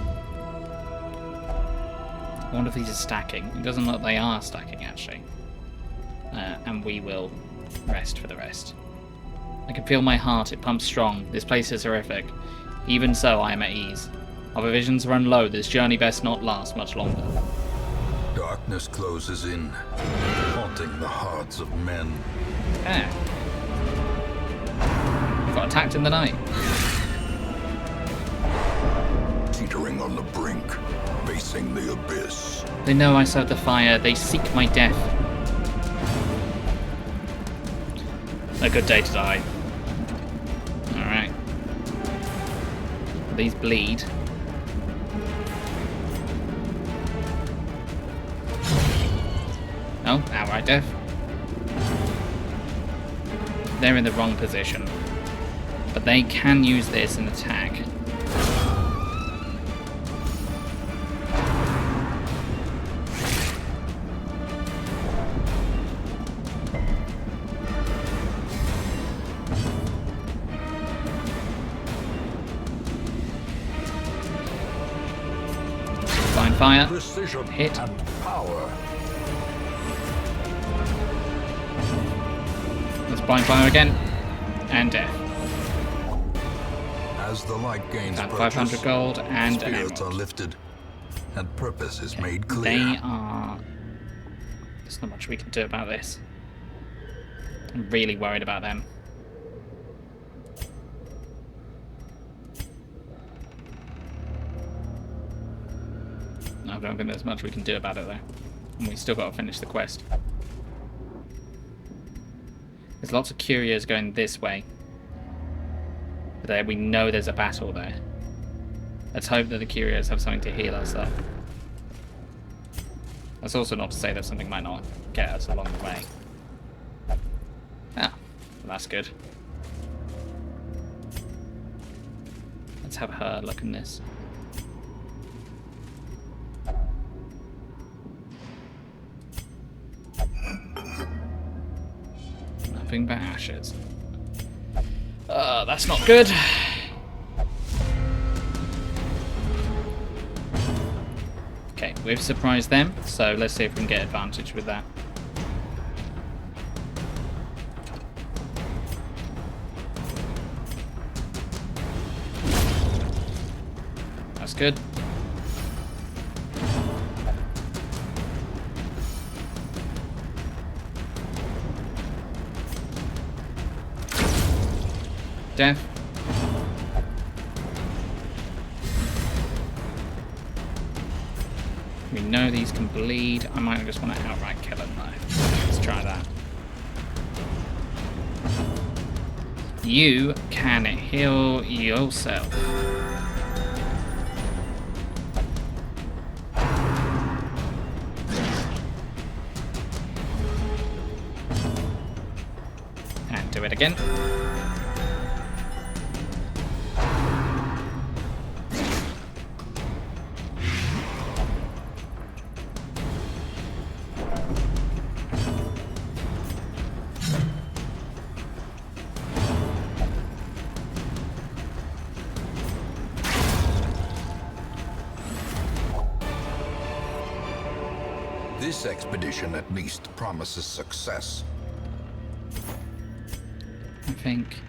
I wonder if these are stacking. It doesn't look like they are stacking actually. And we will rest for the rest. I can feel my heart, it pumps strong. This place is horrific. Even so, I am at ease. Our provisions run low, this journey best not last much longer. Darkness closes in, haunting the hearts of men. Yeah. Got attacked in the night. Teetering on the brink, facing the abyss. They know I serve the fire, they seek my death. A good day to die. Alright. These bleed. Oh, outright death. They're in the wrong position. But they can use this and attack. fire. Precision Hit. and power. Let's blind fire again. And death. As the light gains About purchase, 500 gold and an spirits are emerald. lifted, and purpose is made clear. They are... There's not much we can do about this. I'm really worried about them. I don't think there's much we can do about it though. And we still got to finish the quest. There's lots of curios going this way. But there, we know there's a battle there. Let's hope that the curios have something to heal us though. That's also not to say that something might not get us along the way. Ah, well, that's good. Let's have her look in this. Nothing but ashes. That's not good. Okay, we've surprised them, so let's see if we can get advantage with that. That's good. Death. We know these can bleed. I might just want to outright kill them though. Let's try that. You can heal yourself. And do it again. This expedition at least promises success. I think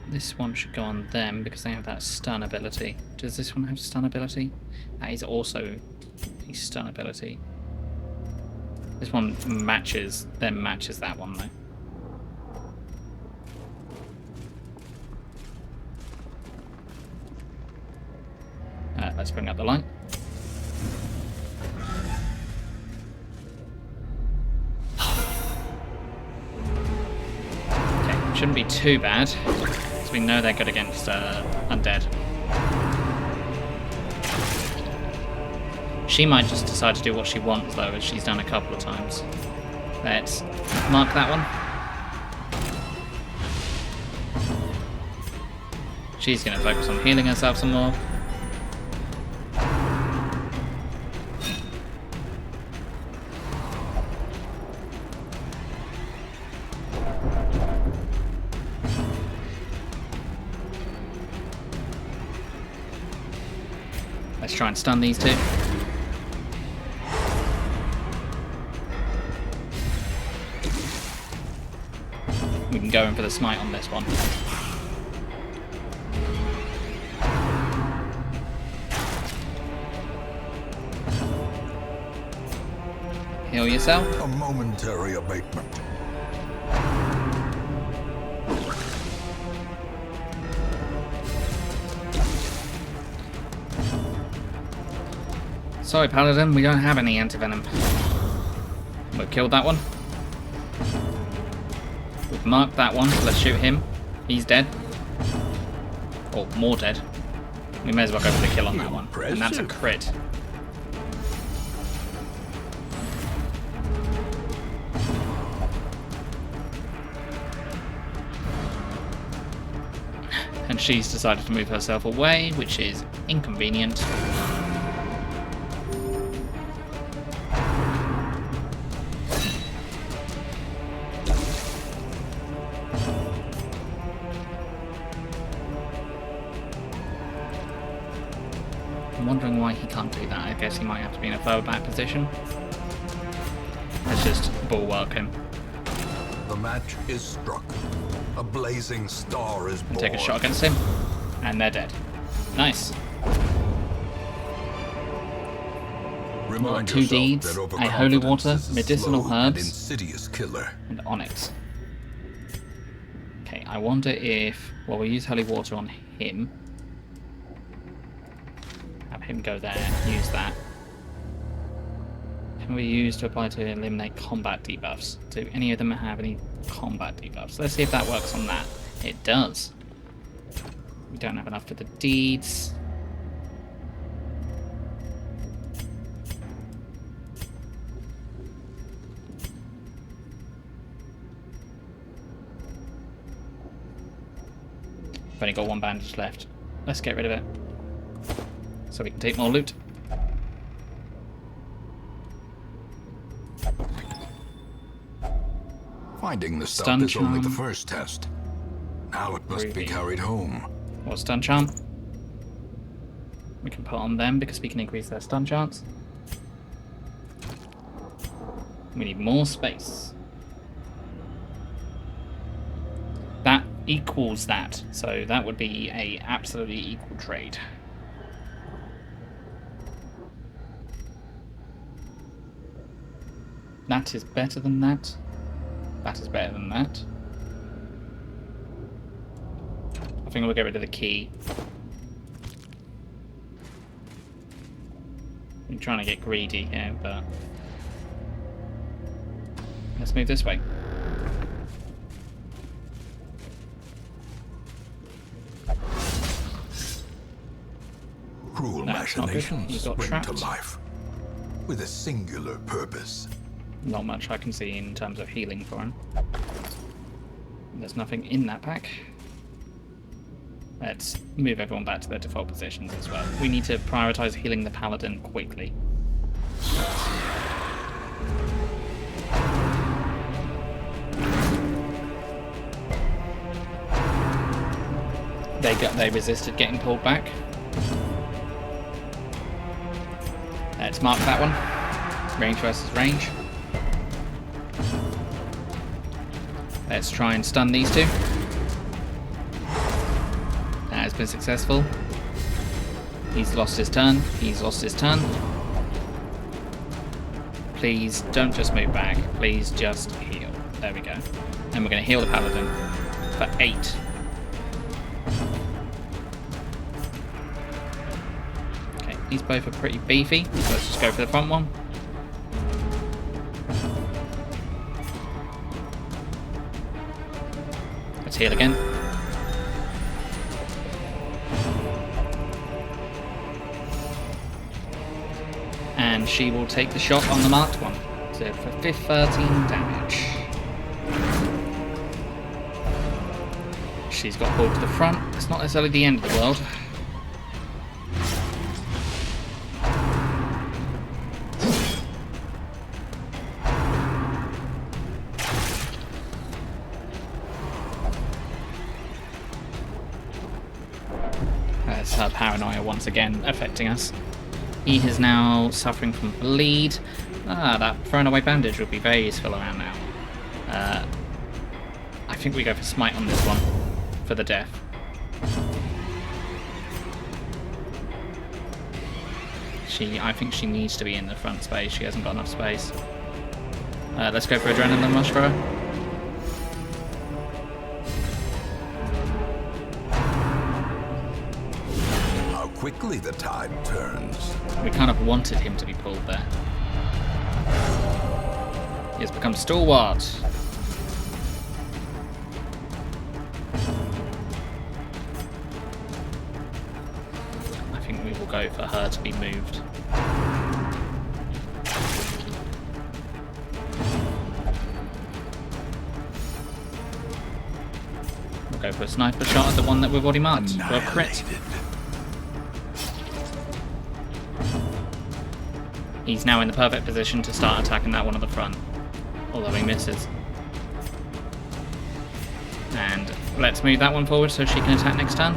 this one should go on them because they have that stun ability. Does this one have stun ability? That is also a stun ability. This one matches that one though. Let's bring up the light. Shouldn't be too bad, because we know they're good against undead. She might just decide to do what she wants, though, as she's done a couple of times. Let's mark that one. She's going to focus on healing herself some more. Let's try and stun these two. We can go in for the smite on this one. Heal yourself. A momentary abatement. Sorry, Paladin, we don't have any anti-venom. We've killed that one. We've marked that one, so let's shoot him. He's dead. Or more dead. We may as well go for the kill on that one. And that's a crit. And she's decided to move herself away, which is inconvenient. I'm wondering why he can't do that. I guess he might have to be in a further back position. Let's just bulwark him. The match is struck. A blazing star is born. Take a shot against him. And they're dead. Nice. Remind 2 yourself deeds, that a holy overconfidence water, is a medicinal slow and herbs, insidious killer. and onyx. Okay, I wonder if... Well, we'll use holy water on him. Have him go there, use that. Can we use to apply to eliminate combat debuffs? Do any of them have any combat debuffs? Let's see if that works on that. It does. We don't have enough for the deeds. I've only got 1 bandage left. Let's get rid of it. So we can take more loot. Finding the stuff Stun is only the charm. first test. Now it must be Ruby. carried home. Or stun charm. We can put on them because we can increase their stun chance. We need more space. That equals that, so that would be a absolutely equal trade. That is better than that. That is better than that. I think we'll get rid of the key. I'm trying to get greedy here, but let's move this way. Cruel That's not good. machinations He got spring to trapped. life with a singular purpose. Not much I can see in terms of healing for him. There's nothing in that pack. Let's move everyone back to their default positions as well. We need to prioritize healing the paladin quickly. They resisted getting pulled back. Let's mark that one. Range versus range. Let's try and stun these two. That has been successful. He's lost his turn. He's lost his turn. Please don't just move back. Please just heal. There we go. And we're going to heal the paladin for 8. Okay, these both are pretty beefy. So let's just go for the front one. Let's heal again. And she will take the shot on the marked one. So for 13 damage. She's got pulled to the front. It's not necessarily the end of the world. That's her paranoia once again affecting us. He is now suffering from bleed. That thrown away bandage will be very useful around now. I think we go for smite on this one for the death. I think she needs to be in the front space. She hasn't got enough space. Let's go for adrenaline rush for her. Quickly the tide turns. We kind of wanted him to be pulled there. He has become stalwart. I think we will go for her to be moved. We'll go for a sniper shot at the one that we've already marked for a crit. He's now in the perfect position to start attacking that one at the front, although he misses. And let's move that one forward so she can attack next turn.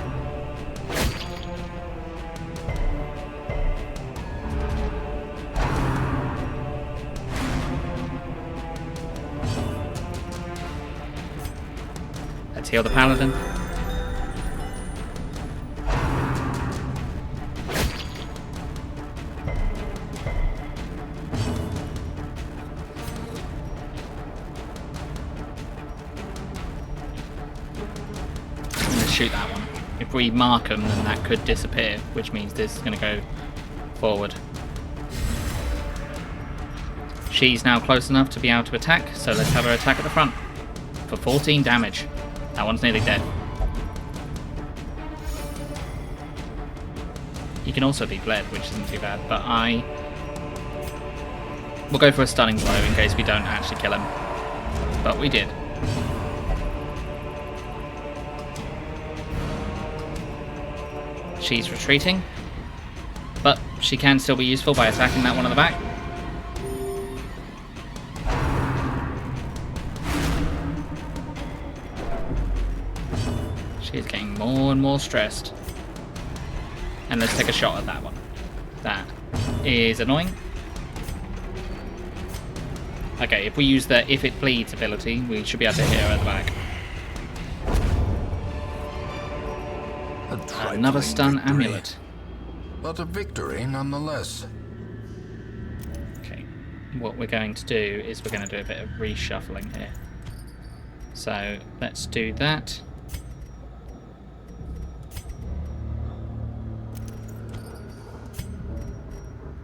Let's heal the paladin. Let's shoot that one. If we mark them, then that could disappear, which means this is going to go forward. She's now close enough to be able to attack, so let's have her attack at the front. For 14 damage. That one's nearly dead. He can also be bled, which isn't too bad, but we'll go for a stunning blow in case we don't actually kill him. But we did. She's retreating, but she can still be useful by attacking that one on the back. She's getting more and more stressed. And let's take a shot at that one. That is annoying. Okay, if we use the If It Bleeds ability, we should be able to hit her at the back. Another stun amulet. But a victory nonetheless. Okay, what we're going to do is we're going to do a bit of reshuffling here. So let's do that.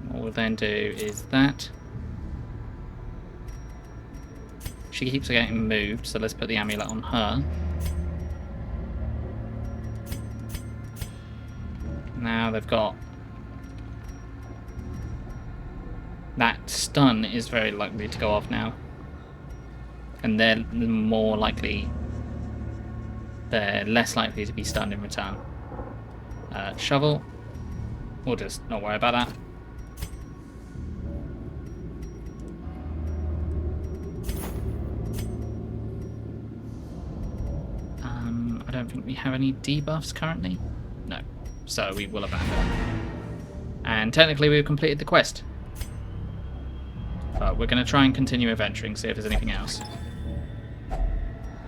What we'll then do is that. She keeps getting moved, so let's put the amulet on her. Now they've got... That stun is very likely to go off now. And they're more likely... They're less likely to be stunned in return. Shovel. We'll just not worry about that. I don't think we have any debuffs currently. No. So we will abandon. And technically we've completed the quest. But we're going to try and continue adventuring, see if there's anything else.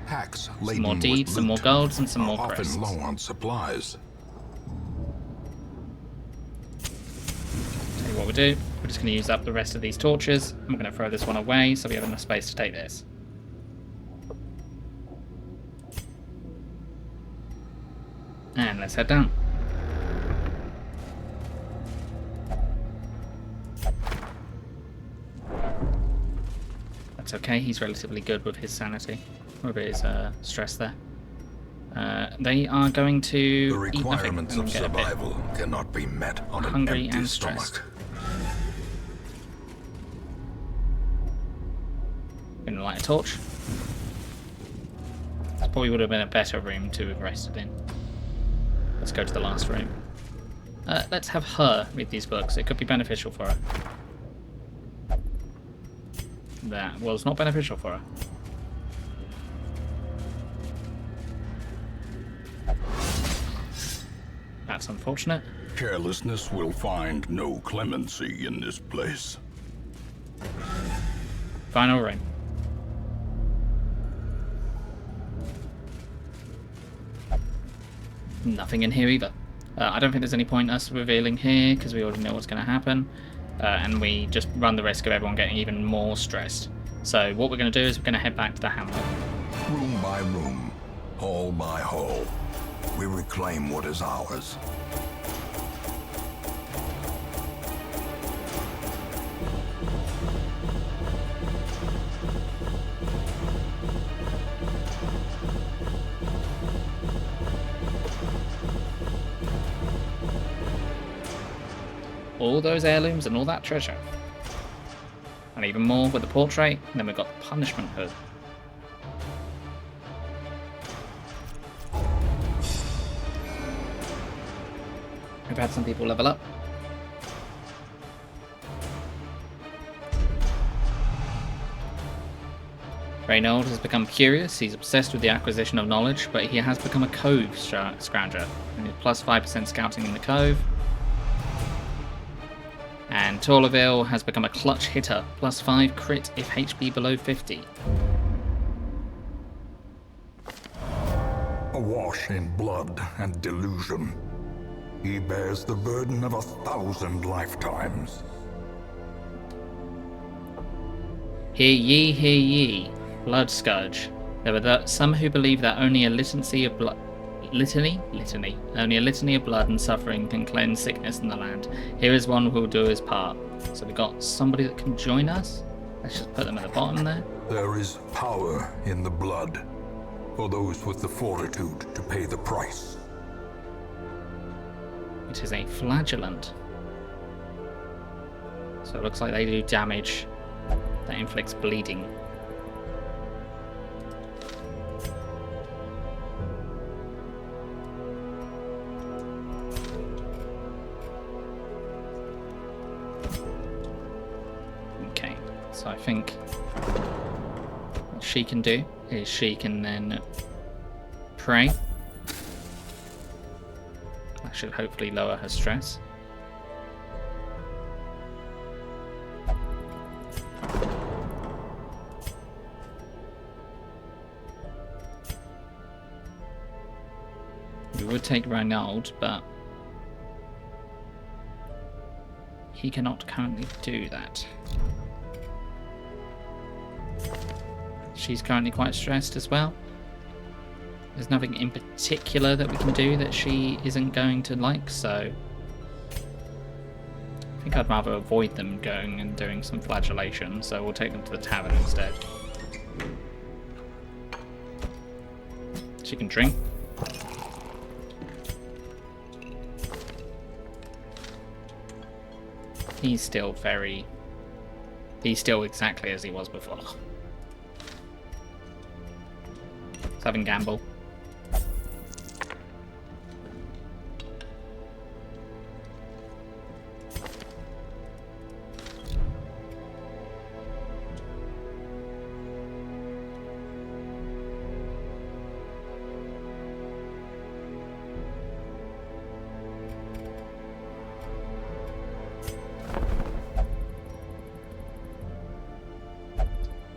Packs Some more deeds, some more golds, and some more crests. Often low on supplies. Tell you what we'll do. We're just going to use up the rest of these torches. I'm going to throw this one away so we have enough space to take this. And let's head down. That's okay, he's relatively good with his sanity, with his stress there. They are going to The eat nothing requirements and of get a bit survival cannot be met on an hungry empty and stressed. stomach. Gonna light a torch. This probably would have been a better room to have rested in. Let's go to the last room. Let's have her read these books. It could be beneficial for her. That was not beneficial for her. That's unfortunate. Carelessness will find no clemency in this place. Final room. Nothing in here either. I don't think there's any point us revealing here because we already know what's going to happen. And we just run the risk of everyone getting even more stressed. So what we're going to do is we're going to head back to the hamlet. Room by room, hall by hall, we reclaim what is ours. All those heirlooms and all that treasure. And even more with the portrait, and then we've got the punishment hood. We've had some people level up. Reynold has become curious, he's obsessed with the acquisition of knowledge, but he has become a cove scrounger, and he's plus 5% scouting in the cove. And Torleville has become a clutch hitter, plus 5 crit if HP below 50. awash in blood and delusion. He bears the burden of 1,000 lifetimes. Hear ye, blood scourge. There were some who believe that only a litany of blood, only a litany of blood and suffering can cleanse sickness in the land. Here is one who will do his part. So we got somebody that can join us. Let's just put them at the bottom there. There is power in the blood for those with the fortitude to pay the price. It is a flagellant. So it looks like they do damage that inflicts bleeding. Okay, so I think what she can do is she can then pray. That should hopefully lower her stress. We would take Reynaud, but he cannot currently do that. She's currently quite stressed as well. There's nothing in particular that we can do that she isn't going to like, so I think I'd rather avoid them going and doing some flagellation, so we'll take them to the tavern instead. She can drink. He's still exactly as he was before. Let's have him gamble.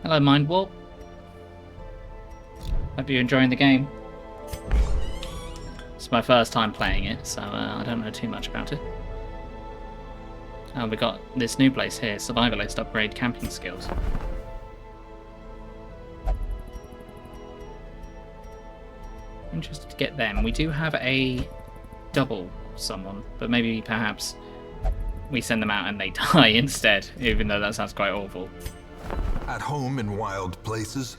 Hello, Mind Warp. Hope you're enjoying the game. It's my first time playing it, so I don't know too much about it. Oh, we got this new place here, Survivalist upgrade camping skills. Interested to get them. We do have a double someone, but maybe perhaps we send them out and they die instead, even though that sounds quite awful. At home in wild places,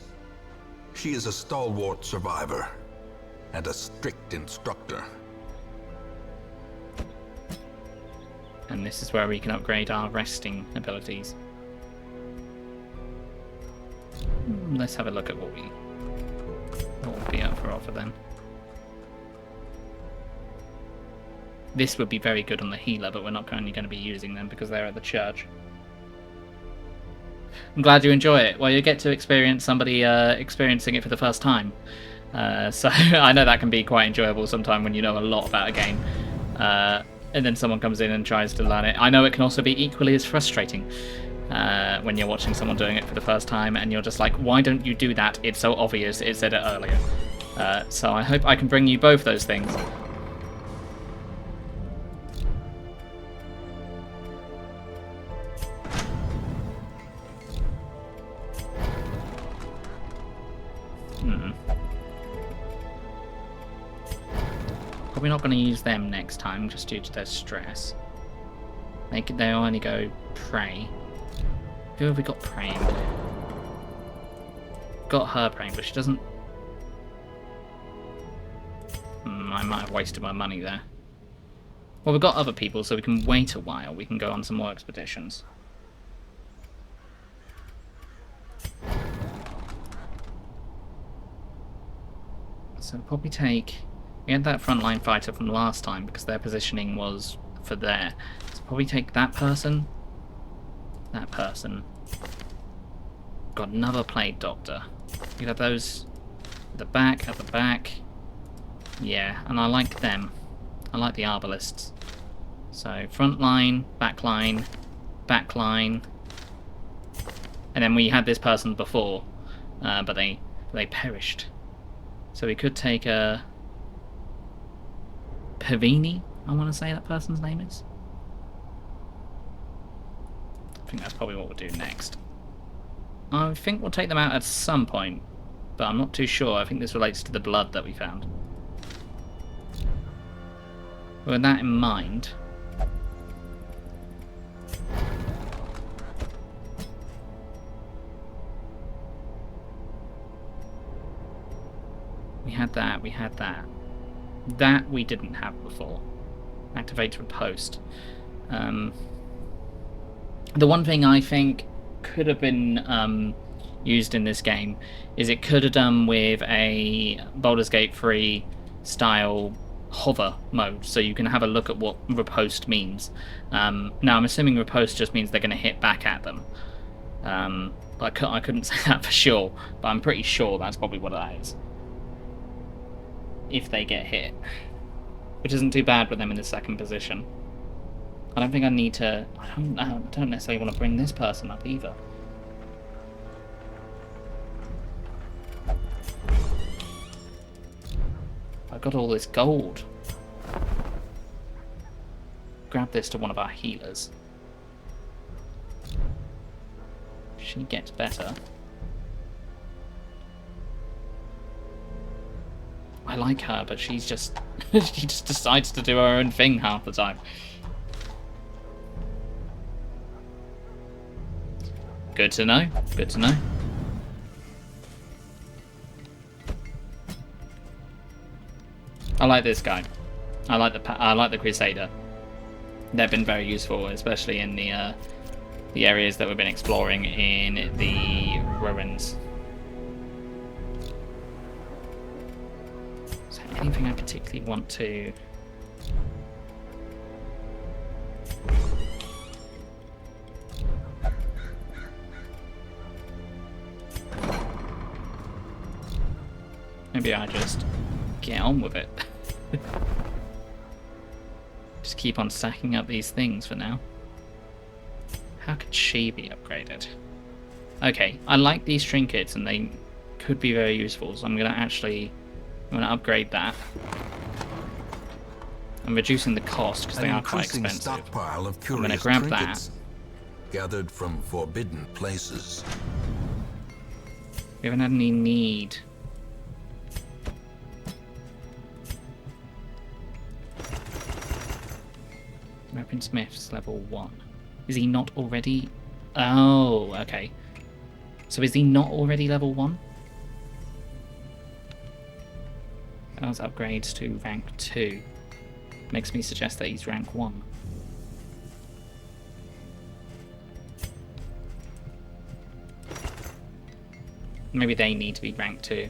she is a stalwart survivor and a strict instructor. And this is where we can upgrade our resting abilities. Let's have a look at what would be up for offer then. This would be very good on the healer, but we're not currently going to be using them because they're at the church. I'm glad you enjoy it. Well, you get to experience somebody experiencing it for the first time. So I know that can be quite enjoyable sometimes when you know a lot about a game. And then someone comes in and tries to learn it. I know it can also be equally as frustrating when you're watching someone doing it for the first time and you're just like, why don't you do that? It's so obvious. It said it earlier. So I hope I can bring you both those things. Probably not going to use them next time, just due to their stress. They'll only go pray. Who have we got praying? Got her praying, but she doesn't... I might have wasted my money there. Well, we've got other people, so we can wait a while. We can go on some more expeditions. So we'll probably take... We had that frontline fighter from last time because their positioning was for there. So probably take that person. That person. Got another plague doctor. You have those at the back. Yeah, and I like them. I like the arbalists. So frontline, backline, backline. And then we had this person before, but they perished. So we could take a Pavini, I want to say that person's name is. I think that's probably what we'll do next. I think we'll take them out at some point, but I'm not too sure. I think this relates to the blood that we found. With that in mind, we had that, we had that. That we didn't have before. Activate riposte. The one thing I think could have been used in this game is it could have done with a Baldur's Gate 3 style hover mode, so you can have a look at what riposte means. Now I'm assuming riposte just means they're going to hit back at them. But I couldn't say that for sure, but I'm pretty sure that's probably what that is. If they get hit. Which isn't too bad with them in the second position. I don't think I need to... I don't necessarily want to bring this person up either. I got all this gold. Grab this to one of our healers. She gets better. I like her, but she's just... she just decides to do her own thing half the time. Good to know. Good to know. I like this guy. I like the Crusader. They've been very useful, especially in the areas that we've been exploring in the ruins. Is there anything I particularly want to... Maybe I just get on with it. Just keep on stacking up these things for now. How could she be upgraded? Okay, I like these trinkets and they could be very useful, so I'm going to upgrade that. I'm reducing the cost because they are quite expensive. Stockpile of I'm going to curious grab trinkets that. gathered from forbidden places. We haven't had any need. Weaponsmith's level 1. Is he not already... Oh, okay. So is he not already level 1? Allows upgrades to rank 2. Makes me suggest that he's rank 1. Maybe they need to be rank 2.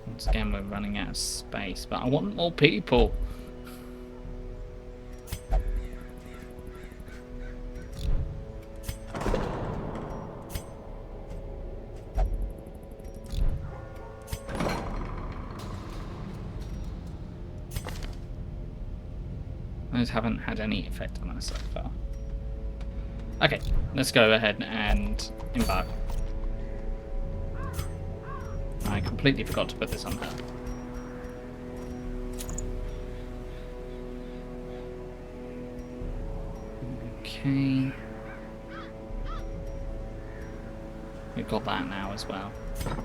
Once again, we're running out of space, but I want more people. Those haven't had any effect on us so far. Okay, let's go ahead and embark. I completely forgot to put this on her. Okay. We've got that now as well.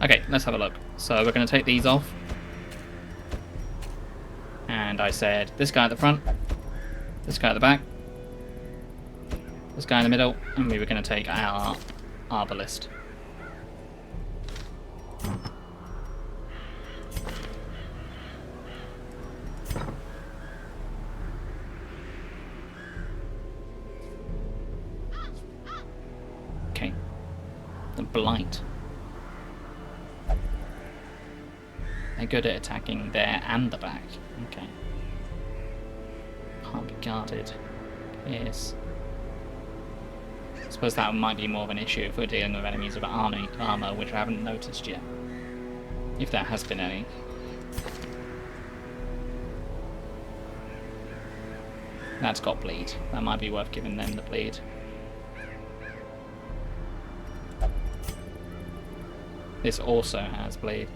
Okay, let's have a look. So we're going to take these off. And I said, this guy at the front, this guy at the back, this guy in the middle, and we were going to take our arbalist. Okay. The blight. They're good at attacking there and the back. Okay. Can't be guarded. Yes. I suppose that might be more of an issue if we're dealing with enemies with armor, which I haven't noticed yet. If there has been any. That's got bleed. That might be worth giving them the bleed. This also has bleed.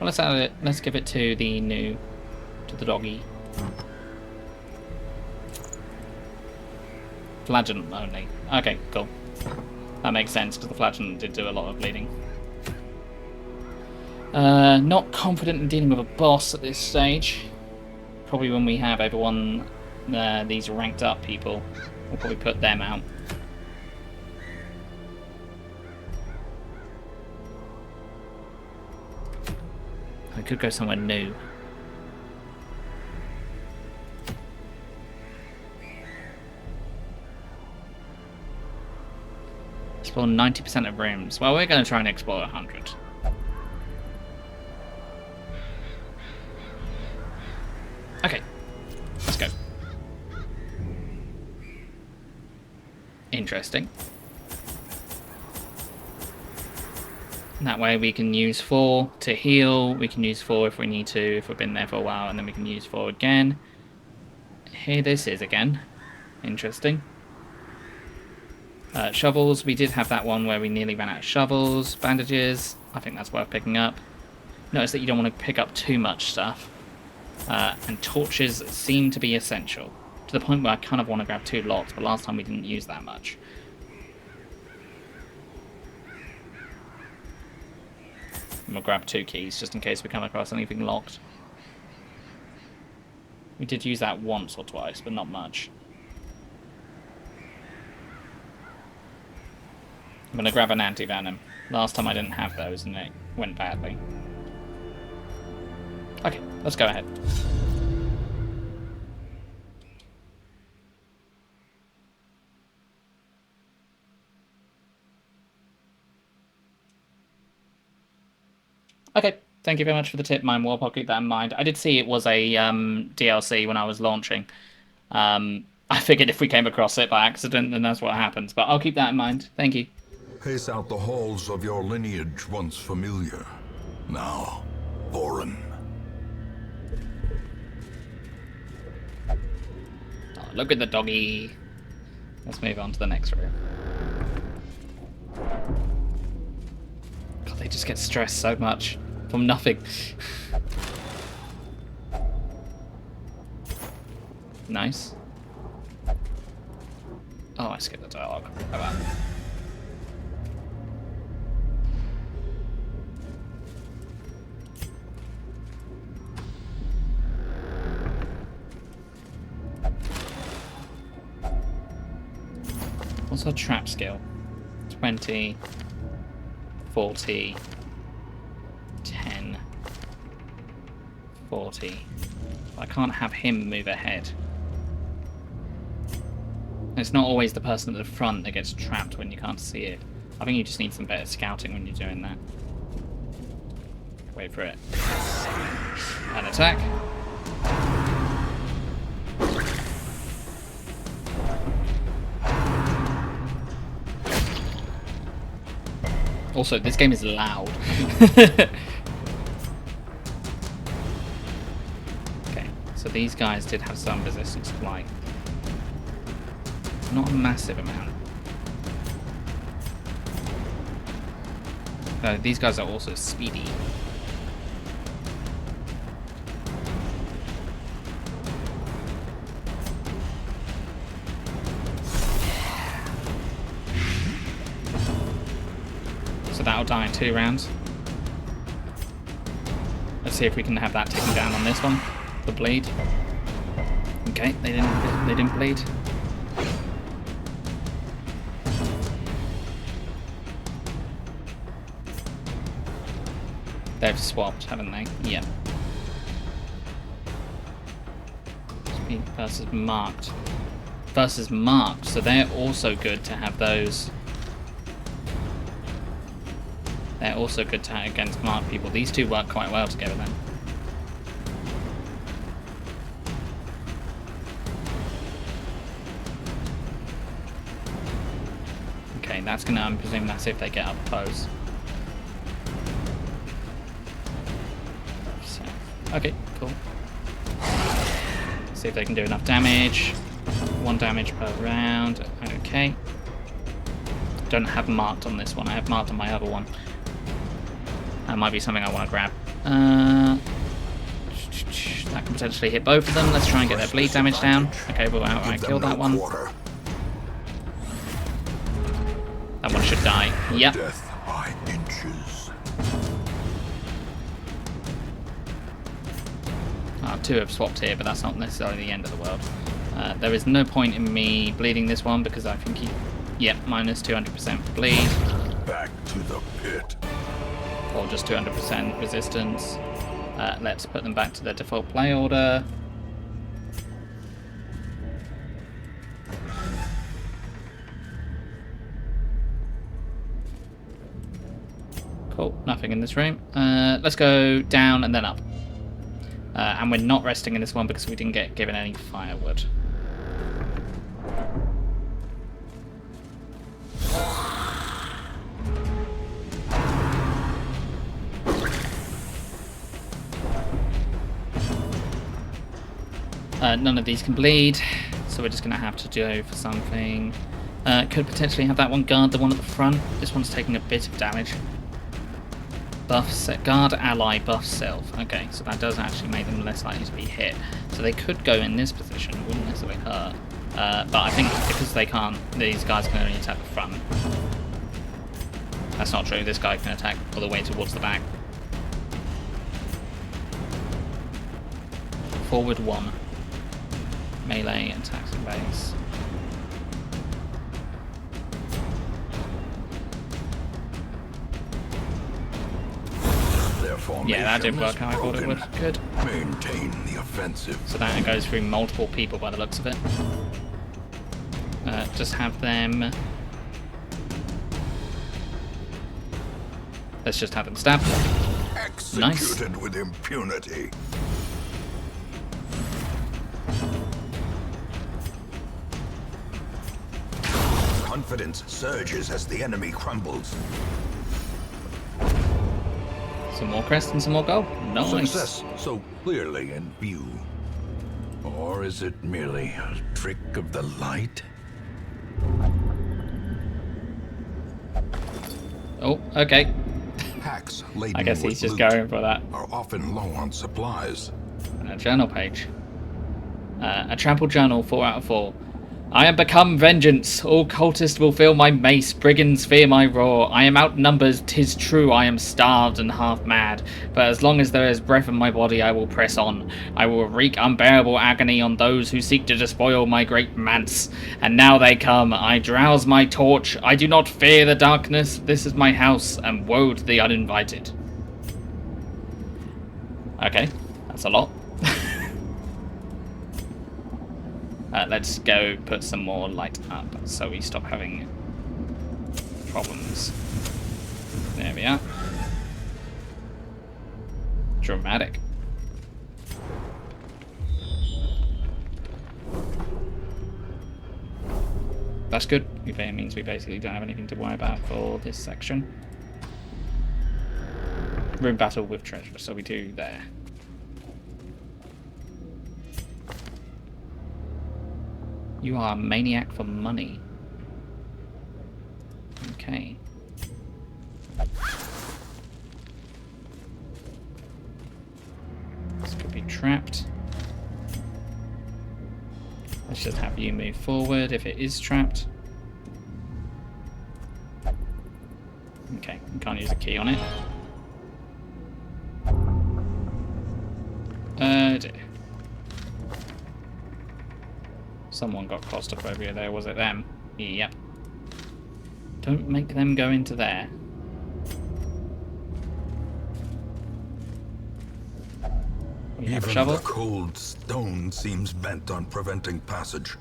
Well, let's add it. Let's give it to the doggy. Flagellant only. Okay, cool. That makes sense because the flagellant did do a lot of bleeding. Not confident in dealing with a boss at this stage. Probably when we have everyone, these ranked up people, we'll probably put them out. I could go somewhere new. Explore 90% of rooms. Well, we're going to try and explore 100. Okay, let's go. Interesting. And that way we can use 4 to heal. We can use 4 if we need to, if we've been there for a while, and then we can use 4 again. Here this is again. Interesting. Shovels, we did have that one where we nearly ran out of shovels. Bandages, I think that's worth picking up. Notice that you don't want to pick up too much stuff. And torches seem to be essential. To the point where I kind of want to grab 2 lots, but last time we didn't use that much. And we'll grab 2 keys, just in case we come across anything locked. We did use that once or twice, but not much. I'm going to grab an anti-venom. Last time I didn't have those and it went badly. Okay, let's go ahead. Okay, thank you very much for the tip, Mine Warp. I'll keep that in mind. I did see it was a DLC when I was launching. I figured if we came across it by accident, then that's what happens. But I'll keep that in mind. Thank you. Pace out the halls of your lineage once familiar, now foreign. Oh, look at the doggy. Let's move on to the next room. God, they just get stressed so much from nothing. Nice. Oh, I skipped the dialogue. How about that? What's our trap skill? 20, 40, 10, 40. I can't have him move ahead. It's not always the person at the front that gets trapped when you can't see it. I think you just need some better scouting when you're doing that. Wait for it. An attack. Also, this game is loud. Okay, so these guys did have some resistance to light. Not a massive amount. These guys are also speedy. So that'll die in 2 rounds. Let's see if we can have that taken down on this one. The bleed. Okay, they didn't bleed. They've swapped, haven't they? Yeah. Speed versus marked. Versus marked, so they're also good to have those. They're also good to have against marked people. These two work quite well together then. Okay, that's gonna, I'm presuming that's if they get up close. So, okay, cool. See if they can do enough damage. 1 damage per round. Okay. Don't have marked on this one. I have marked on my other one. That might be something I want to grab. That can potentially hit both of them. Let's try and get their bleed damage down. Okay, we'll outright kill that one. That one should die. Yep. Death by inches. Two have swapped here, but that's not necessarily the end of the world. There is no point in me bleeding this one because I think he... Yep, minus 200% for bleed. Back to the pit. Or just 200% resistance. Let's put them back to their default play order. Cool, nothing in this room. Let's go down and then up. And we're not resting in this one because we didn't get given any firewood. None of these can bleed, so we're just going to have to go for something. Could potentially have that one guard the one at the front. This one's taking a bit of damage. Buff set guard ally buff self. Okay, so that does actually make them less likely to be hit. So they could go in this position, it wouldn't necessarily hurt. But I think because they can't, these guys can only attack the front. That's not true, this guy can attack all the way towards the back. Forward 1. Melee, attacks and base. Yeah, that did work how I thought it would. Good. Maintain the offensive. So that goes through multiple people by the looks of it. Just have them... Let's just have them stab. Executed Nice. with impunity. Confidence surges as the enemy crumbles. Some more crest and some more gold. Nice. Success so clearly in view. Or is it merely a trick of the light? Oh, okay. Packs laden I guess he's with just loot going for that. are often low on supplies. A journal page. A trampled journal, 4 out of 4. I am become vengeance. All cultists will feel my mace. Brigands fear my roar. I am outnumbered. 'Tis true. I am starved and half mad. But as long as there is breath in my body, I will press on. I will wreak unbearable agony on those who seek to despoil my great manse. And now they come. I drowse my torch. I do not fear the darkness. This is my house, and woe to the uninvited. Okay, that's a lot. Let's go put some more light up so we stop having problems. There we are. Dramatic. That's good. It means we basically don't have anything to worry about for this section. Room battle with treasure, so we do there. You are a maniac for money. Okay. This could be trapped. Let's just have you move forward if it is trapped. Okay, we can't use a key on it. Dear. Someone got claustrophobia there, was it them? Yep. Don't make them go into there. We have a Even shovel. the cold stone seems bent on preventing passage.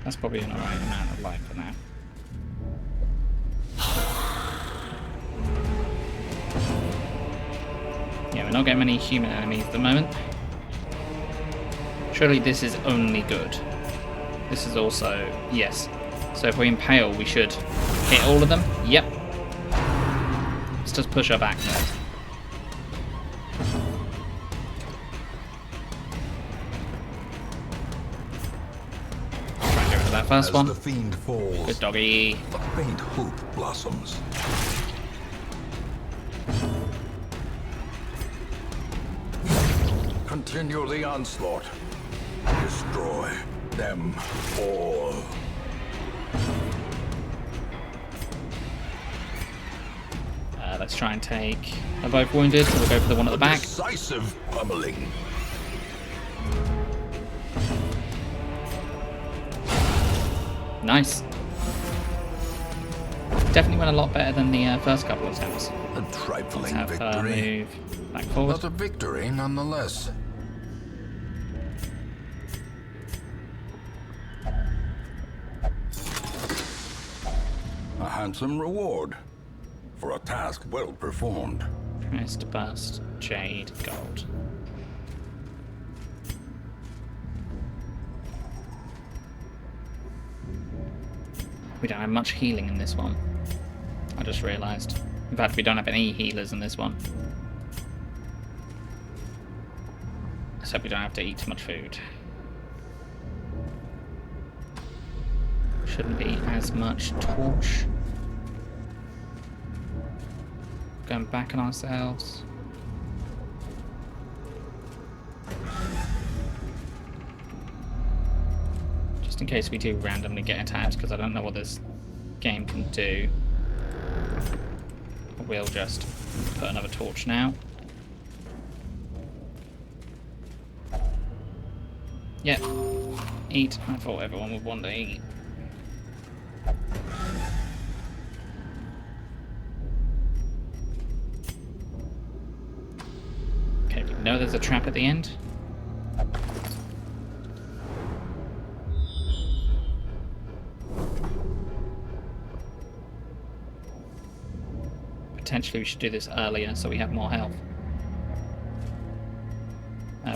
That's probably an alright amount of life for now. Yeah, we're not getting many human enemies at the moment. Surely this is only good. This is also... yes. So if we impale, we should hit all of them. Yep. Let's just push her back there. that first As one. the fiend falls, Good doggy. a faint hope blossoms. Continue the onslaught. Destroy them all. Let's try and take... They're both wounded, so we'll go for the one at the back. Decisive pummeling. Nice. Definitely went a lot better than the first couple of attempts. A Let's trifling have her victory, move back forward. but a victory nonetheless. A handsome reward for a task well performed. Tries to burst Jade Gold. We don't have much healing in this one. I just realised. In fact, we don't have any healers in this one. So we don't have to eat too much food. Shouldn't be as much torch. Going back on ourselves. Just in case we do randomly get attacked, because I don't know what this game can do. We'll just put another torch now. Yep. Eat. I thought everyone would want to eat. Okay, we know there's a trap at the end. Potentially we should do this earlier so we have more health.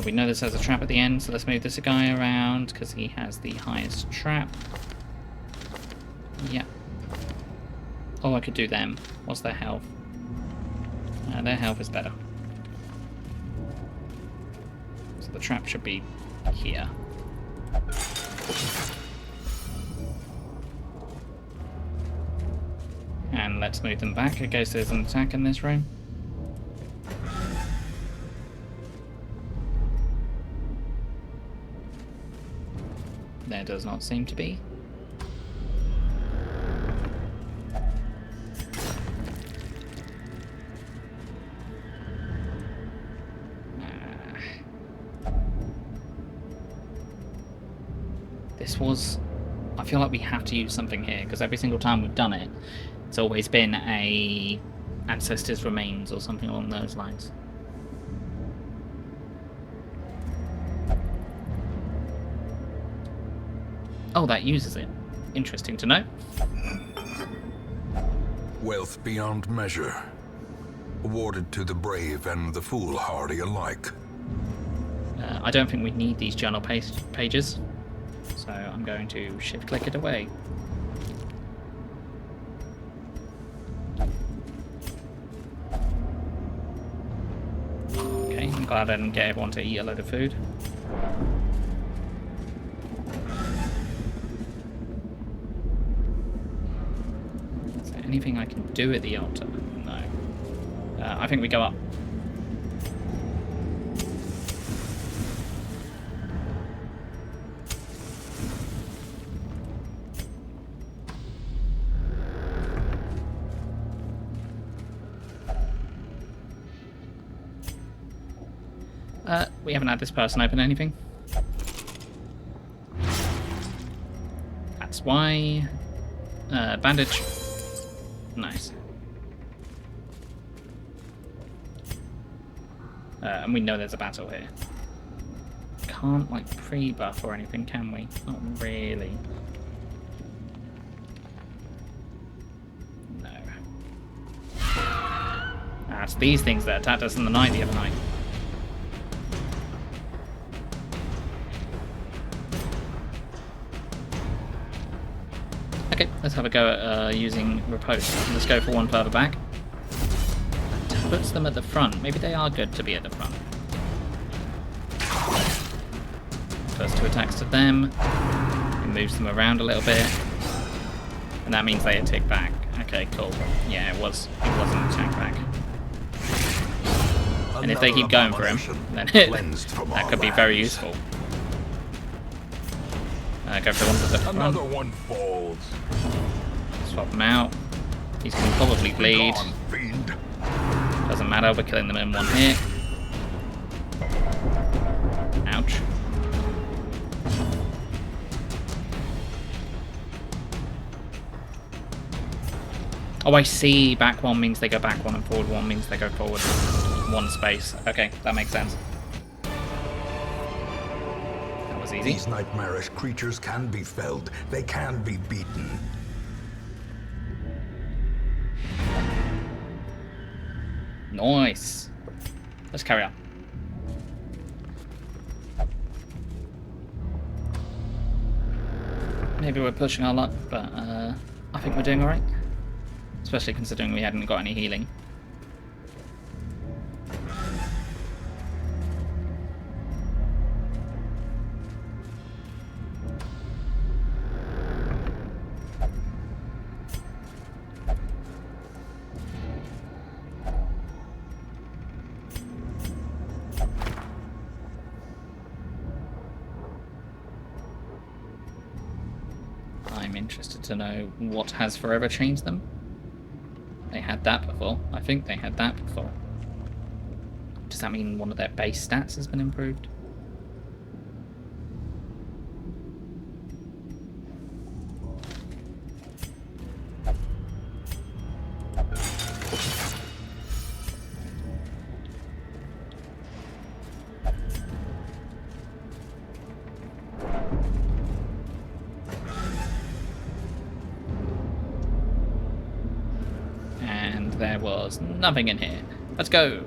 We know this has a trap at the end, so let's move this guy around because he has the highest trap. Yeah. Oh, I could do them. What's their health? Their health is better. So the trap should be here. And let's move them back in case there's an attack in this room. There does not seem to be. This was... I feel like we have to use something here, because every single time we've done it, it's always been a ancestor's remains or something along those lines. Oh, that uses it. Interesting to know. Wealth beyond measure, awarded to the brave and the foolhardy alike. I don't think we need these journal pages, so I'm going to shift-click it away. Okay, I'm glad I didn't get everyone to eat a load of food. Is there anything I can do at the altar? No. I think we go up. We haven't had this person open anything. That's why. Bandage. Nice. And we know there's a battle here. Can't, like, pre-buff or anything, can we? Not really. No. Ah, it's these things that attacked us in the night the other night. Okay, let's have a go at using riposte. Let's go for one further back. That puts them at the front. Maybe they are good to be at the front. First two attacks to them. moves them around a little bit. And that means they tick back. Okay, cool. Yeah, it was an attack back. And if they keep going for him, then that could be very useful. Go for the ones at the front. Another one falls. Swap him out. He's going to probably bleed. Doesn't matter, we're killing them in one hit. Ouch. Oh, I see. Back one means they go back one, and forward one means they go forward one space. Okay, that makes sense. That was easy. These nightmarish creatures can be felled. They can be beaten. Nice. Let's carry on. Maybe we're pushing our luck, but I think we're doing alright. Especially considering we hadn't got any healing. I'm interested to know what has forever changed them. They had that before. I think they had that before. Does that mean one of their base stats has been improved? There was nothing in here. Let's go.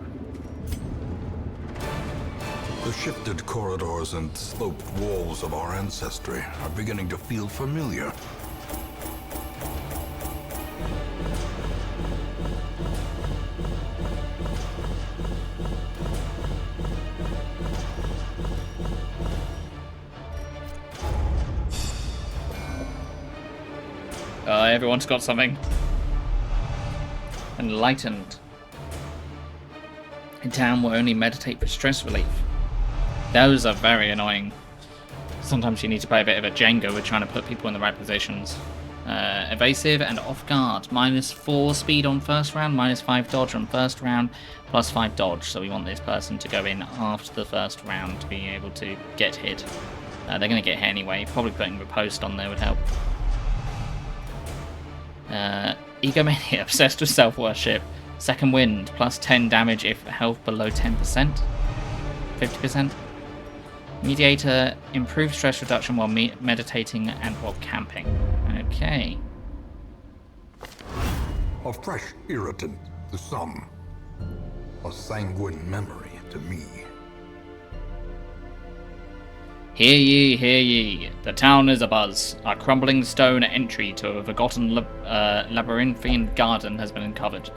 The shifted corridors and sloped walls of our ancestry are beginning to feel familiar. Everyone's got something. Enlightened. In town will only meditate for stress relief. Those are very annoying. Sometimes you need to play a bit of a Jenga with trying to put people in the right positions. Evasive and off guard. -4 speed on first round, -5 dodge on first round, +5 dodge. So we want this person to go in after the first round to be able to get hit. They're going to get hit anyway. Probably putting riposte on there would help. Egomania, obsessed with self-worship. Second wind, +10 damage if health below 10%. 50%. Mediator, improved stress reduction while meditating and while camping. Okay. A fresh irritant to some. A sanguine memory to me. Hear ye, hear ye. The town is abuzz. A crumbling stone entry to a forgotten labyrinthine garden has been uncovered.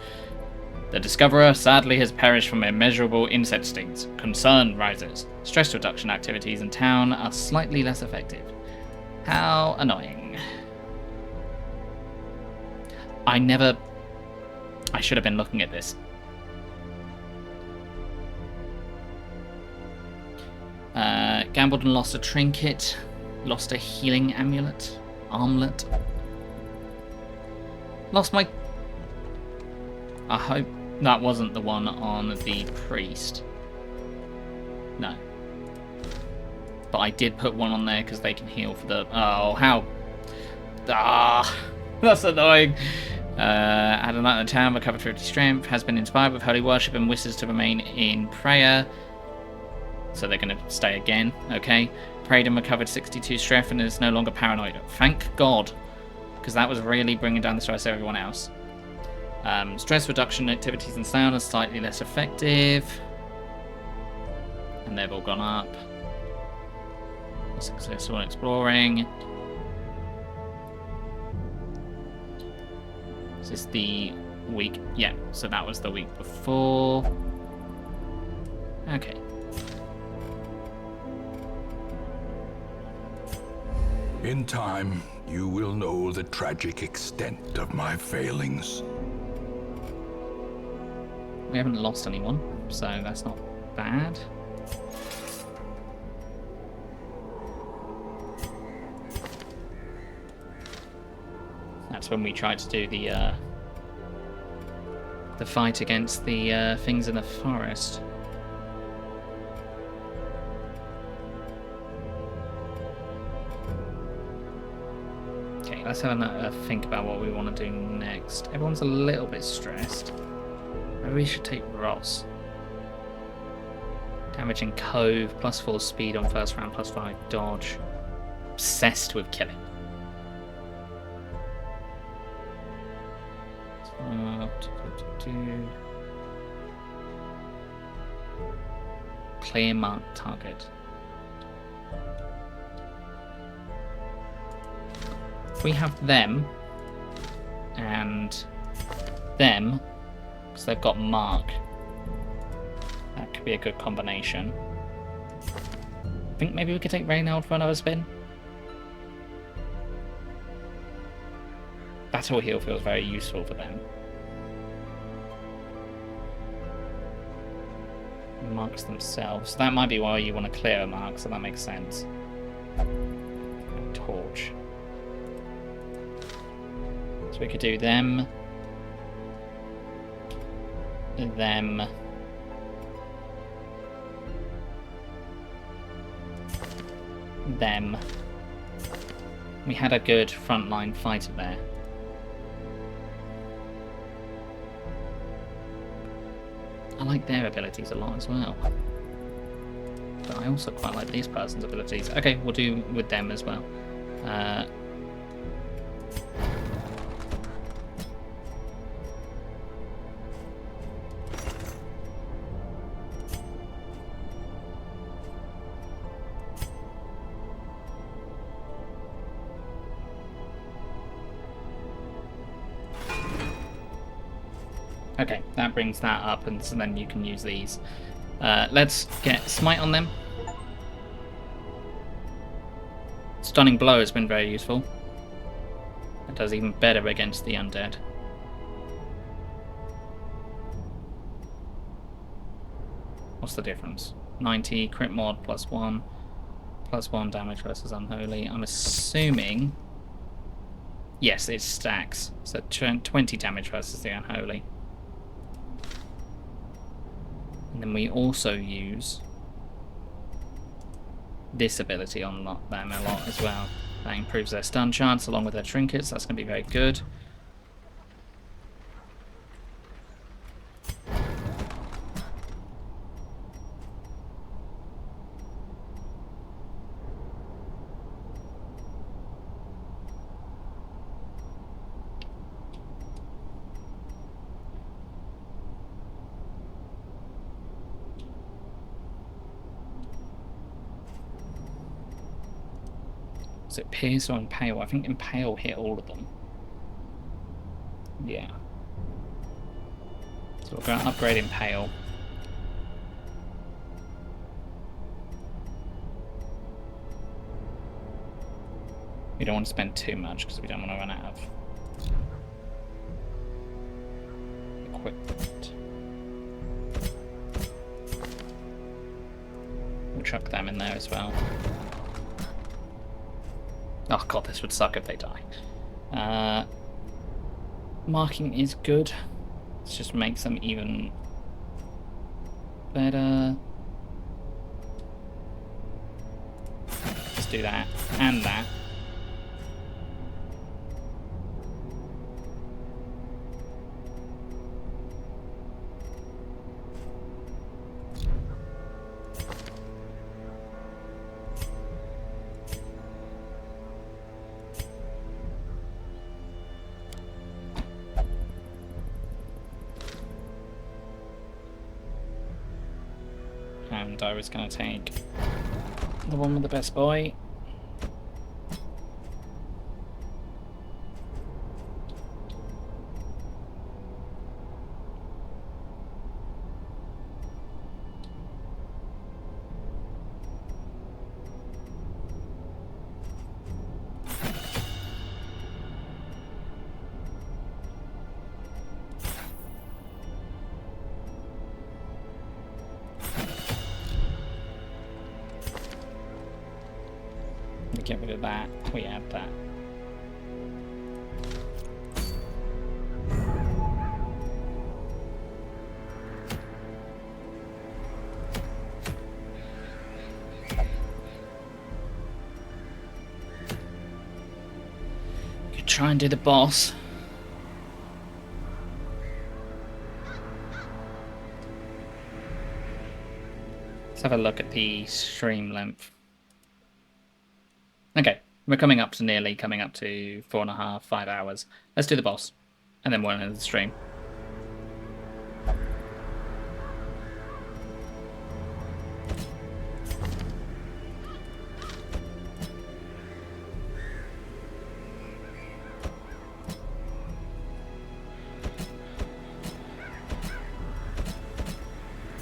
The discoverer sadly has perished from immeasurable insect stings. Concern rises. Stress reduction activities in town are slightly less effective. How annoying. I should have been looking at this. Gambled and lost a trinket. Lost a healing amulet. Armlet. Lost my... I hope that wasn't the one on the priest. No. But I did put one on there because they can heal for the... Oh, how... Ah, that's annoying. Had a night in the town, recovered 50 strength, has been inspired with holy worship and wishes to remain in prayer. So they're going to stay again, okay. Prayed and recovered 62 strength and is no longer paranoid. Thank God, because that was really bringing down the stress of everyone else. Stress reduction activities and sound are slightly less effective. And they've all gone up. Successful in exploring. Is this the week? Yeah, so that was the week before. Okay. In time, you will know the tragic extent of my failings. We haven't lost anyone, so that's not bad. That's when we tried to do the fight against the things in the forest. Okay, let's have a think about what we want to do next. Everyone's a little bit stressed. Maybe we should take Ross. Damage in Cove, +4 speed on first round, +5 dodge. Obsessed with killing. Clear mark target. We have them and them because they've got mark. That could be a good combination. I think maybe we could take Reynald for another spin. Battle heal feels very useful for them. Marks themselves. That might be why you want to clear a mark, so that makes sense. Torch. So we could do them. Them. Them. We had a good frontline fighter there. I like their abilities a lot as well. But I also quite like this person's abilities. Okay, we'll do with them as well. Okay, that brings that up, and so then you can use these. Let's get Smite on them. Stunning Blow has been very useful. It does even better against the undead. What's the difference? 90, crit mod, +1. +1 damage versus Unholy. I'm assuming... Yes, it stacks. So 20 damage versus the Unholy. And then we also use this ability on them a lot as well. That improves their stun chance along with their trinkets. That's going to be very good. Is it Pierce or Impale? I think Impale hit all of them. Yeah. So we're going to upgrade Impale. We don't want to spend too much because we don't want to run out of equipment. We'll chuck them in there as well. Oh god, this would suck if they die. Marking is good. It just makes them even better. Let's do that and that. And I was going to take the one with the best boy. We get rid of that. We add that. Could try and do the boss. Let's have a look at the stream length. Okay, we're coming up to 4.5, 5 hours. Let's do the boss, and then we'll end the stream.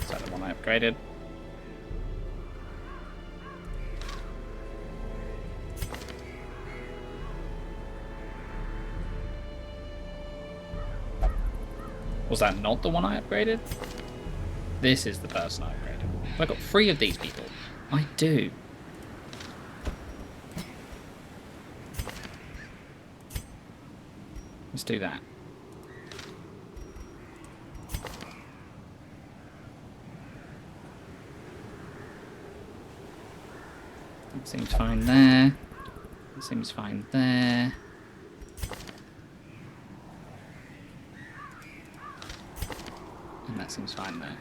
Is that the one I upgraded? Was that not the one I upgraded? This is the person I upgraded. I got 3 of these people. I do. Let's do that. That seems fine there. That seems fine there. And that seems fine there.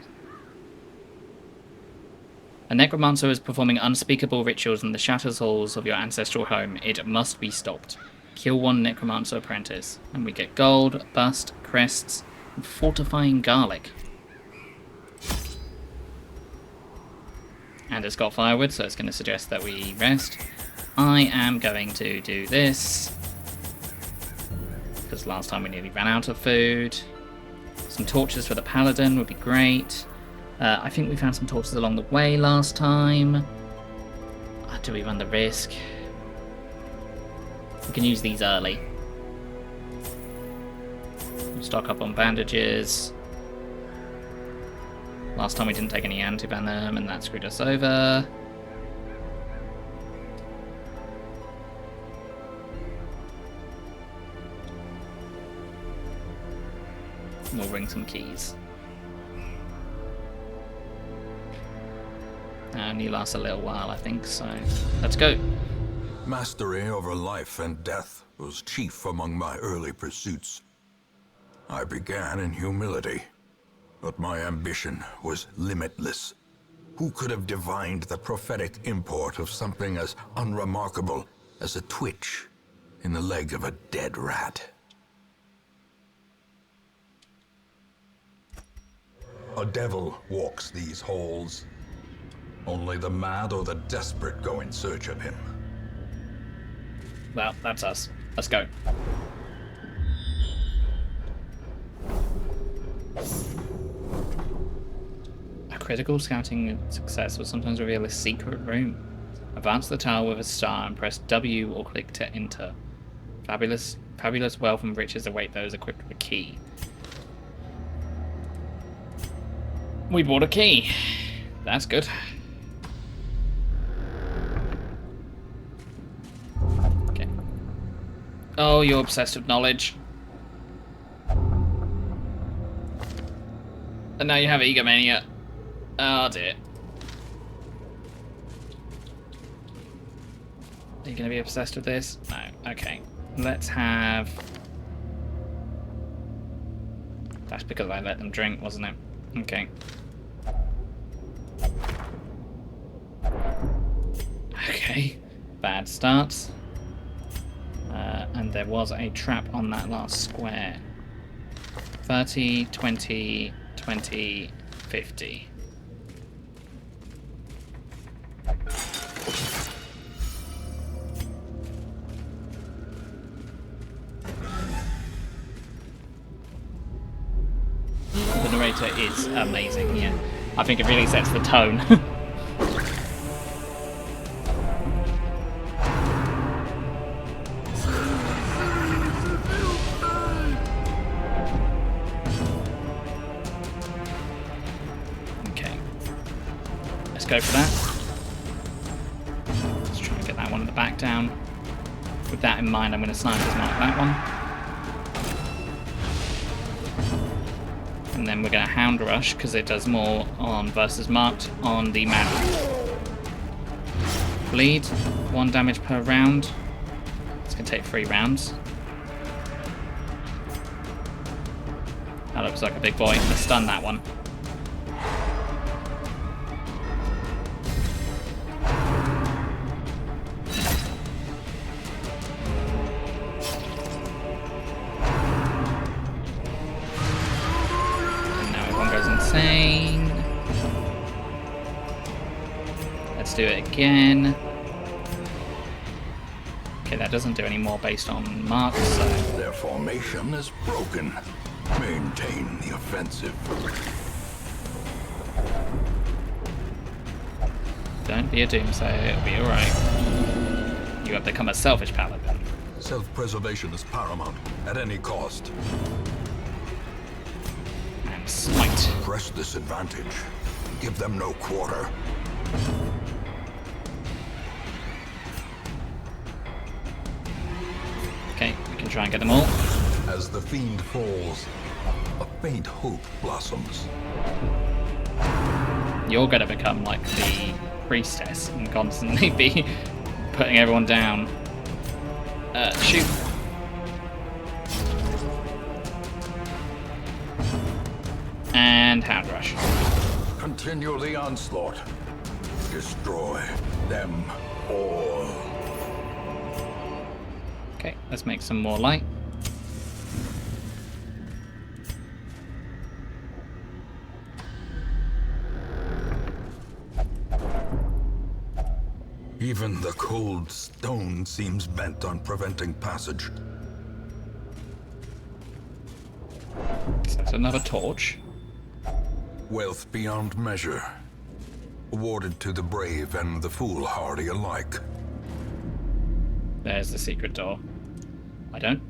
A necromancer is performing unspeakable rituals in the shattered halls of your ancestral home. It must be stopped. Kill 1 necromancer apprentice. And we get gold, bust, crests, and fortifying garlic. And it's got firewood, so it's going to suggest that we rest. I am going to do this, because last time we nearly ran out of food. Some torches for the paladin would be great. I think we found some torches along the way last time. Do we run the risk? We can use these early. Stock up on bandages. Last time we didn't take any anti-venom and that screwed us over. We'll ring some keys. Only lasts a little while, I think, so let's go. Mastery over life and death was chief among my early pursuits. I began in humility, but my ambition was limitless. Who could have divined the prophetic import of something as unremarkable as a twitch in the leg of a dead rat? A devil walks these halls. Only the mad or the desperate go in search of him. Well, that's us. Let's go. A critical scouting success will sometimes reveal a secret room. Advance the tower with a star and press W or click to enter. Fabulous wealth and riches await those equipped with a key. We bought a key. That's good. Okay. Oh, you're obsessed with knowledge. And now you have egomania. Oh dear. Are you going to be obsessed with this? No. Okay. Let's have... That's because I let them drink, wasn't it? Okay. Okay. Bad starts. And there was a trap on that last square. 30, 20, 20, 50. The narrator is amazing here. I think it really sets the tone. Okay. Let's go for that. Let's try and get that one in the back. down. With that in mind, I'm going to sniper's mark that one. And then we're going to Hound Rush, because it does more on versus marked on the map. Bleed, 1 damage per round. It's going to take 3 rounds. That looks like a big boy. Let's stun that one. And now everyone goes insane. Let's do it again. Okay, that doesn't do any more based on marks, so... Their formation is broken. Maintain the offensive. Don't be a doomsayer, it'll be alright. You have become a selfish paladin. Self-preservation is paramount, at any cost. And smite. Press this advantage. Give them no quarter. Okay, we can try and get them all. As the fiend falls, a faint hope blossoms. You're gonna become like the priestess and constantly be putting everyone down. Shoot. And Hound Rush. Continue the onslaught. Destroy them all. Okay, let's make some more light. Even the cold stone seems bent on preventing passage. So that's another torch. Wealth beyond measure. Awarded to the brave and the foolhardy alike. There's the secret door. I don't.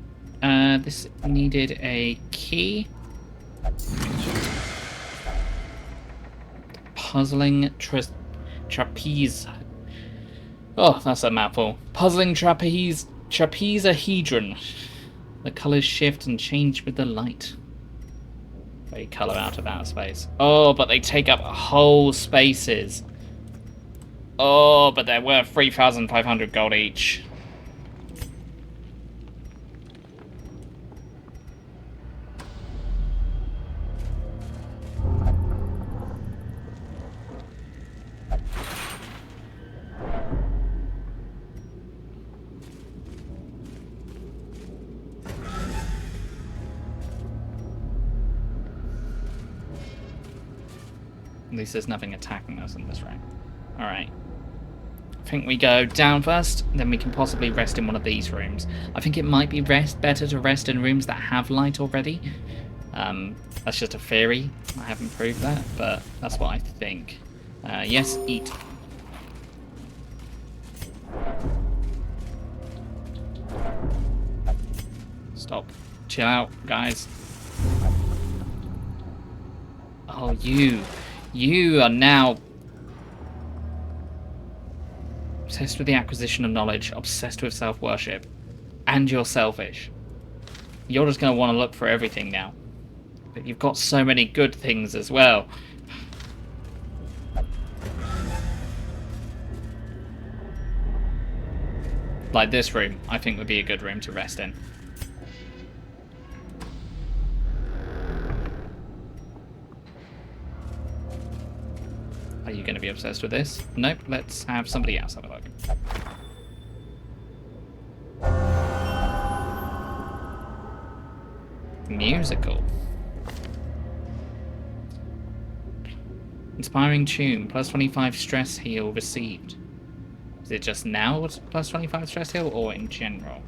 This needed a key. Puzzling trapeze. Oh, that's a mouthful. Puzzling trapezohedron. The colors shift and change with the light. They color out of outer space. Oh, but they take up whole spaces. Oh, but they're worth 3,500 gold each. At least there's nothing attacking us in this room. Alright. I think we go down first, then we can possibly rest in one of these rooms. I think it might be better to rest in rooms that have light already. That's just a theory. I haven't proved that, but that's what I think. Yes, eat. Stop. Chill out, guys. Oh, you are now obsessed with the acquisition of knowledge, obsessed with self-worship, and you're selfish. You're just going to want to look for everything now. But you've got so many good things as well. Like this room, I think would be a good room to rest in. Are you going to be obsessed with this? Nope, let's have somebody else have a look. Musical. Inspiring tune, plus 25 stress heal received. Is it just now it's plus 25 stress heal, or in general?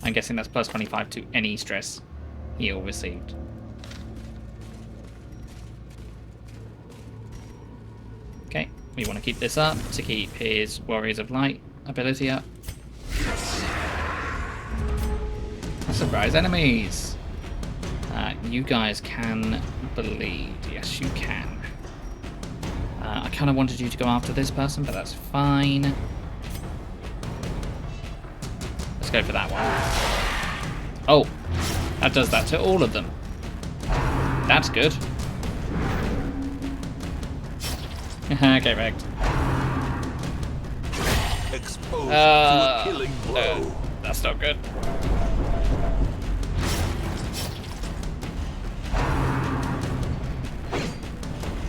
I'm guessing that's plus 25 to any stress heal received. Okay, we want to keep this up to keep his Warriors of Light ability up. Surprise enemies! You guys can bleed. Yes, you can. I kind of wanted you to go after this person, but that's fine. Let's go for that one. Oh, that does that to all of them. That's good. Get wrecked. Exposed to a killing blow. That's not good.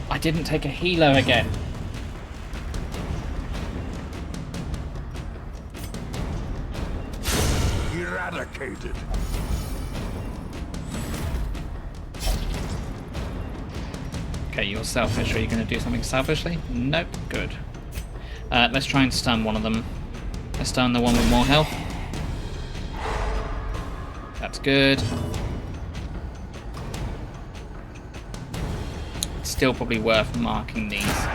I didn't take a helo again. Eradicated. Okay, you're selfish. Are you going to do something selfishly? Nope. Good. Let's try and stun one of them. Let's stun the one with more health. That's good. Still probably worth marking these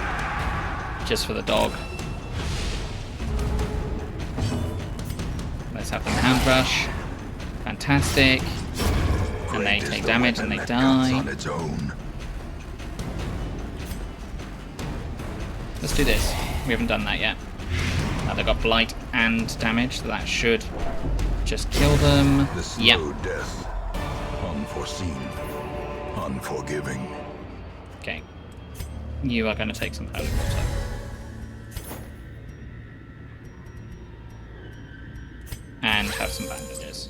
just for the dog. Let's have them hand rush. Fantastic. And they take damage and they die. On its own. Let's do this. We haven't done that yet. They've got blight and damage, so that should just kill them. The slow death. Unforeseen. Unforgiving. Okay. You are going to take some holy water. And have some bandages.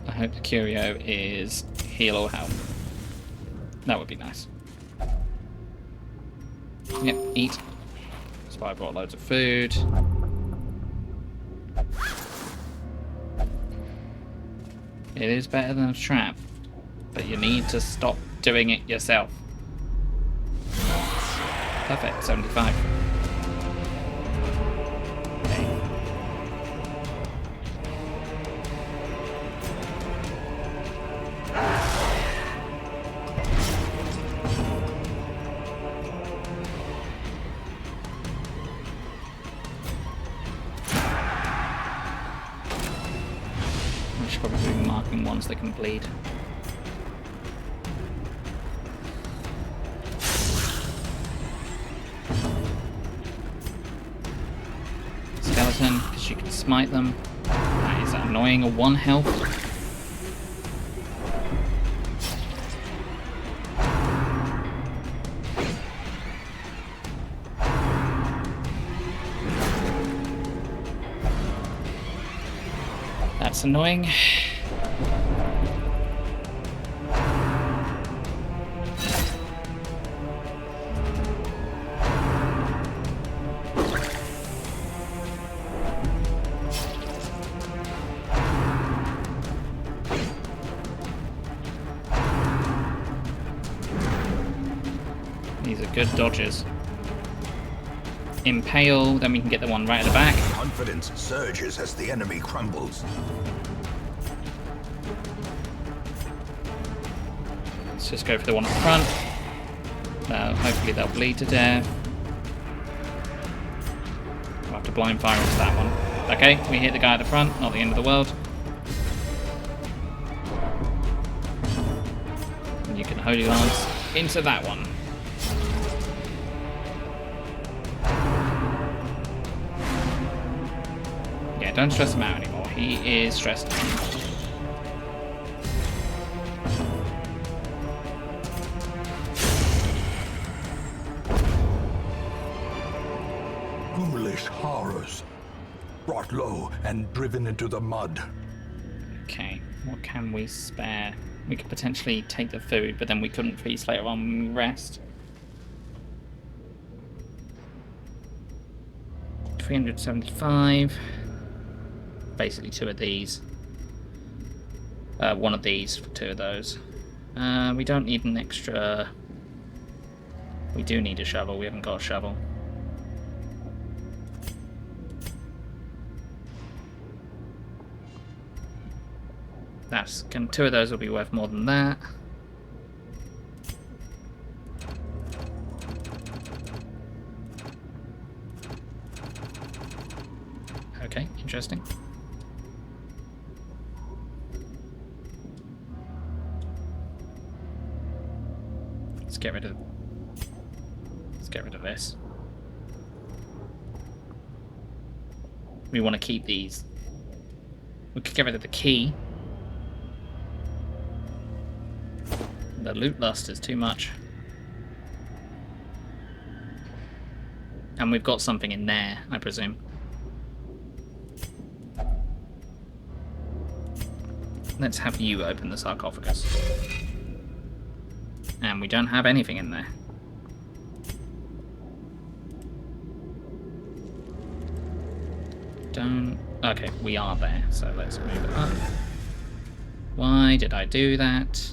I hope the curio is heal or health. That would be nice. Yep, eat. That's why I brought loads of food. It is better than a trap, but you need to stop doing it yourself. Perfect, 75. Okay. I should probably be marking ones that can bleed. Skeleton, because you can smite them. That is annoying. A 1 health. That's annoying. These are good dodges. Impale, then we can get the one right at the back. Confidence surges as the enemy crumbles. Let's just go for the one up front. Hopefully they'll bleed to death. We'll have to blind fire into that one. Okay, we hit the guy at the front, not the end of the world. And you can Holy Lance into that one. Yeah, don't stress him out anymore. He is stressed out. Ghoulish horrors. Brought low and driven into the mud. Okay, what can we spare? We could potentially take the food, but then we couldn't feast later on when we rest. 375. Basically 2 of these. 1 of these for 2 of those. We don't need an extra... We do need a shovel, we haven't got a shovel. That's 2 of those will be worth more than that. Okay, interesting. Let's get rid of this. We want to keep these. We could get rid of the key. The loot lust is too much. And we've got something in there, I presume. Let's have you open the sarcophagus. And we don't have anything in there. Okay, we are there, so let's move it up. Why did I do that?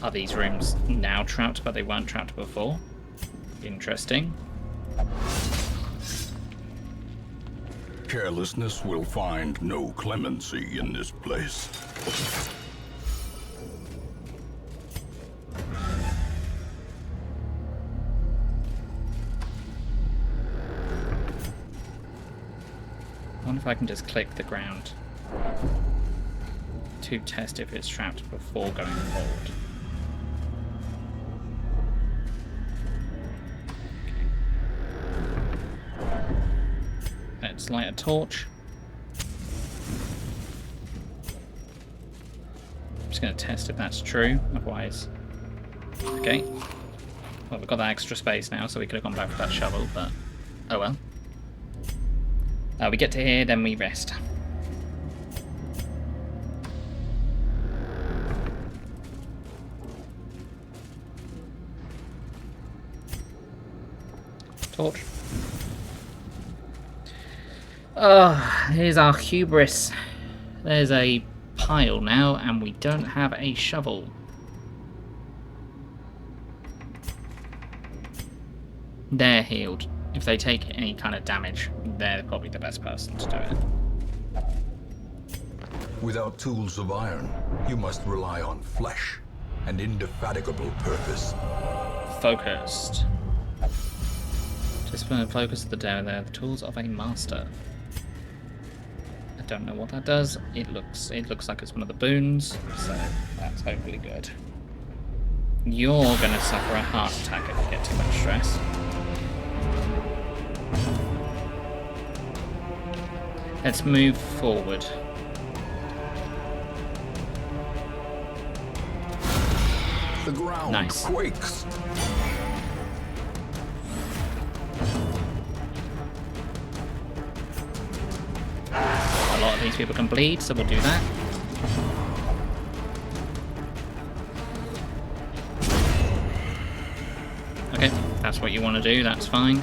Are these rooms now trapped, but they weren't trapped before? Interesting. Carelessness will find no clemency in this place. I wonder if I can just click the ground to test if it's trapped before going forward. Okay. Let's light a torch. I'm just going to test if that's true, otherwise... Okay. Well, we've got that extra space now, so we could have gone back for that shovel, but... Oh well. We get to here, then we rest. Torch. Here's our hubris. There's a pile now, and we don't have a shovel. They're healed. If they take any kind of damage, they're probably the best person to do it. Without tools of iron, you must rely on flesh and indefatigable purpose. Focused. Discipline and focus of the dare there, the tools of a master. I don't know what that does. It looks like it's one of the boons, so that's hopefully good. You're gonna suffer a heart attack if you get too much stress. Let's move forward. The ground Nice. quakes. A lot of these people can bleed, so we'll do that. Okay, that's what you want to do, that's fine.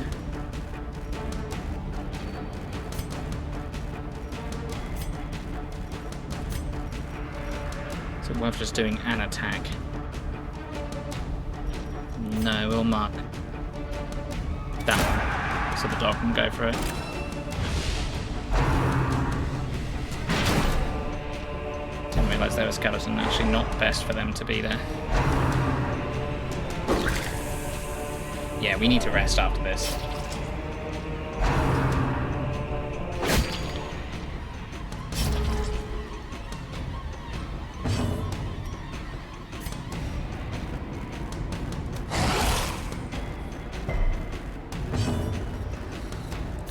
So we're just doing an attack. No, we'll mark that one, so the dog can go for it. Didn't realise there was a skeleton, actually not best for them to be there. Yeah, we need to rest after this.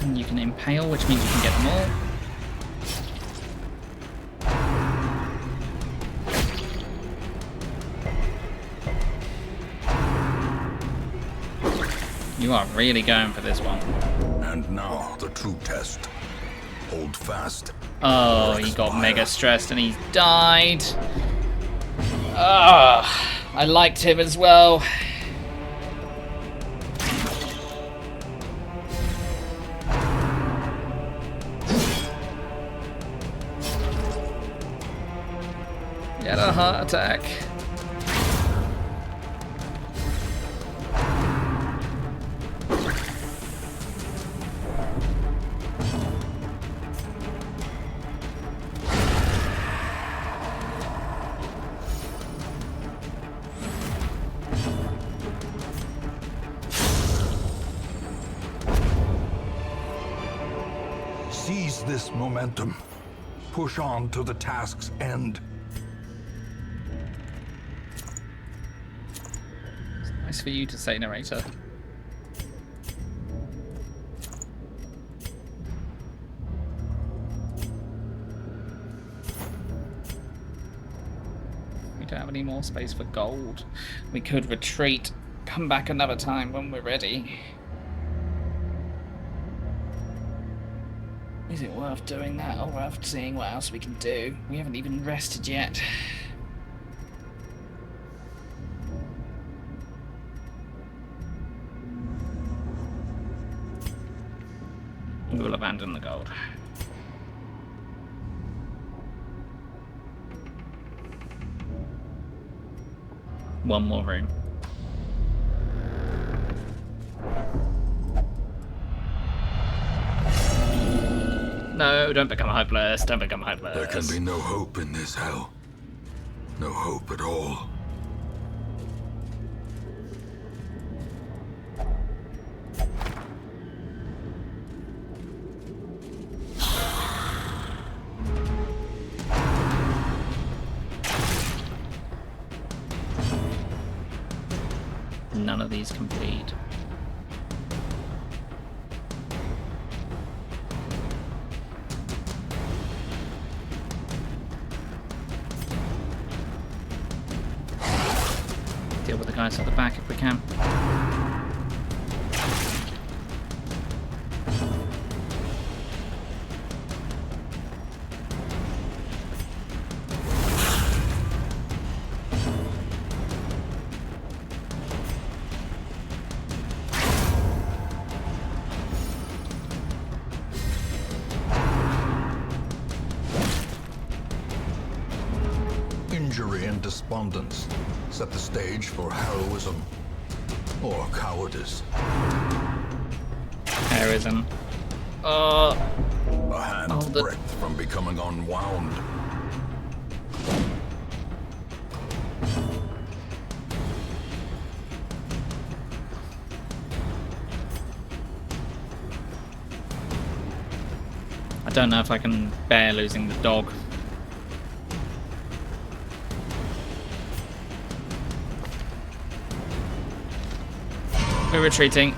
And you can impale, which means you can get them all. You are really going for this one. And now the true test. Hold fast. Oh, he got mega stressed and he's died. I liked him as well. He had a heart attack. Seize this momentum. Push on to the task's end. It's nice for you to say, narrator. We don't have any more space for gold. We could retreat, come back another time when we're ready. Is it worth doing that, or worth seeing what else we can do? We haven't even rested yet. We will abandon the gold. One more room. No, don't become hopeless. Don't become hopeless. There can be no hope in this hell. No hope at all. None of these complete. Deal with the guys at the back if we can. Injury and despondence set the stage for heroism or cowardice. Heroism. A hand's breadth from becoming unwound. I don't know if I can bear losing the dog. We're retreating.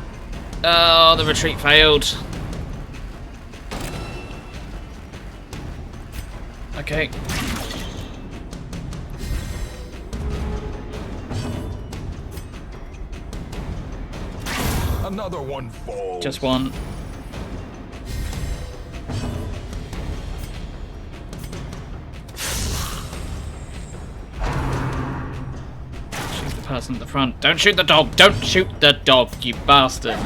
Oh, the retreat failed. Okay. Another one falls. Just one. Shoot the person at the front. Don't shoot the dog! Don't shoot the dog, you bastard!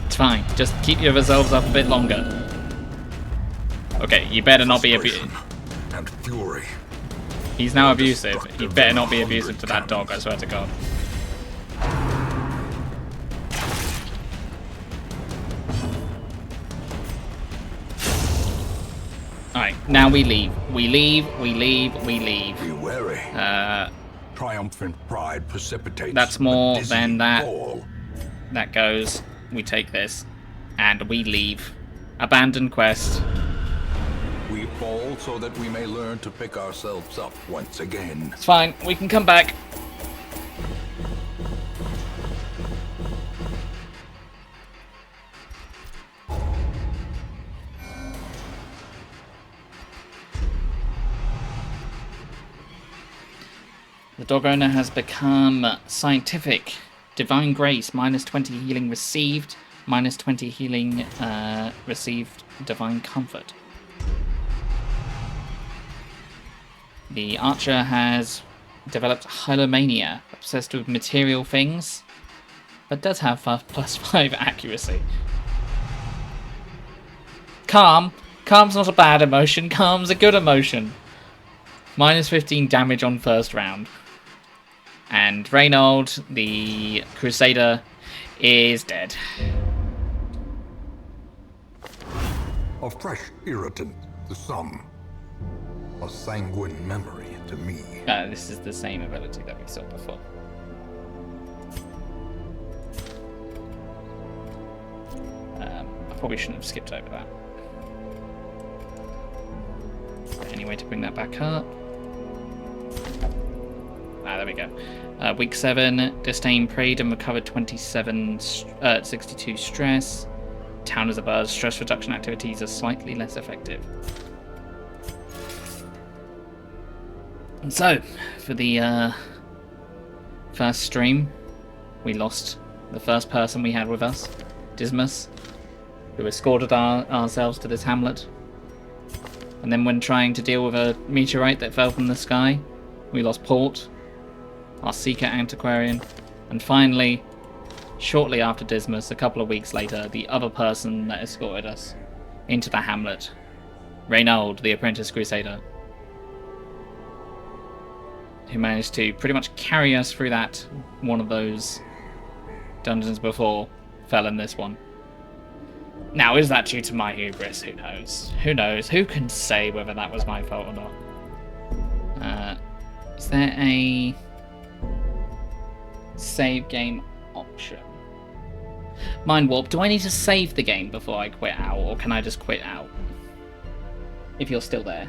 It's fine. Just keep your resolves up a bit longer. Okay, you better not be abusive. And fury. He's now abusive. He better not be abusive to that dog, I swear to God. Alright, now we leave. We leave, we leave, we leave. Be wary. Triumphant pride precipitates. That's more a dizzy than that. fall. That goes. We take this. And we leave. Abandon quest. We fall so that we may learn to pick ourselves up once again. It's fine. We can come back. The dog owner has become scientific. Divine grace, minus 20 healing received, minus 20 healing received divine comfort. The archer has developed hylomania, obsessed with material things, but does have +5 accuracy. Calm. Calm's not a bad emotion. Calm's a good emotion. Minus 15 damage on first round. And Reynold, the Crusader, is dead. A fresh irritant to some. A sanguine memory to me. This is the same ability that we saw before. Probably shouldn't have skipped over that. Any way to bring that back up? Ah, there we go. Week 7, Disdain prayed and recovered 62 stress. Town is a buzz. Stress reduction activities are slightly less effective. And so, for the first stream, we lost the first person we had with us, Dismas, who escorted ourselves to this hamlet. And then when trying to deal with a meteorite that fell from the sky, we lost Port, our Seeker Antiquarian, and finally, shortly after Dismas, a couple of weeks later, the other person that escorted us into the hamlet, Reynold, the Apprentice Crusader, who managed to pretty much carry us through that one of those dungeons before, fell in this one. Now, is that due to my hubris? Who knows? Who knows? Who can say whether that was my fault or not? Is there a save game option? Mind Warp, do I need to save the game before I quit out, or can I just quit out? If you're still there.